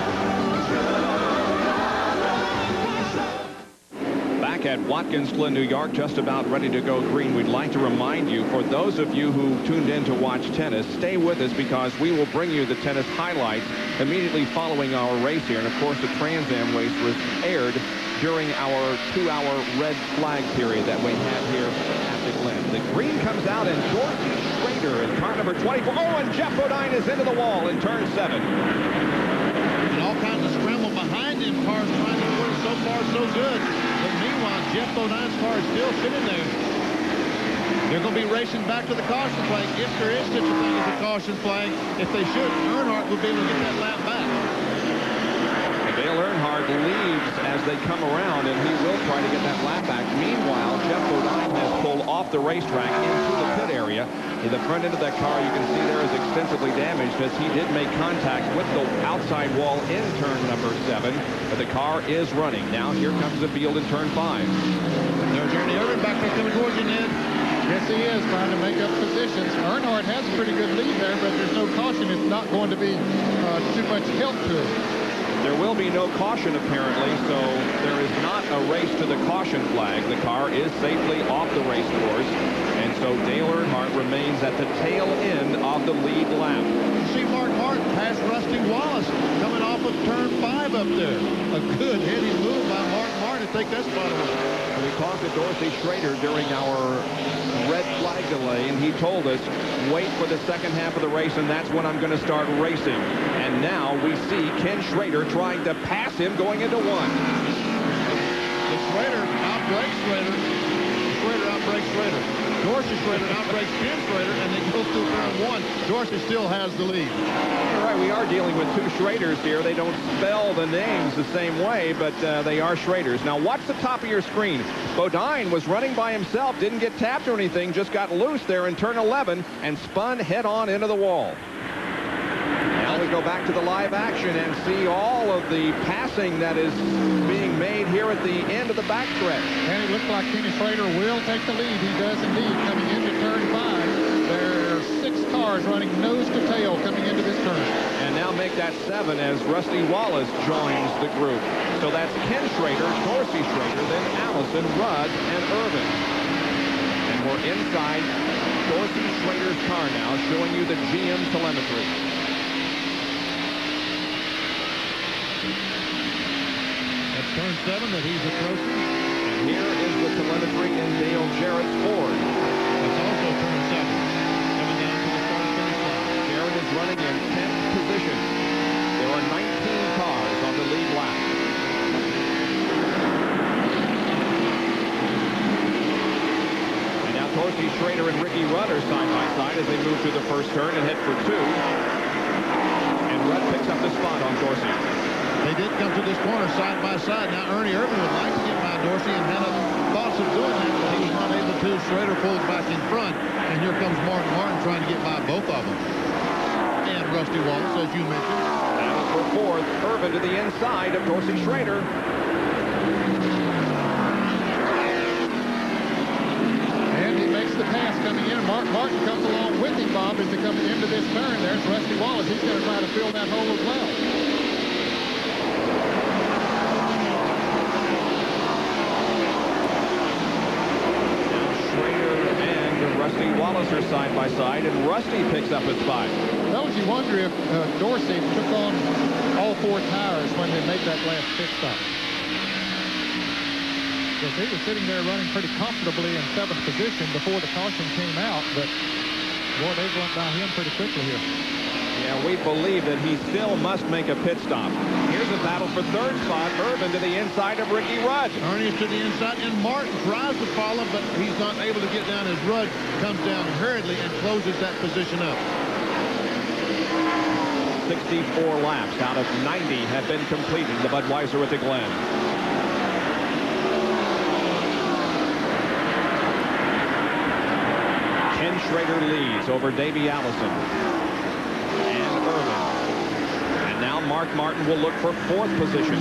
Back at Watkins Glen, New York, just about ready to go green. We'd like to remind you, for those of you who tuned in to watch tennis, stay with us because we will bring you the tennis highlights immediately following our race here. And, of course, the Trans Am race was aired during our 2-hour red flag period that we had here at the Glen. The green comes out, and Dorsey Schrader in car number 24. Oh, and Jeff Bodine is into the wall in turn 7. And all kinds of scramble behind him. Cars trying to put it so far so good. But meanwhile, Jeff Bodine's car is still sitting there. They're going to be racing back to the caution flag if there is such a thing as a caution flag. If they should, Earnhardt would be able to get that lap back. Dale Earnhardt leaves as they come around, and he will try to get that lap back. Meanwhile, Jeff Bodine has pulled off the racetrack into the pit area. In the front end of that car, you can see there is extensively damaged as he did make contact with the outside wall in turn number 7. But the car is running. Now here comes the field in turn 5. There's Ernie Irvin back there coming towards you, Ned. Yes, he is trying to make up positions. Earnhardt has a pretty good lead there, but there's no caution. It's not going to be too much help to him. There will be no caution, apparently, so there is not a race to the caution flag. The car is safely off the race course, and so Dale Earnhardt remains at the tail end of the lead lap. You see Mark Martin past Rusty Wallace coming off of turn 5 up there. A good heady move by Mark Martin to take that spot away. We talked to Dorsey Schrader during our red flag delay, and he told us, wait for the second half of the race, and that's when I'm going to start racing. And now we see Ken Schrader trying to pass him going into 1. Schrader outbreaks Schrader. Schrader outbreaks Schrader. Dorsey Schrader outbreaks Ken Schrader, and they go through turn 1. Dorsey still has the lead. All right, we are dealing with two Schraders here. They don't spell the names the same way, but they are Schraders. Now, watch the top of your screen. Bodine was running by himself, didn't get tapped or anything, just got loose there in turn 11 and spun head-on into the wall. Now we go back to the live action and see all of the passing that is being made here at the end of the backstretch. And it looks like Kenny Schrader will take the lead. He does indeed, coming into turn 5. There are 6 cars running nose to tail coming into this turn. And now make that 7 as Rusty Wallace joins the group. So that's Ken Schrader, Dorsey Schrader, then Allison, Rudd, and Irvin. And we're inside Dorsey Schrader's car now, showing you the GM telemetry. That's turn 7 that he's approaching. And here is the telemetry in Dale Jarrett's Ford. That's also turn 7. Coming down to the start finish line. Jarrett is running in 10th position. There are 19 cars on the lead lap. And now Dorsey Schrader and Ricky Rudd are side by side as they move through the first turn and head for 2. And Rudd picks up the spot on Dorsey. They did come to this corner side by side. Now Ernie Irvin would like to get by Dorsey and had thoughts of doing that, but he was not able to. Schrader pulls back in front, and here comes Mark Martin trying to get by both of them. And Rusty Wallace, as you mentioned. Battle for 4th. Irvin to the inside of Dorsey Schrader. And he makes the pass coming in. Mark Martin comes along with him, Bob, as they come into this turn. There's Rusty Wallace. He's going to try to fill that hole as well. Rusty Wallace are side by side, and Rusty picks up a spot. Fellas, you wonder if Dorsey took on all 4 tires when they made that last pit stop. Because he was sitting there running pretty comfortably in 7th position before the caution came out, but boy, they've run by him pretty quickly here. Yeah, we believe that he still must make a pit stop. Here's a battle for 3rd spot. Irvin to the inside of Ricky Rudd. Ernie to the inside, and Martin tries to follow, but he's not able to get down as Rudd comes down hurriedly and closes that position up. 64 laps out of 90 have been completed in the Budweiser at the Glen. Ken Schrader leads over Davey Allison. And now Mark Martin will look for 4th position.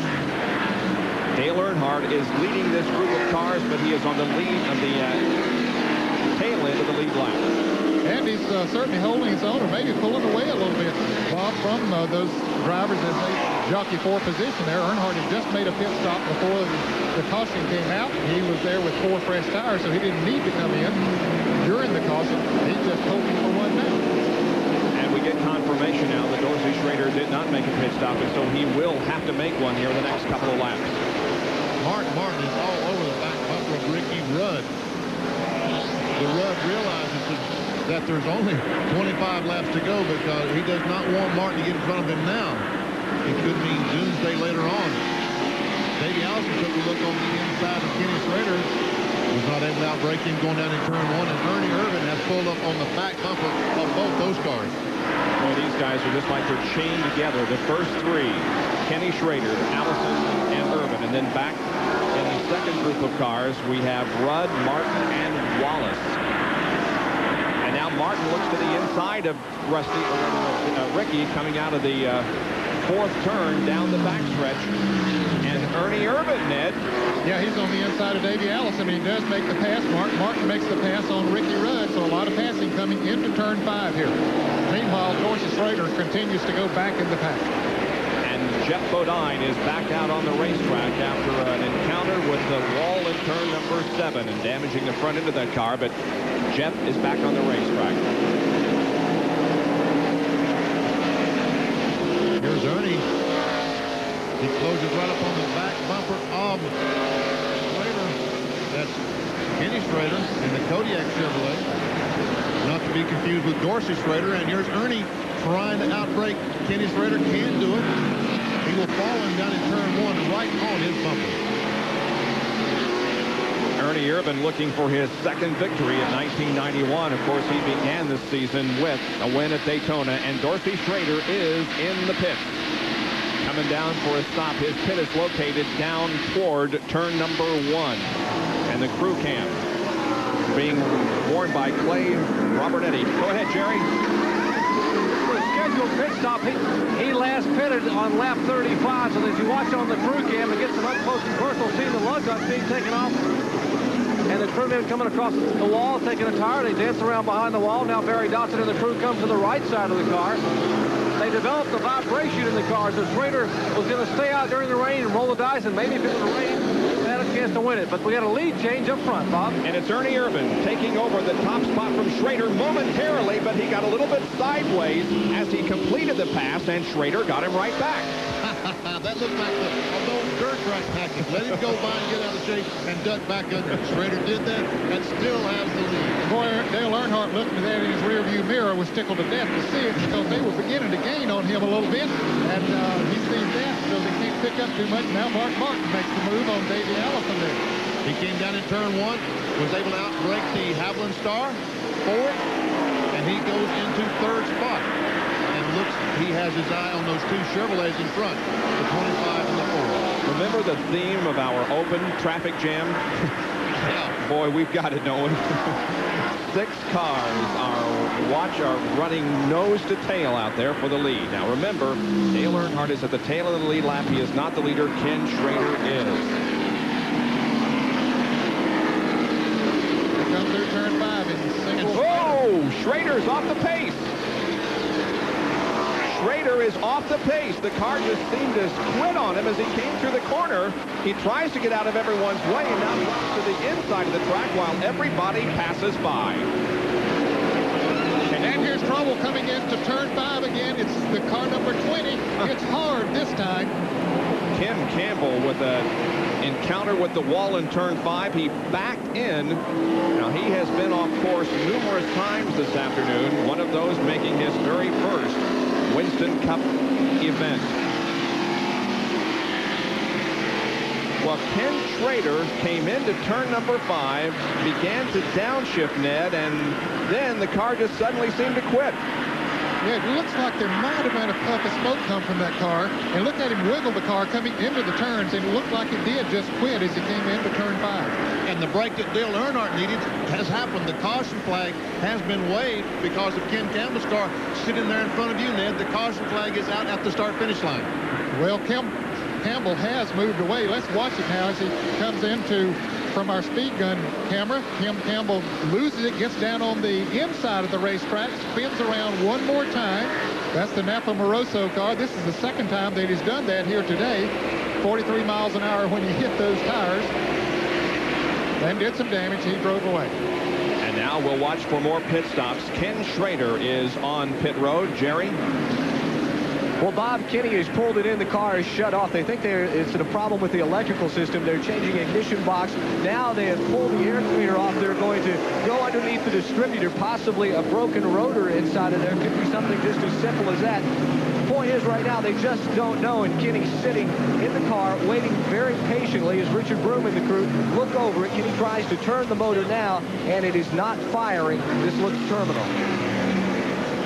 Dale Earnhardt is leading this group of cars, but he is on the lead of the tail end of the lead lap. And he's certainly holding his own, or maybe pulling away a little bit, Bob, from those drivers as they jockey for position there. Earnhardt had just made a pit stop before the caution came out. He was there with 4 fresh tires, so he didn't need to come in during the caution. He's just hoping for one now. And we get confirmation now that Dorsey Schrader did not make a pit stop, and so he will have to make one here in the next couple of laps. Mark Martin is all over the back bumper of Ricky Rudd. The Rudd realizes that there's only 25 laps to go because he does not want Martin to get in front of him now. It could mean doomsday later on. Davey Allison took a look on the inside of Kenny Schrader. Was not able to outbrake him going down in turn 1, and Ernie Irvin has pulled up on the back bumper of both those cars. Boy, these guys are just like they're chained together. The first 3, Kenny Schrader, Allison, and Irvin. And then back in the second group of cars, we have Rudd, Martin, and Wallace. And now Martin looks to the inside of Ricky coming out of the 4th turn down the backstretch. And Ernie Irvin, Ned. Yeah, he's on the inside of Davey Allison. He does make the pass. Mark Martin makes the pass on Ricky Rudd, so a lot of passing coming into turn 5 here. Meanwhile, Dorsey Schrader continues to go back in the pack. And Jeff Bodine is back out on the racetrack after an encounter with the wall in turn number 7 and damaging the front end of that car, but Jeff is back on the racetrack. Here's Ernie. He closes right up on the back bumper of Schrader. That's Kenny Schrader in the Kodiak Chevrolet. Not to be confused with Dorsey Schrader. And here's Ernie trying to outbrake Kenny Schrader. Can't do it. He will fall in down in turn 1 right on his bumper. Ernie Irvin looking for his 2nd victory in 1991. Of course, he began this season with a win at Daytona, and Dorsey Schrader is in the pits. Coming down for a stop. His pit is located down toward turn number 1. And the crew cam being worn by Clay Robertetti. Go ahead, Jerry. The scheduled pit stop. He last pitted on lap 35, so as you watch on the crew cam and get some up close and personal, seeing the lug nuts being taken off. And the crewmen coming across the wall, taking a tire. They dance around behind the wall. Now Barry Dotson and the crew come to the right side of the car. They developed a vibration in the car, so Schrader was going to stay out during the rain and roll the dice, and maybe if it would rain, they had a chance to win it. But we got a lead change up front, Bob. And it's Ernie Irvin taking over the top spot from Schrader momentarily, but he got a little bit sideways as he completed the pass, and Schrader got him right back. That looked like the old dirt track package. Let him go by and get out of shape and duck back under. Schrader did that and still has the lead. Boy, Dale Earnhardt looking at that in his rearview mirror was tickled to death to see it because they were beginning to gain on him a little bit, and he sees that, so they can't pick up too much. Now Mark Martin makes the move on Davey Allison there. He came down in turn one, was able to outbreak the Havlin Star, fourth, and he goes into third spot. Looks, he has his eye on those two Chevrolets in front, the 25 and the 4. Remember the theme of our open traffic jam? Yeah. Boy, we've got it, don't we? 6 cars are running nose to tail out there for the lead. Now remember, Dale Earnhardt is at the tail of the lead lap. He is not the leader. Ken Schrader is. Here comes their turn 5 in single. Whoa! Schrader's off the pace. Schrader is off the pace. The car just seemed to quit on him as he came through the corner. He tries to get out of everyone's way, and now he comes to the inside of the track while everybody passes by. And here's trouble coming into turn 5 again. It's the car number 20. It's hard this time. Kim Campbell with an encounter with the wall in turn 5. He backed in. Now, he has been off course numerous times this afternoon, one of those making his very first Winston Cup event. Well, Ken Schrader came into turn number 5, began to downshift Ned, and then the car just suddenly seemed to quit. Yeah, it looks like there might have been a puff of smoke come from that car. And look at him wiggle the car coming into the turns, and it looked like it did just quit as he came into turn 5. And the break that Dale Earnhardt needed has happened. The caution flag has been waved because of Ken Campbell's car sitting there in front of you, Ned. The caution flag is out at the start-finish line. Well, Campbell has moved away. Let's watch it now as he comes into from our speed gun camera. Kim Campbell loses it, gets down on the inside of the racetrack, spins around one more time. That's the Napa Moroso car. This is the second time that he's done that here today. 43 miles an hour when he hit those tires. Then did some damage. He drove away. And now we'll watch for more pit stops. Ken Schrader is on pit road. Jerry? Well, Bob, Kenny has pulled it in. The car is shut off. They think it's a problem with the electrical system. They're changing ignition box. Now they have pulled the air cleaner off. They're going to go underneath the distributor, possibly a broken rotor inside of there. Could be something just as simple as that. Point is, right now, they just don't know, and Kenny's sitting in the car waiting very patiently as Richard Broom and the crew look over it. Kenny tries to turn the motor now, and it is not firing. This looks terminal.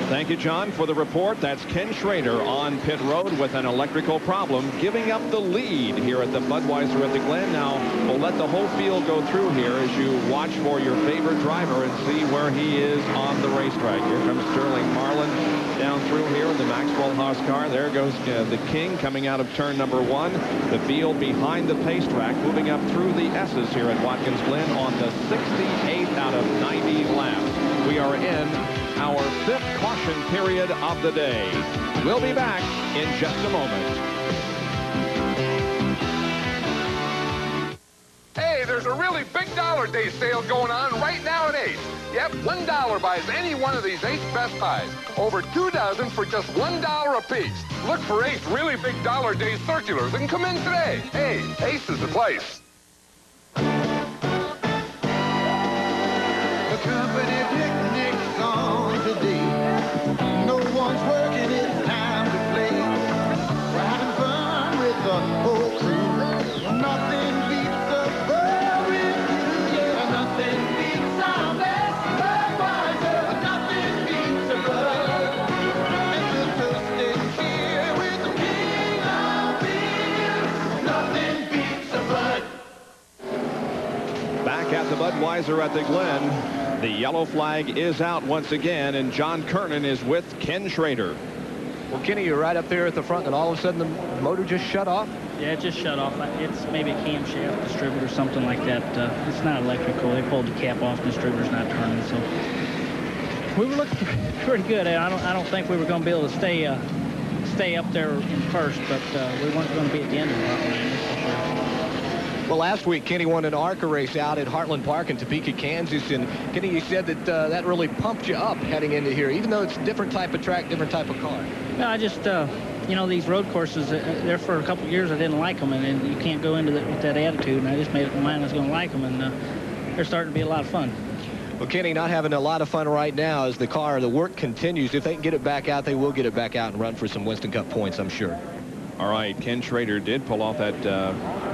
Thank you, John, for the report. That's Ken Schrader on pit road with an electrical problem, giving up the lead here at the Budweiser at the Glen. Now, we'll let the whole field go through here as you watch for your favorite driver and see where he is on the racetrack. Here comes Sterling Marlin down through here in the Maxwell Haas car. There goes the King coming out of turn number 1. The field behind the pace track, moving up through the S's here at Watkins Glen on the 68th out of 90 laps. We are in our 5th caution period of the day. We'll be back in just a moment. Hey, there's a really big Dollar Day sale going on right now at Ace. Yep, $1 buys any one of these Ace Best Buys. Over 2 dozen for just $1 a piece. Look for Ace really big Dollar Day circulars and come in today. Hey, Ace is the place. The company picnic's on today. No one's working, it's time to play. We're having fun with the whole crew. Nothing beats a barbecue, yeah. Nothing beats our best Budweiser. Nothing beats a Bud. And we'll toast and cheer with the king of beer. Nothing beats a Bud. Back at the Budweiser at the Glen. The yellow flag is out once again, and John Kernan is with Ken Schrader. Well, Kenny, you're right up there at the front, and all of a sudden the motor just shut off? Yeah, it just shut off. It's maybe a camshaft distributor or something like that. It's not electrical. They pulled the cap off. The distributor's not turning. So we were looking pretty good. I don't think we were going to be able to stay up there in first, but we weren't going to be at the end of the run. Well, last week, Kenny won an ARCA race out at Heartland Park in Topeka, Kansas. And, Kenny, you said that that really pumped you up heading into here, even though it's a different type of track, different type of car. No, I just, you know, these road courses, there for a couple of years I didn't like them, and you can't go into with that attitude. And I just made up my mind I was going to like them, and they're starting to be a lot of fun. Well, Kenny, not having a lot of fun right now as the work continues. If they can get it back out, they will get it back out and run for some Winston Cup points, I'm sure. All right, Ken Schrader did pull off that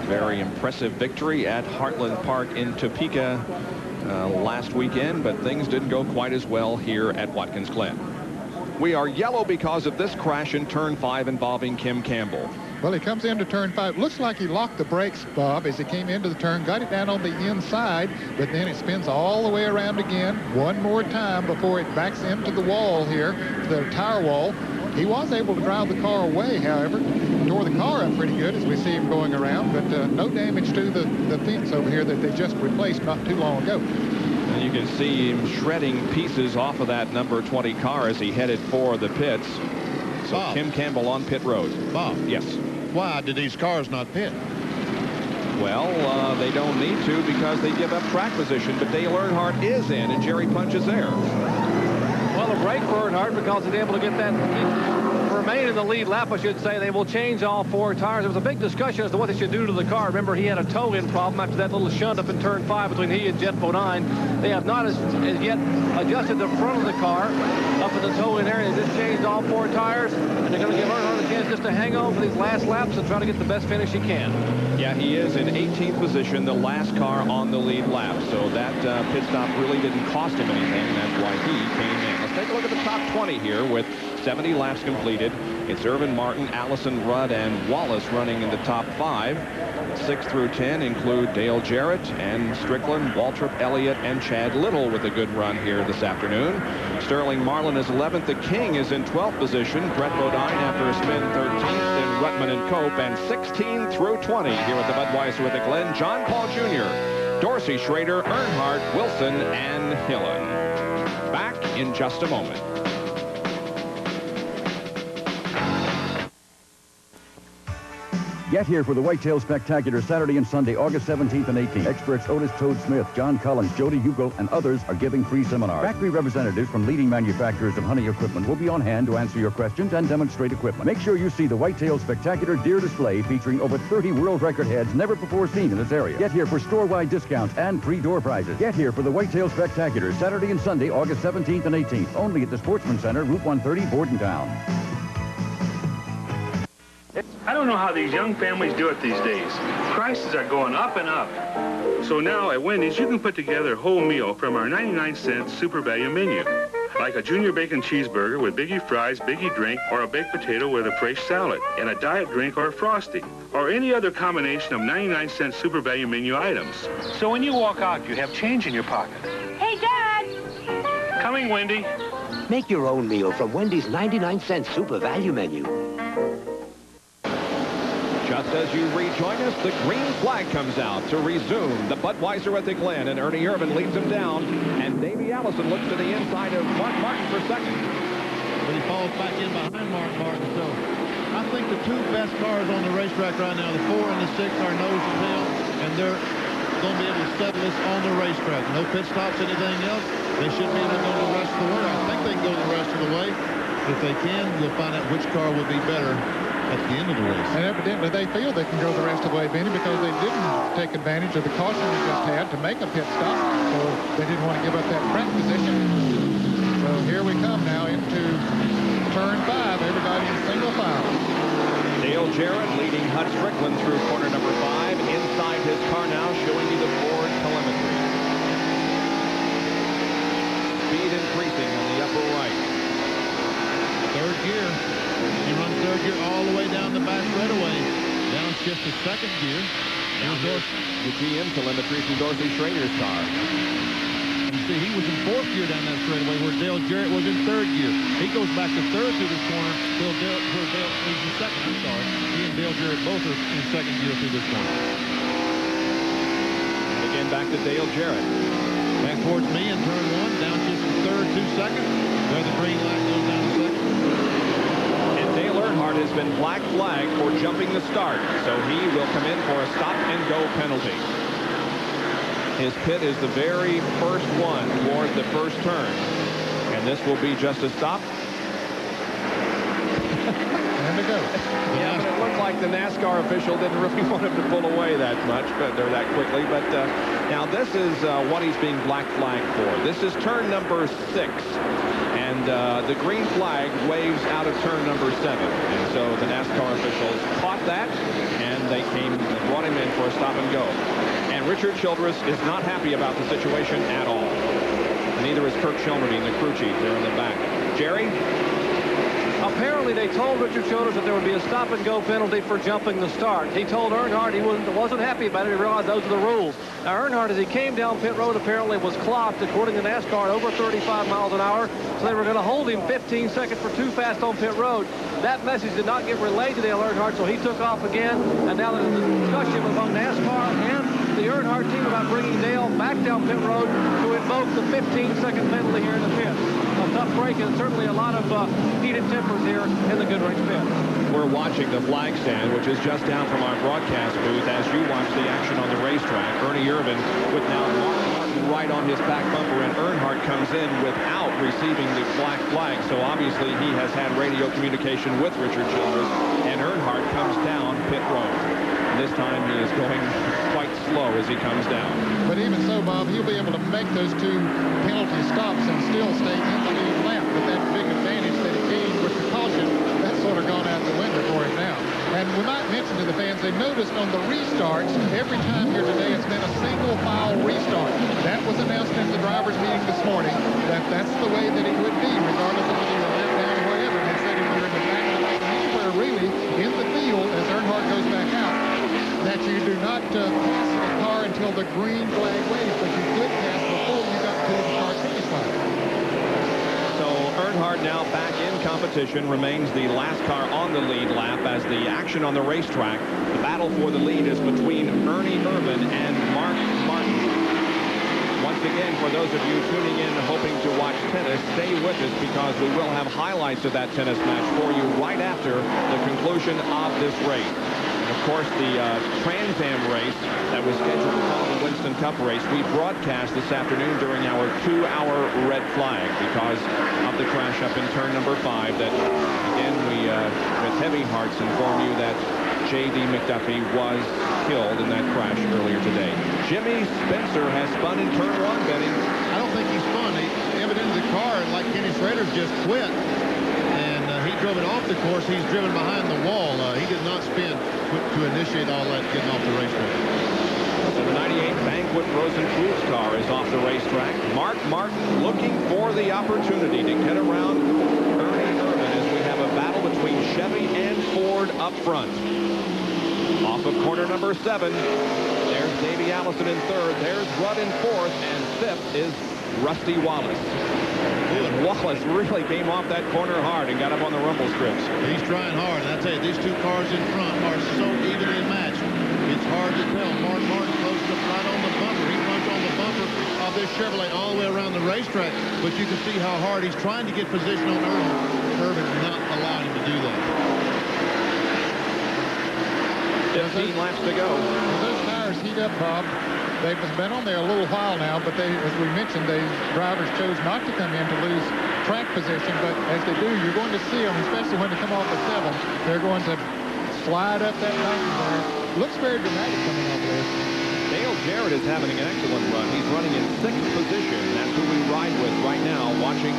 very impressive victory at Heartland Park in Topeka last weekend, but things didn't go quite as well here at Watkins Glen. We are yellow because of this crash in turn 5 involving Kim Campbell. Well, he comes into turn 5. Looks like he locked the brakes, Bob, as he came into the turn, got it down on the inside, but then it spins all the way around again one more time before it backs into the wall here, the tire wall. He was able to drive the car away, however. Tore the car up pretty good as we see him going around, but no damage to the fence over here that they just replaced not too long ago. And you can see him shredding pieces off of that number 20 car as he headed for the pits. So Bob. Kim Campbell on pit road. Bob. Yes. Why did these cars not pit? Well, they don't need to because they give up track position, but Dale Earnhardt is in and Jerry Punch is there. Well, a break for Earnhardt because he's able to get that remain in the lead lap, I should say. They will change all 4 tires. There was a big discussion as to what they should do to the car. Remember, he had a toe-in problem after that little shunt up in turn 5 between he and Jet 9. They have not as yet adjusted the front of the car up in the toe-in area. They just changed all 4 tires, and they're going to give Earnhardt a chance just to hang on for these last laps and try to get the best finish he can. Yeah, he is in 18th position, the last car on the lead lap. So that pit stop really didn't cost him anything. That's why he came in. Let's take a look at the top 20 here with 70 laps completed. It's Irvin Martin, Allison Rudd, and Wallace running in the top 5. 6 through 10 include Dale Jarrett and Strickland, Waltrip Elliott, and Chad Little with a good run here this afternoon. Sterling Marlin is 11th. The King is in 12th position. Brett Bodine after a spin 13th. Then Rutman and Cope, and 16 through 20 here at the Budweiser with the Glen. John Paul Jr., Dorsey, Schrader, Earnhardt, Wilson, and Hillen. Back in just a moment. Get here for the Whitetail Spectacular Saturday and Sunday, August 17th and 18th. Experts Otis Toad Smith, John Collins, Jody Hugo, and others are giving free seminars. Factory representatives from leading manufacturers of hunting equipment will be on hand to answer your questions and demonstrate equipment. Make sure you see the Whitetail Spectacular Deer Display featuring over 30 world record heads never before seen in this area. Get here for store-wide discounts and free door prizes. Get here for the Whitetail Spectacular Saturday and Sunday, August 17th and 18th. Only at the Sportsman Center, Route 130, Bordentown. I don't know how these young families do it these days. Prices are going up and up. So now at Wendy's, you can put together a whole meal from our 99-cent super value menu. Like a junior bacon cheeseburger with biggie fries, biggie drink, or a baked potato with a fresh salad, and a diet drink or a Frosty, or any other combination of 99-cent super value menu items. So when you walk out, you have change in your pocket. Hey, Dad! Coming, Wendy. Make your own meal from Wendy's 99-cent super value menu. Just as you rejoin us, the green flag comes out to resume the Budweiser at the Glen, and Ernie Irvin leads him down, and Davey Allison looks to the inside of Mark Martin for second. But he falls back in behind Mark Martin, so I think the 2 best cars on the racetrack right now, the 4 and the 6, are nose to tail, and they're going to be able to settle this on the racetrack. No pit stops, anything else. They should be able to go the rest of the way. I think they can go the rest of the way. If they can, we'll find out which car will be better at the end of the race. And evidently they feel they can go the rest of the way, Benny, because they didn't take advantage of the caution they just had to make a pit stop. So they didn't want to give up that track position. So here we come now into turn 5. Everybody in single file. Dale Jarrett leading Hut Strickland through corner number 5. Inside his car now, showing you the Ford telemetry. Speed increasing on the upper right. Third gear. He runs third gear all the way down the back straightaway. Down shift to second gear. Now the GM telemetry from Dorsey Schrader's car. see he was in 4th gear down that straightaway where Dale Jarrett was in 3rd gear. He goes back to 3rd through this corner. Dale is in 2nd, I'm sorry. He and Dale Jarrett both are in 2nd gear through this corner. And again, back to Dale Jarrett. Back towards me in turn 1, down just from 3rd to 2nd. There's the green light goes down to 2nd. And Dale Earnhardt has been black flagged for jumping the start, so he will come in for a stop-and-go penalty. His pit is the very first one toward the first turn, and this will be just a stop. And to go. Yeah, but it looked like the NASCAR official didn't really want him to pull away that much, or that quickly. But now this is what he's being black flagged for. This is turn number 6. And the green flag waves out of turn number 7. And so the NASCAR officials caught that, and they brought him in for a stop and go. And Richard Childress is not happy about the situation at all. And neither is Kirk Shelmerdine, the crew chief, there in the back. Jerry? Apparently, they told Richard Childress that there would be a stop-and-go penalty for jumping the start. He told Earnhardt he wasn't happy about it. He realized those are the rules. Now, Earnhardt, as he came down pit road, apparently was clocked, according to NASCAR, at over 35 miles an hour. So they were going to hold him 15 seconds for too fast on pit road. That message did not get relayed to Dale Earnhardt, so he took off again. And now there's a discussion among NASCAR and the Earnhardt team about bringing Dale back down pit road to invoke the 15-second penalty here in the pit. A tough break and certainly a lot of heated tempers here in the Goodrich pit. We're watching the flag stand, which is just down from our broadcast booth as you watch the action on the racetrack. Ernie Irvan with now Mark Martin right on his back bumper, and Earnhardt comes in without receiving the black flag. So obviously he has had radio communication with Richard Childress, and Earnhardt comes down pit road. This time he is going quite slow as he comes down. But even so, Bob, he'll be able to make those 2 penalty stops and still stay in the lead lap. But that big advantage that he gained with the caution, that's sort of gone out the window for him now. And we might mention to the fans, they noticed on the restarts, every time here today, it's been a single file restart. That was announced in the drivers' meeting this morning, that's the way that it would be, regardless of whether you're left down or wherever. They said if you're in the back of the lane, anywhere really in the field as Earnhardt goes back out, that you do not pass the car until the green flag waves, but you could pass before you got to the start finish line. So Earnhardt now back in competition, remains the last car on the lead lap as the action on the racetrack. The battle for the lead is between Ernie Irvan and Mark Martin. Once again, for those of you tuning in hoping to watch tennis, stay with us because we will have highlights of that tennis match for you right after the conclusion of this race. Of course, the Trans Am race that was scheduled to follow the Winston Cup race, we broadcast this afternoon during our 2-hour red flag because of the crash up in turn number 5 that, again, we, with heavy hearts, inform you that J.D. McDuffie was killed in that crash earlier today. Jimmy Spencer has spun in turn 1, Benny. I don't think he spun. Evidently the car, like Kenny Schrader's, just quit. He drove it off the course. He's driven behind the wall. He did not spin to initiate all that getting off the racetrack. So the 98 Banquet Rosenkrantz car is off the racetrack. Mark Martin looking for the opportunity to get around Ernie Irvan as we have a battle between Chevy and Ford up front. Off of corner number 7, there's Davey Allison in 3rd. There's Rudd in 4th, and 5th is Rusty Wallace. And Wallace really came off that corner hard and got up on the rumble strips. He's trying hard, and I tell you, these 2 cars in front are so evenly matched. It's hard to tell. Mark Martin closed up right on the bumper. He punched on the bumper of this Chevrolet all the way around the racetrack, but you can see how hard he's trying to get position on Irvan, not allowing him to do that. 15 laps to go. Those tires heat up, Bob. They've been on there a little while now, but as we mentioned, the drivers chose not to come in to lose track position. But as they do, you're going to see them, especially when they come off the 7. They're going to slide up that mountain there. Looks very dramatic coming off there. Dale Jarrett is having an excellent run. He's running in 6th position. That's who we ride with right now, watching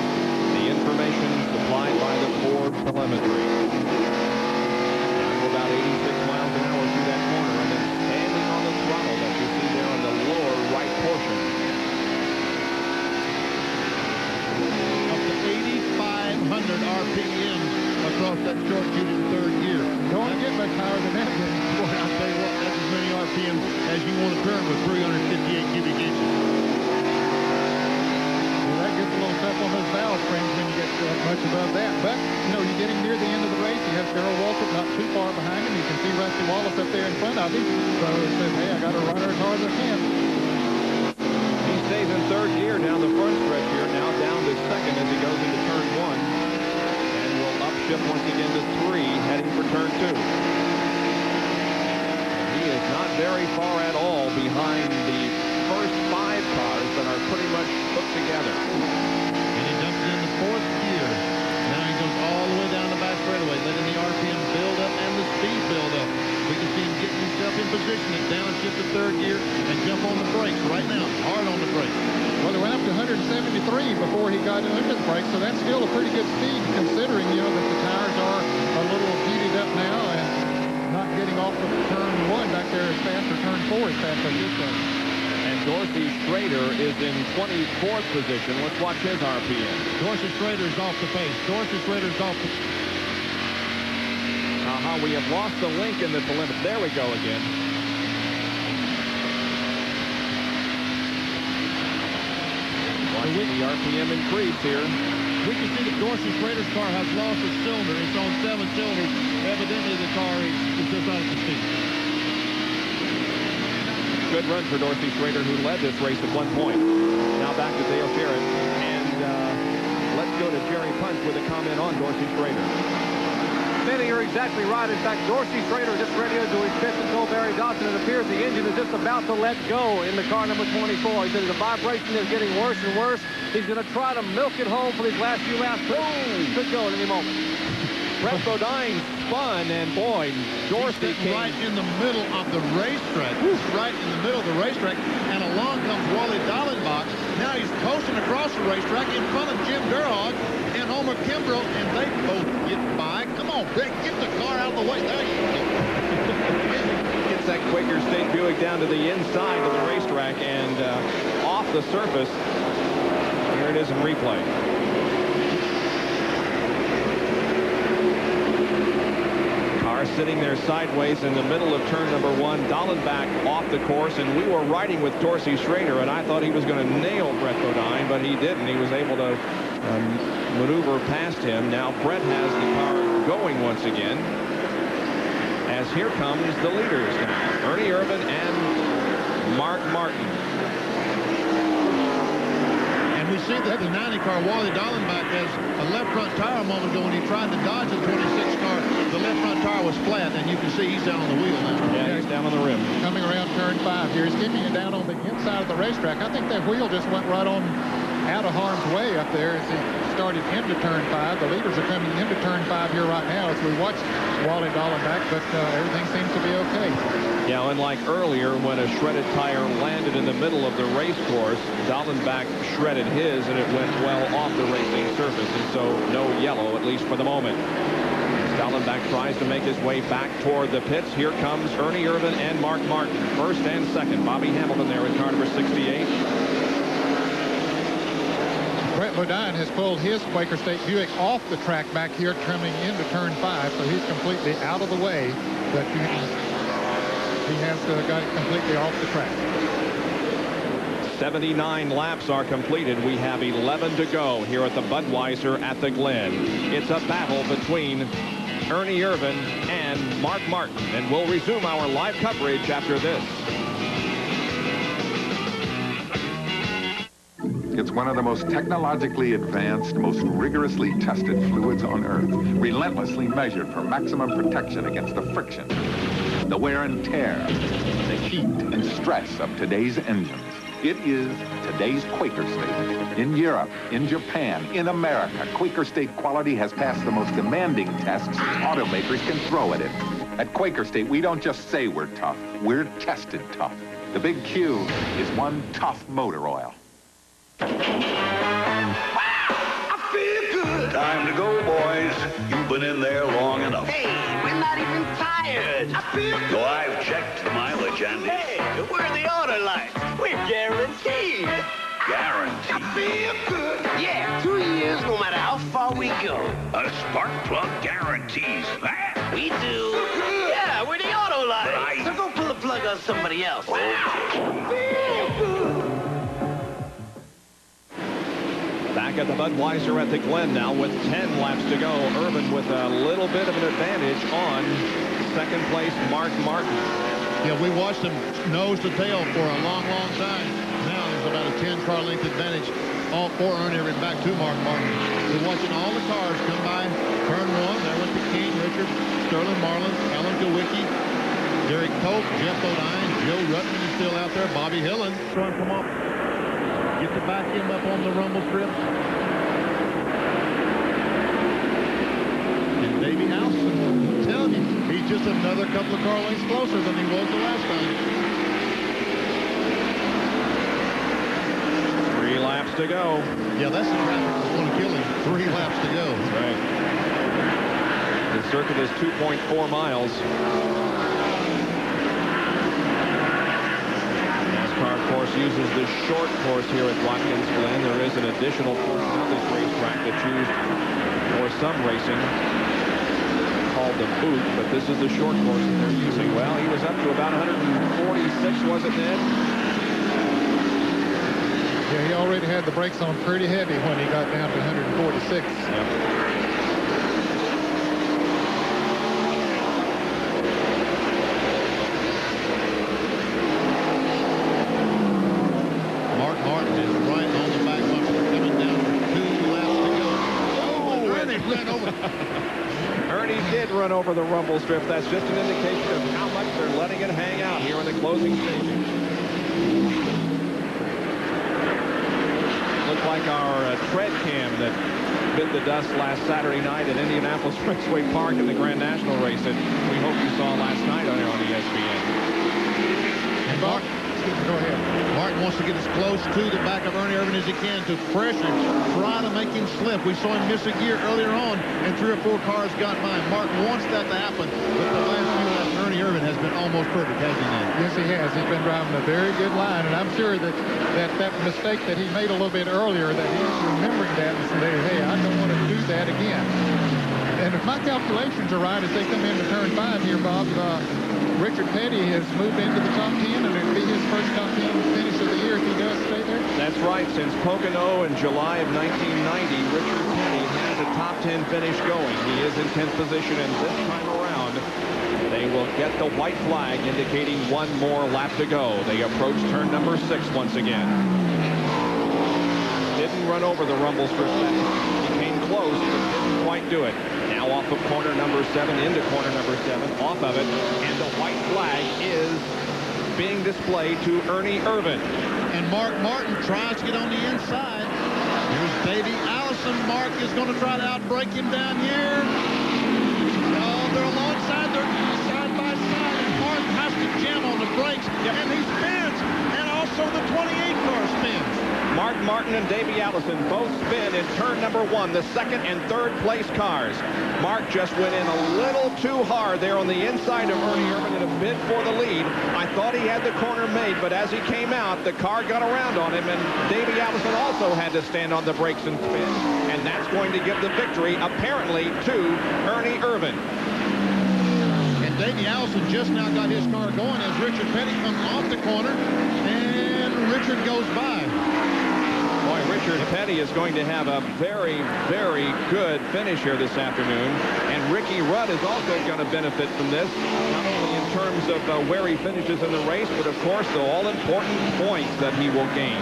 the information supplied by the Ford telemetry. Down to about 86 miles an hour through that corner, and then standing on the throttle that you see there on the lower right portion. Up to 8,500 RPM across that short shooting 3rd gear. Don't get much higher than that. Boy, I'll tell you what, that's as many RPM as you want to turn with 358 cubic inches. gets a little tough on those valve springs when you get much above that. But, you know, you're getting near the end of the race. He has Darrell Waltrip not too far behind him. You can see Rusty Wallace up there in front of him. So he says, hey, I got to run her as hard as I can. He stays in third gear down the front stretch here, now down to second as he goes into turn 1. And will upshift once again to 3, heading for turn 2. He is not very far at all behind the first 5 cars that are pretty much put together. And he dumps it in the 4th gear. Now he goes all the way down the back straightaway, letting the RPM build up and the speed build up. We can see him getting himself in position to downshift to 3rd gear and jump on the brakes right now, hard on the brakes. Well, they went up to 173 before he got under the brakes, so that's still a pretty good speed considering, you know, that the tires are a little heated up now and not getting off of turn 1 back there as fast, or turn 4 as fast as this does. And Dorsey Schrader is in 24th position. Let's watch his RPM. Dorsey Schrader's off the pace. Dorsey Schrader's off the pace. We have lost the link in the limit. There we go again. Watching the RPM increase here. We can see that Dorsey Schrader's car has lost its cylinder. It's on 7 cylinders. Evidently, the car is just out of the speed. Good run for Dorsey Schrader, who led this race at one point. Now back to Dale Sherritt. And let's go to Jerry Punch with a comment on Dorsey Schrader. Benny, you're exactly right. In fact, Dorsey Schrader just radioed to his pits and told Barry Dodson it appears the engine is just about to let go in the car number 24. He said the vibration is getting worse and worse. He's going to try to milk it home for these last few laps. Could go at any moment. Brett Bodine spun, and boy, Dorsey came right in the middle of the racetrack. Right in the middle of the racetrack, and along comes Wally Dallenbach. Now he's coasting across the racetrack in front of Jim Durhog and Homer Kimbrough, and they both get by. Come on, Brett, get the car out of the way. There you go. Gets that Quaker State Buick down to the inside of the racetrack and off the surface. Here it is in replay. Sitting there sideways in the middle of turn number 1. Dallenbach off the course, and we were riding with Dorsey Schrader, and I thought he was going to nail Brett Bodine, but he didn't. He was able to maneuver past him. Now Brett has the car going once again, as here comes the leaders now. Ernie Irvan and Mark Martin. We see that the 90 car, Wally Dallenbach, has a left front tire a moment ago when he tried to dodge the 26 car. The left front tire was flat, and you can see he's down on the wheel now. Yeah, he's down on the rim. Coming around turn 5 here. He's keeping it down on the inside of the racetrack. I think that wheel just went right on out of harm's way up there as he started into turn 5. The leaders are coming into turn 5 here right now as we watch Wally Dallenbach, but everything seems to be okay. Yeah, unlike earlier when a shredded tire landed in the middle of the race course, Dallenbach shredded his and it went well off the racing surface, and so no yellow, at least for the moment. Dallenbach tries to make his way back toward the pits. Here comes Ernie Irvan and Mark Martin. First and second. Bobby Hamilton there in car number 68. Brett Bodine has pulled his Quaker State Buick off the track back here coming into turn 5, so he's completely out of the way, but he has got it completely off the track. 79 laps are completed. We have 11 to go here at the Budweiser at the Glen. It's a battle between Ernie Irvan and Mark Martin, and we'll resume our live coverage after this. It's one of the most technologically advanced, most rigorously tested fluids on Earth, relentlessly measured for maximum protection against the friction, the wear and tear, the heat and stress of today's engines. It is today's Quaker State. In Europe, in Japan, in America, Quaker State quality has passed the most demanding tests automakers can throw at it. At Quaker State, we don't just say we're tough, we're tested tough. The big Q is one tough motor oil. I feel good. Time to go, boys. You've been in there long enough. Hey, we're not even tired. I feel good. So I've checked the mileage, Andy. Hey, we're the auto lights. We're guaranteed. Guaranteed? I feel good. Yeah, 2 years no matter how far we go. A spark plug guarantees that. We do. Yeah, we're the auto lights. So go pull the plug on somebody else. Okay. Feel good. at the Budweiser at the Glen now with 10 laps to go. Irvin with a little bit of an advantage on second place Mark Martin. Yeah, we watched him nose to tail for a long, long time. Now there's about a 10-car length advantage. All four Ernie Irvin back to Mark Martin. We're watching all the cars come by turn one. There went the King, Richard, Sterling Marlin, Alan Kowicki, Derek Cope, Jeff Bodine, Joe Ruttman is still out there, Bobby Hillen. Trying to come up, get the back end up on the rumble strip. And Davey Allison, I'm telling you, he's just another couple of car lengths closer than he was the last time. 3 laps to go. Yeah, that's the traffic that's going to kill him. 3 laps to go. Right. The circuit is 2.4 miles. NASCAR, of course, uses the short course here at Watkins Glen. There is an additional portion of this racetrack that's used for some racing called the Boot, but this is the short course that they're using. Well, he was up to about 146, was it, Ned? Yeah, he already had the brakes on pretty heavy when he got down to 146. Yep. Mark Martin is right on the back bumper, coming down for 2 laps to go. Oh, Ernie ran over. Ernie did run over the rumble strip. That's just an indication of how much they're letting it hang out here in the closing stages. Looked like our tread cam that bit the dust last Saturday night at Indianapolis Raceway Park in the Grand National race that we hope you saw last night on ESPN. And Mark, go ahead. Martin wants to get as close to the back of Ernie Irvin as he can to pressure, try to make him slip. We saw him miss a gear earlier on, and 3 or 4 cars got by. Mark wants that to happen, but the last few laps, Ernie Irvin has been almost perfect, hasn't he? Yes, he has. He's been driving a very good line, and I'm sure that mistake that he made a little bit earlier, that he's remembering that and saying, hey, I don't want to do that again. And if my calculations are right, as they come into turn 5 here, Bob, Richard Petty has moved into the top 10, and it'll be his first top 10 finish of the year if he does stay there. That's right. Since Pocono in July of 1990, Richard Petty has a top 10 finish going. He is in 10th position, and this time around, they will get the white flag indicating 1 more lap to go. They approach turn number 6 once again. Didn't run over the rumble strip. He came close, but didn't quite do it. Now off of corner number 7 into corner number 7, off of it, and the white flag is being displayed to Ernie Irvin. And Mark Martin tries to get on the inside. Here's Davey Allison. Mark is going to try to outbrake him down here. Oh, they're alongside. They're side by side. And Mark has to jam on the brakes. Yep. And he spins. And also the 28 car spins. Mark Martin and Davey Allison both spin in turn number 1, the 2nd and 3rd place cars. Mark just went in a little too hard there on the inside of Ernie Irvin in a bid for the lead. I thought he had the corner made, but as he came out, the car got around on him, and Davey Allison also had to stand on the brakes and spin, and that's going to give the victory, apparently, to Ernie Irvin. And Davey Allison just now got his car going as Richard Petty comes off the corner, and Richard goes by. Boy, Richard Petty is going to have a very, very good finish here this afternoon. And Ricky Rudd is also going to benefit from this, not only in terms of where he finishes in the race, but of course the all-important points that he will gain.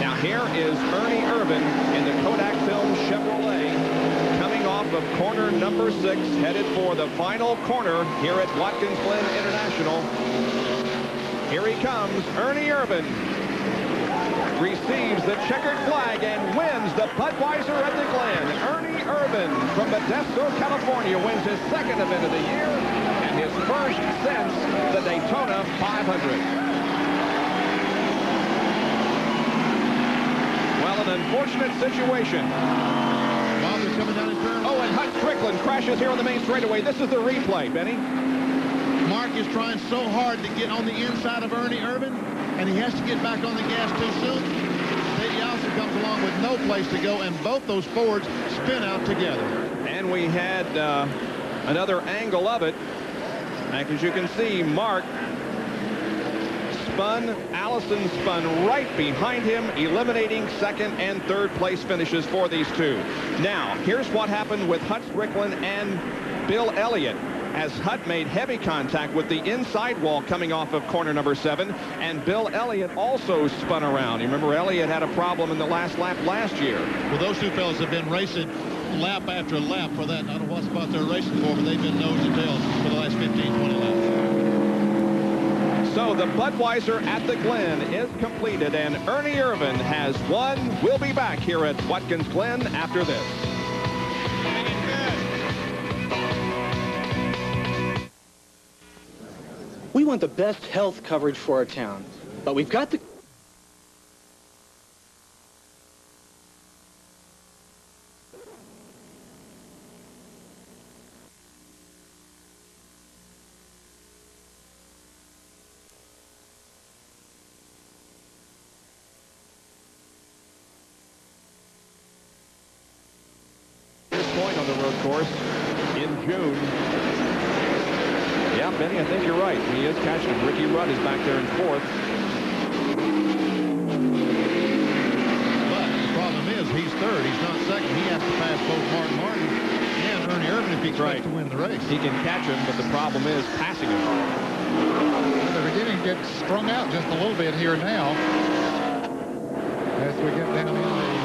Now here is Ernie Irvin in the Kodak Film Chevrolet coming off of corner number 6, headed for the final corner here at Watkins Glen International. Here he comes, Ernie Irvin. Receives the checkered flag and wins the Budweiser at the Glen. Ernie Irvin from Modesto, California wins his 2nd event of the year and his first since the Daytona 500. Well, an unfortunate situation. Bob, they're coming down in turn. Oh, and Hut Strickland crashes here on the main straightaway. This is the replay, Benny. Mark is trying so hard to get on the inside of Ernie Irvin, and he has to get back on the gas too soon. Davey Allison comes along with no place to go, and both those Fords spin out together. And we had another angle of it. And as you can see, Mark spun. Allison spun right behind him, eliminating second and third place finishes for these two. Now, here's what happened with Hut Strickland and Bill Elliott, as Hut made heavy contact with the inside wall coming off of corner number 7, and Bill Elliott also spun around. You remember Elliott had a problem in the last lap last year. Well, those two fellas have been racing lap after lap for that. I don't know what spot they're racing for, but they've been nose to tail for the last 15, 20 laps. So the Budweiser at the Glen is completed, and Ernie Irvan has won. We'll be back here at Watkins Glen after this. We want the best health coverage for our town, but we've got the... Point on the road course in June. Yeah, Benny, I think you're right. He is catching him. Ricky Rudd is back there in 4th. But the problem is he's 3rd. He's not 2nd. He has to pass both Mark Martin and Ernie Irvan if he expects to win the race. He can catch him, but the problem is passing him. They're beginning to get strung out just a little bit here now. As we get down in the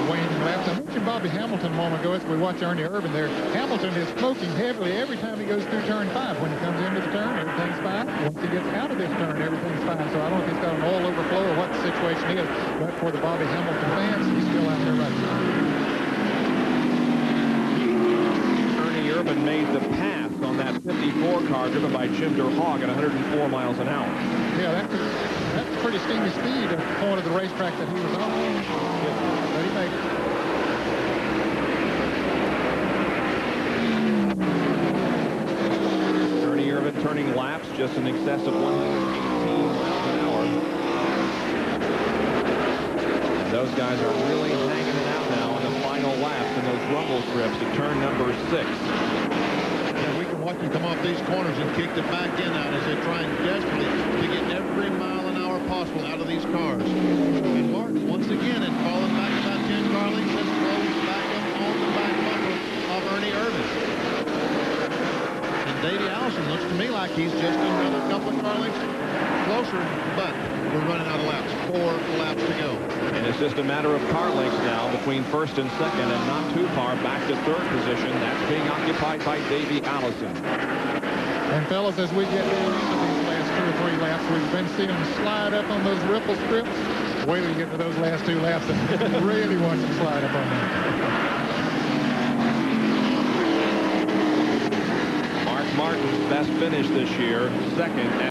waning laps. I mentioned Bobby Hamilton a moment ago as we watch Ernie Irvan there. Hamilton is smoking heavily every time he goes through turn 5. When he comes into the turn, everything's fine. Once he gets out of this turn, everything's fine. So I don't know if he's got an oil overflow or what the situation is. But for the Bobby Hamilton fans, he's still out there running. Ernie Irvan made the pass on that 54 car driven by Jim DeHaag at 104 miles an hour. Yeah, that's a pretty steamy speed at the point of the racetrack that he was on. But he made it. Ernie Irvan turning laps just in excess of 118 miles an hour. And those guys are really hanging it out now in the final laps in those rumble strips at turn number 6. Yeah, we can watch them come off these corners and kick the back end out as they're trying desperately to get every mile an hour possible out of these cars. And Martin, once again, and falling back about 10 car lengths, has closed back up on the back bumper of Ernie Irvan. And Davey Allison looks to me like he's just another couple of car lengths closer, but we're running out of laps. 4 laps to go. And it's just a matter of car lengths now between 1st and 2nd, and not too far back to 3rd position. That's being occupied by Davey Allison. And fellas, as we get into these last 2 or 3 laps, we've been seeing them slide up on those ripple strips. Wait till you get to those last 2 laps and really watch them slide up on them. Mark Martin's best finish this year, 2nd